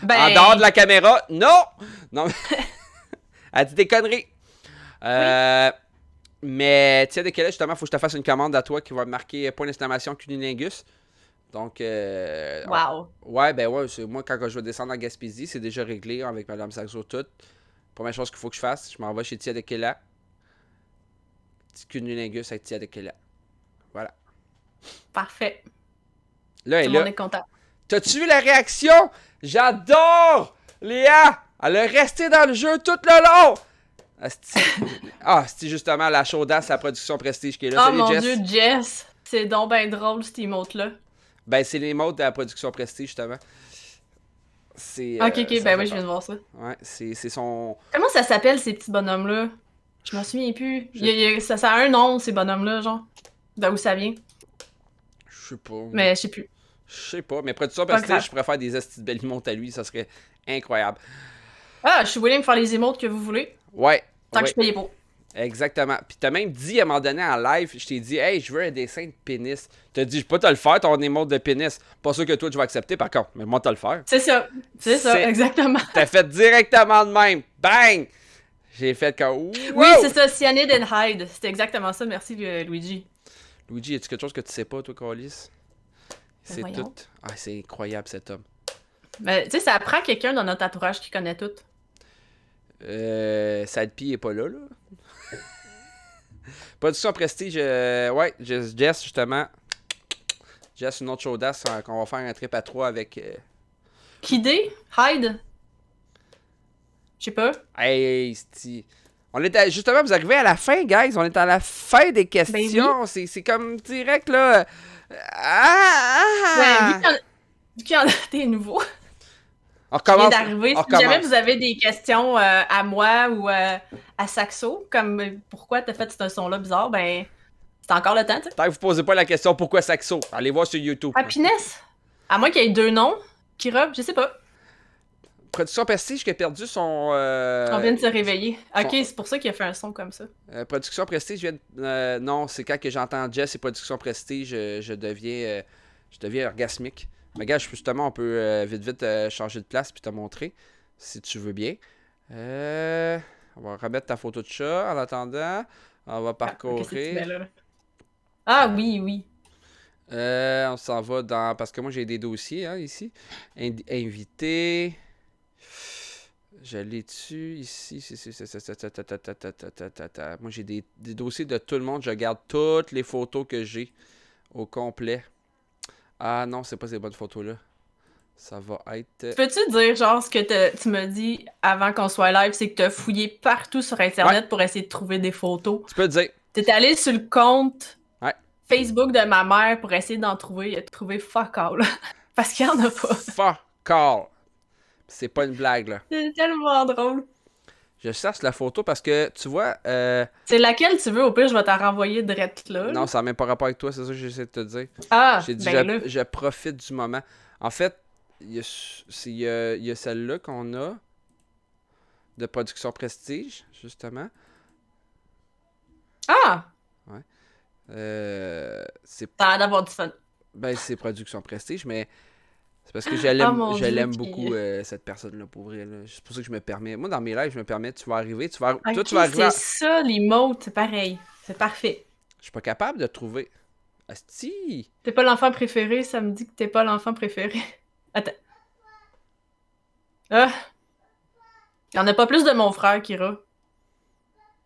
Ben... En dehors de la caméra, non! Non, elle dit des conneries. Mais, Tia de Keller, justement, faut que je te fasse une commande à toi qui va marquer point d'exclamation cunilingus. Donc, wow. Ouais, ben ouais, moi, quand je vais descendre en Gaspésie, c'est déjà réglé avec Madame Saxo tout. Première chose qu'il faut que je fasse, je m'en vais chez Tia de Keller. Petit cunilingus avec Tia de Keller. Voilà. Parfait. Là, tout le monde est content. T'as-tu vu la réaction? J'adore! Léa! Elle est restée dans le jeu tout le long! C'est justement la chaudasse, la production Prestige qui est là. Oh Salut, mon Jess. dieu, Jess! C'est donc ben drôle, cette emote-là. Ben, c'est les modes de la production Prestige, justement. C'est. Ok, ben oui, je viens de voir ça. Ouais, c'est son. Comment ça s'appelle, ces petits bonhommes-là? Je m'en souviens plus. Ça a un nom, ces bonhommes-là, genre. D'où ça vient? Je sais pas. Mais je sais plus. Je sais pas, mais Production Pas Prestige, grave. je pourrais faire des estis de belles emotes à lui, ça serait incroyable. Ah, je suis willing de faire les emotes que vous voulez. Ouais. Tant que ouais. je paye pour. Exactement. Puis t'as même dit à un moment donné en live, je t'ai dit, hey, je veux un dessin de pénis. T'as dit, je peux te le faire, ton emote de pénis. Pas sûr que toi, tu vas accepter, par contre, mais moi, te le faire. C'est ça. C'est ça, exactement. T'as fait directement de même. Bang! J'ai fait comme, wow! Oui, c'est ça, Cyanide and Hyde. C'était exactement ça, merci Luigi. Luigi, y a-tu quelque chose que tu sais pas, toi, Calis? C'est voyons. tout. Ah, c'est incroyable, cet homme. Mais tu sais, ça prend quelqu'un dans notre entourage qui connaît tout. Sadpi est pas là, là. Production Prestige, ouais, Jess, justement. Jess, une autre chaudasse qu'on va faire un trip à 3 avec. Kidé? Hyde? Je sais pas. Hey, on est justement, vous arrivez à la fin, guys. On est à la fin des questions. C'est comme direct, là. Ouais, vu qu'il y en a des nouveaux. On recommence. d'arriver. On Si jamais recommence. vous avez des questions à moi ou à Saxo, comme pourquoi t'as fait ce son-là bizarre, ben c'est encore le temps, tu sais. Tant que vous posez pas la question pourquoi Saxo, allez voir sur YouTube. Happiness? À moins qu'il y ait deux noms. Kira, je sais pas. Production Prestige qui a perdu son. On vient de se réveiller. Ok, son- c'est pour ça qu'il a fait un son comme ça. Production Prestige, non, c'est quand que j'entends Jess et Production Prestige, je deviens orgasmique. Mais gars, justement, on peut vite changer de place puis te montrer, si tu veux bien. On va remettre ta photo de chat en attendant. On va Qu'est-ce que tu mets parcourir. là? Ah oui, oui. On s'en va dans... Parce que moi, j'ai des dossiers, hein, ici. Invité. Je l'ai dessus, ici. Moi, j'ai des dossiers de tout le monde. Je garde toutes les photos que j'ai au complet. Ah non, c'est pas ces bonnes photos-là. Ça va être... Peux-tu dire, genre, ce que tu m'as dit avant qu'on soit live, c'est que t'as fouillé partout sur Internet pour essayer de trouver des photos. Tu peux le dire. T'es allé sur le compte Ouais. Facebook de ma mère pour essayer d'en trouver. Il a trouvé fuck all. Parce qu'il y en a pas. Fuck all. C'est pas une blague, là. C'est tellement drôle. Je cherche la photo parce que, tu vois... C'est laquelle tu veux, au pire, je vais t'en renvoyer direct là. Non, ça n'a même pas rapport avec toi, c'est ça que j'essaie de te dire. Ah, J'ai dit, ben là. je profite du moment. En fait, il y a celle-là qu'on a de Production Prestige, justement. Ah! Ouais. T'as l'air d'avoir du fun. Ben, c'est Production Prestige, mais c'est parce que Oh mon je Dieu, l'aime qui- beaucoup, cette personne-là, pour vrai. Là. C'est pour ça que je me permets. Moi, dans mes lives, je me permets, tu vas arriver, toi, Ok, tu vas arriver c'est ça, l'emote, c'est pareil. C'est parfait. Je suis pas capable de trouver... Asti! T'es pas l'enfant préféré, ça me dit que t'es pas l'enfant préféré. Attends. Ah! Il y en a pas plus de mon frère, Kira.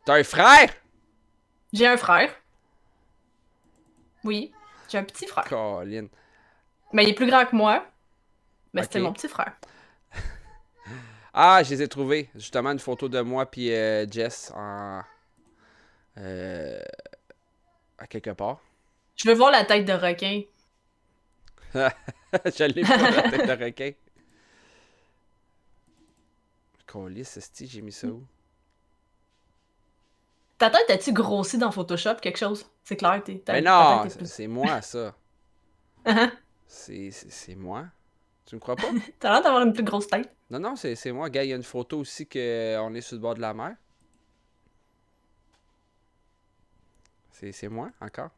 T'as un frère? J'ai un frère. Oui, j'ai un petit frère. Colin. Mais il est plus grand que moi. Mais c'était Ok. mon petit frère. Ah, je les ai trouvés. Justement, une photo de moi puis Jess en... à quelque part. Je veux voir la tête de requin. Je l'ai pas, la tête de requin. Colis, esti, j'ai mis ça où? Ta tête, as-tu grossi dans Photoshop quelque chose? C'est clair, Mais non, c'est moi, ça. Uh-huh. C'est moi. Tu me crois pas? T'as l'air d'avoir une plus grosse tête. Non, non, c'est moi. Gars, il y a une photo aussi qu'on est sur le bord de la mer. C'est moi, encore.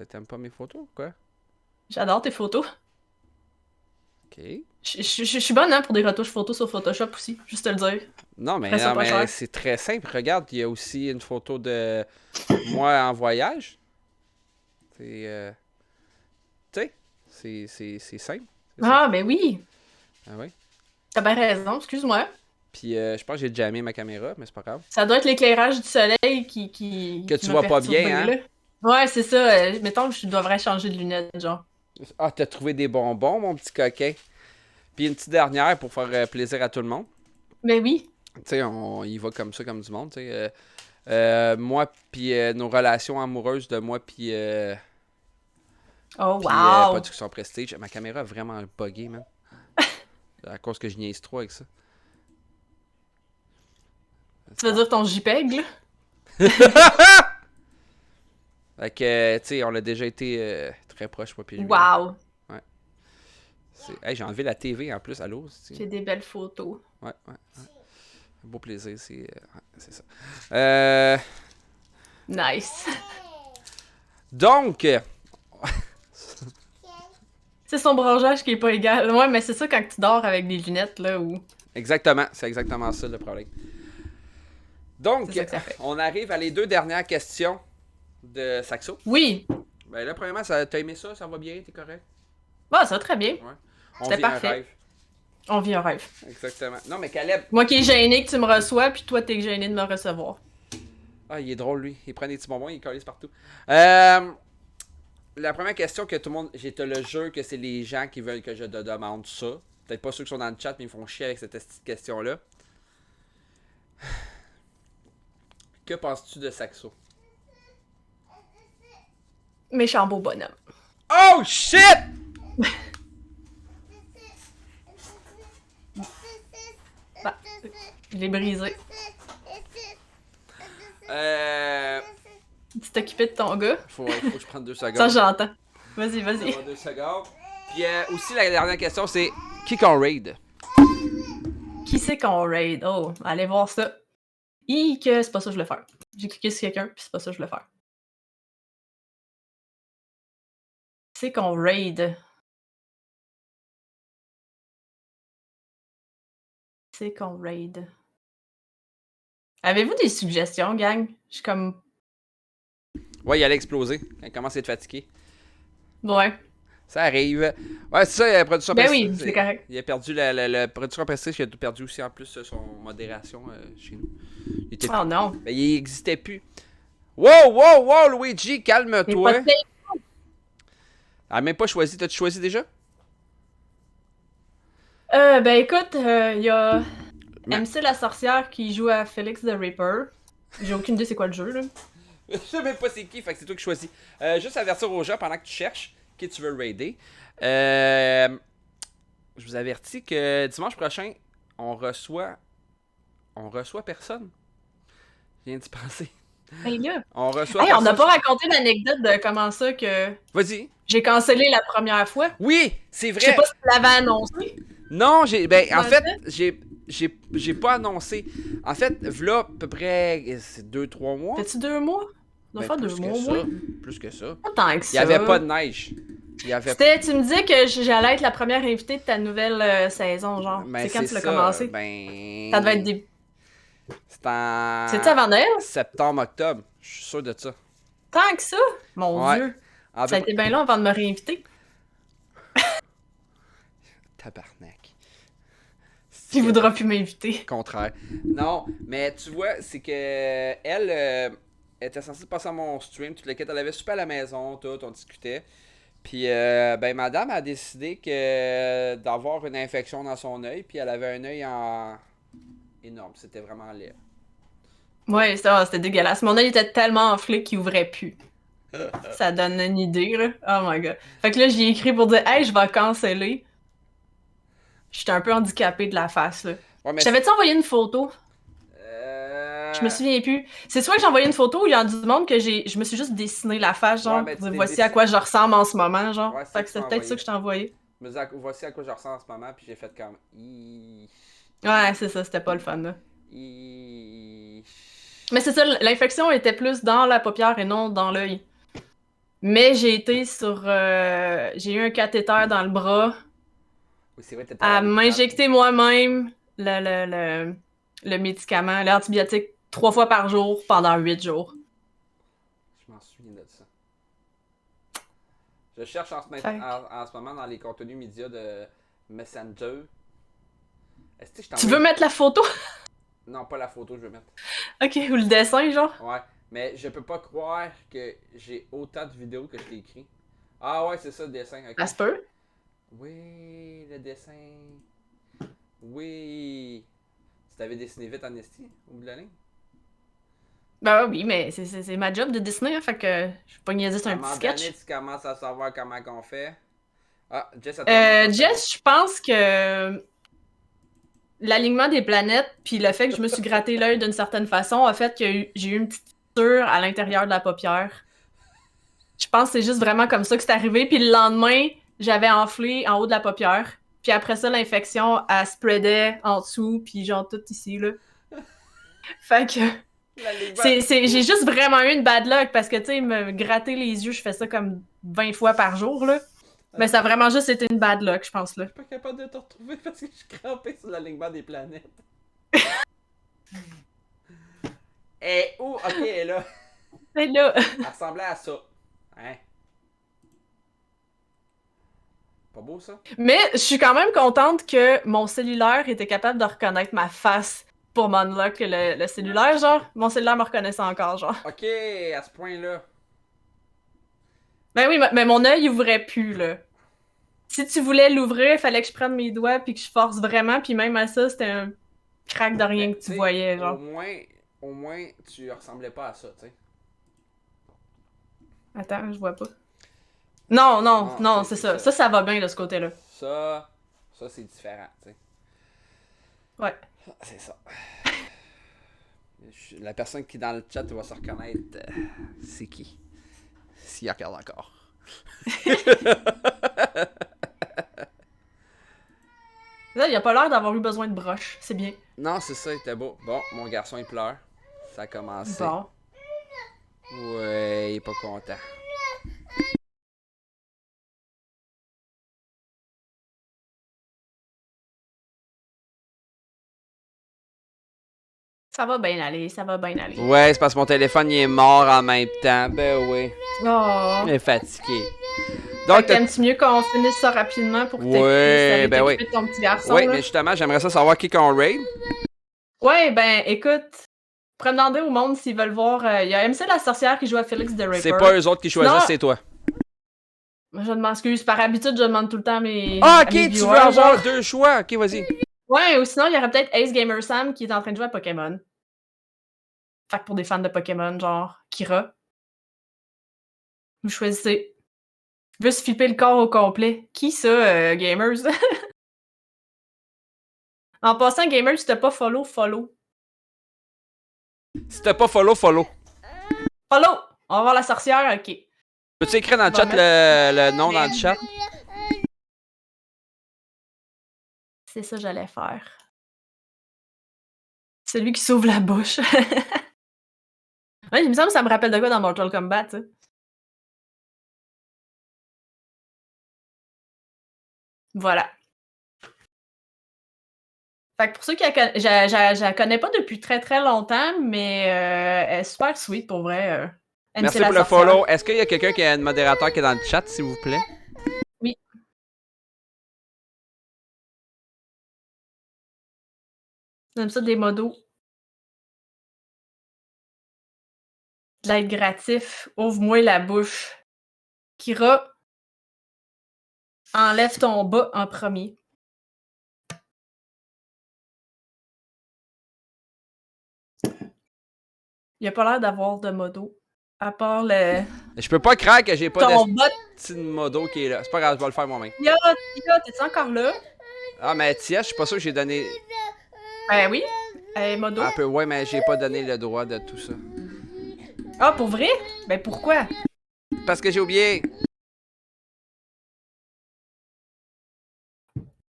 T'aimes pas mes photos, quoi? J'adore tes photos. Ok. Je suis bonne hein, pour des retouches photos sur Photoshop aussi, juste te le dire. Non, mais, Après, c'est pas cher. c'est très simple. Regarde, il y a aussi une photo de moi en voyage. C'est... tu sais, c'est simple. Ah, ben oui! Ah oui. T'as bien raison, excuse-moi. Puis je pense que j'ai jammé ma caméra, mais c'est pas grave. Ça doit être l'éclairage du soleil qui Que tu m'a vois pas perturbé, bien, hein? là. Ouais, c'est ça. Mettons que je devrais changer de lunettes, genre. Ah, t'as trouvé des bonbons, mon petit coquin. Puis une petite dernière pour faire plaisir à tout le monde. Ben oui. Tu sais, on y va comme ça, comme du monde, tu sais. Moi, puis nos relations amoureuses de moi, puis... Oh, puis, wow! Production Prestige. Ma caméra a vraiment buggé, man. À cause que je niaise trop avec ça. Tu veux dire ton JPEG, là? Fait que, tu sais, on a déjà été très proche, moi, puis lui. Wow! Ouais. Hey, j'ai enlevé la TV en plus, allô? J'ai des belles photos. Ouais. Un beau plaisir, c'est ça. Nice. Donc, C'est son branchage qui est pas égal. Ouais, mais c'est ça quand tu dors avec des lunettes, là, ou... exactement, c'est exactement ça le problème. Donc, C'est ça que ça fait. on arrive à les 2 dernières questions de Saxo. Oui! Ben là, premièrement, t'as aimé ça? Ça va bien? T'es correct? Bah, ça va très bien. Ouais. On C'était vit un parfait. rêve. On vit un rêve. Exactement. Non, mais Caleb... Moi qui est gêné que tu me reçois, puis toi, t'es gêné de me recevoir. Ah, il est drôle, lui. Il prend des petits bonbons, il calisse partout. La première question que tout le monde... Je te le jure que c'est les gens qui veulent que je te demande ça. Peut-être pas ceux qui sont dans le chat, mais ils me font chier avec cette question-là. Que penses-tu de Saxo? Méchant beau bonhomme. Oh, shit! Bah, je l'ai brisé. Tu t'occupais de ton gars? Faut que je prenne 2 secondes. Ça, j'entends. Vas-y, vas-y. Ça va 2 secondes. Puis aussi, la dernière question, c'est qui qu'on raid? Qui c'est qu'on raid? Oh, allez voir ça. Que c'est pas ça que je voulais faire. J'ai cliqué sur quelqu'un, puis c'est pas ça que je voulais faire. Qui c'est qu'on raid? Qui c'est qu'on raid? Avez-vous des suggestions, gang? Je suis comme... Ouais, il allait exploser. Il commence à être fatigué. Ouais. Ça arrive. Ouais, c'est ça, la production Ben prestige. oui, c'est correct. Il a perdu la production prestige, il a perdu aussi en plus son modération chez nous. Il était Oh non. Ben, il n'existait plus. Wow, Luigi, calme-toi. Elle a même pas choisi. T'as-tu choisi déjà? Ben écoute, il y a MC la sorcière qui joue à Félix the Ripper. J'ai aucune idée c'est quoi le jeu, là. Je sais même pas c'est qui, fait que c'est toi qui choisis. Juste avertir aux gens pendant que tu cherches qui tu veux raider. Je vous avertis que dimanche prochain, on reçoit personne. Je viens d'y penser. Hey là! On reçoit Hey, on n'a personne. pas raconté l'anecdote de comment ça que Vas-y. j'ai cancellé la première fois. Oui, c'est vrai. Je sais pas si tu l'avais annoncé. Non, en Ouais, fait, j'ai pas annoncé. En fait, v'là à peu près 2-3 mois. Fait-tu 2 mois? On doit faire 2 plus mois, que au ça. moins. Plus que ça. Pas tant que ça. Il y avait pas de neige. Il y avait Tu me disais que j'allais être la première invitée de ta nouvelle saison, genre. Ben, c'est quand tu l'as ça, commencé? Ben... Ça devait être des... C'est en... C'est-tu avant Noël? Septembre-octobre. Je suis sûr de ça. Tant que ça? Mon Ouais. Dieu. En Ça a peu- été bien long avant de me réinviter. Tabarnak. Il voudra plus m'inviter. Contraire. Non, mais tu vois, c'est que elle était censée passer à mon stream, toute l'équipe, elle avait super à la maison, tout, on discutait. Puis, ben, madame a décidé que d'avoir une infection dans son œil, puis elle avait un œil énorme, c'était vraiment laid. Ouais, c'était dégueulasse. Mon œil était tellement enflé qu'il ouvrait plus. Ça donne une idée, là. Oh my god. Fait que là, j'y ai écrit pour dire, hey, je vais canceller. J'étais un peu handicapée de la face, là. Ouais, mais Je t'avais-tu envoyé une photo? Je me souviens plus. C'est soit que j'ai envoyé une photo ou il y a du monde que je me suis juste dessiné la face, genre, Ouais, mais tu t'es voici à quoi je ressemble en ce moment, genre. Ouais, c'est Fait que ça que c'est tu m'as peut-être ça que je t'ai envoyé. Je me disais, voici à quoi je ressemble en ce moment, puis j'ai fait comme... Ouais, c'est ça, c'était pas le fun, là. Hi. Mais c'est ça, l'infection était plus dans la paupière et non dans l'œil. Mais j'ai été sur... j'ai eu un cathéter dans le bras Oui, c'est vrai, t'étais à à l'hôpital. m'injecter moi-même le médicament, l'antibiotique 3 fois par jour pendant 8 jours. Je m'en souviens de ça. Je cherche en ce moment dans les contenus médias de Messenger. Est-ce que je Tu t'envoie- veux mettre la photo? Non, pas la photo, je veux mettre. Ok, ou le dessin, genre? Ouais, mais je peux pas croire que j'ai autant de vidéos que je t'ai écrit. Ah ouais, c'est ça le dessin. ok. Ça se peut? Oui, le dessin. Oui. Tu t'avais dessiné vite en esti, au bout de la ligne? Ben oui, mais c'est ma job de dessiner, hein, fait que je suis pas niaiser sur À un un moment petit sketch. donné, tu commences à savoir comment qu'on fait. Ah, Jess, Jess, je pense que l'alignement des planètes, puis le fait que je me suis gratté l'œil d'une certaine façon, a fait que j'ai eu une petite fissure à l'intérieur de la paupière. Je pense que c'est juste vraiment comme ça que c'est arrivé. Puis le lendemain, j'avais enflé en haut de la paupière. Puis après ça, l'infection, elle spreadait en dessous, puis genre tout ici, là. Fait que... j'ai juste vraiment eu une bad luck, parce que, tu sais, me gratter les yeux, je fais ça comme 20 fois par jour, là. Mais ça a vraiment juste été une bad luck, je pense, là. Je suis pas capable de te retrouver parce que je suis crampé sur l'alignement des planètes. Et où? Ok, elle est là. C'est là. Elle ressemblait à ça. Hein? Pas beau, ça? Mais je suis quand même contente que mon cellulaire était capable de reconnaître ma face pour m'unlock le cellulaire, genre. Mon cellulaire me reconnaissait encore, genre. Ok, à ce point-là. Ben oui, mais mon œil ouvrait plus, là. Si tu voulais l'ouvrir, il fallait que je prenne mes doigts puis que je force vraiment, puis même à ça, c'était un crack de rien que tu voyais, genre. Au moins, tu ressemblais pas à ça, tu sais. Attends, je vois pas. Non, c'est ça. Ça va bien de ce côté-là. Ça c'est différent, tu sais. Ouais. C'est ça. La personne qui est dans le chat va se reconnaître. C'est qui? S'il regarde encore. Là, il a pas l'air d'avoir eu besoin de broche. C'est bien. Non, c'est ça, il était beau. Bon, mon garçon, il pleure. Ça a commencé. Bon. Ouais, il est pas content. Ça va bien aller, ça va bien aller. Ouais, c'est parce que mon téléphone, il est mort en même temps. Ben oui. Oh. Il est fatigué. Donc, t'aimes-tu mieux qu'on finisse ça rapidement pour que ouais, ben oui. de ton petit garçon? Oui, là? mais justement, j'aimerais ça savoir qui qu'on raid. Ouais, ben écoute, pour demander au monde s'ils veulent voir. Il y a MC la sorcière qui joue à Félix the Ripper. C'est pas eux autres qui choisissent, c'est toi. Je m'excuse, par habitude, je demande tout le temps mes. Ah, ok, mes tu viewers, veux avoir genre. deux choix. Ok, vas-y. Ouais, ou sinon, il y aurait peut-être Ace Gamer Sam qui est en train de jouer à Pokémon. Fait que pour des fans de Pokémon, genre Kira. Vous choisissez. Je veux se flipper le corps au complet. Qui ça, Gamers? En passant, Gamers, si t'as pas follow. Si t'as pas follow. Follow! On va voir la sorcière, ok. Peux-tu écrire dans le chat le nom dans le chat? C'est ça que j'allais faire. Celui qui s'ouvre la bouche. Ouais, il me semble que ça me rappelle de quoi dans Mortal Kombat, tu sais. Voilà. Fait que pour ceux qui je la connais pas depuis très très longtemps, mais elle est super sweet pour vrai. Merci pour le follow. Est-ce qu'il y a quelqu'un qui est un modérateur qui est dans le chat, s'il vous plaît? Oui. J'aime ça des modos. De l'aide gratif. Ouvre-moi la bouche. Kira, enlève ton bas en premier. Il a pas l'air d'avoir de modo. À part le. Je peux pas croire que j'ai pas ton de bot. petit modo qui est là. C'est pas grave, je vais le faire moi-même. Tia, t'es-tu encore là? Ah, mais Tia, je suis pas sûr que j'ai donné. Ben oui. Modo. Un peu, ouais, mais j'ai pas donné le droit de tout ça. Ah, pour vrai? Ben pourquoi? Parce que j'ai oublié.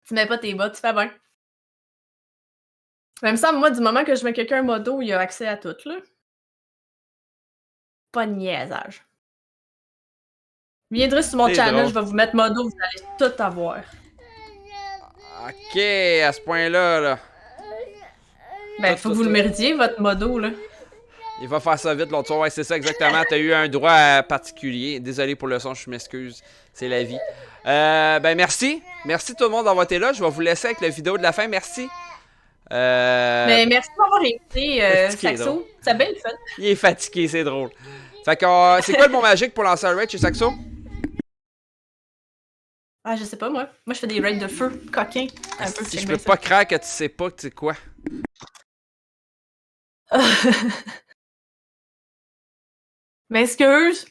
Tu mets pas tes bots, tu fais bien. Même ça, moi, du moment que je mets quelqu'un modo, il a accès à tout, là. Pas de niaisage. Viendrez sur mon C'est channel, drôle. je vais vous mettre modo, vous allez tout avoir. Ok, à ce point-là, là. Ben, faut que vous le méritiez, votre modo, là. Il va faire ça vite l'autre soir. Ouais, c'est ça, exactement. T'as eu un droit particulier. Désolé pour le son, je m'excuse. C'est la vie. Ben, merci. Merci tout le monde d'avoir été là. Je vais vous laisser avec la vidéo de la fin. Merci. Mais merci d'avoir invité Fatigué, Saxo. drôle. C'est bien le fun. Il est fatigué, c'est drôle. Fait que, c'est quoi le mot magique pour lancer un raid chez Saxo? Ah, je sais pas, moi. Moi, je fais des raids de feu coquins. Un peu, Si je j'aime peux bien pas croire que tu sais pas que c'est quoi. ça. M'excuse.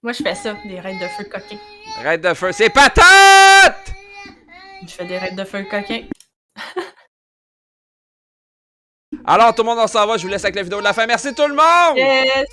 Moi, je fais ça, des raids de feu coquins. Raid de feu, c'est patate! Je fais des raids de feu coquins. Alors, tout le monde, on s'en va. Je vous laisse avec la vidéo de la fin. Merci tout le monde! Yes!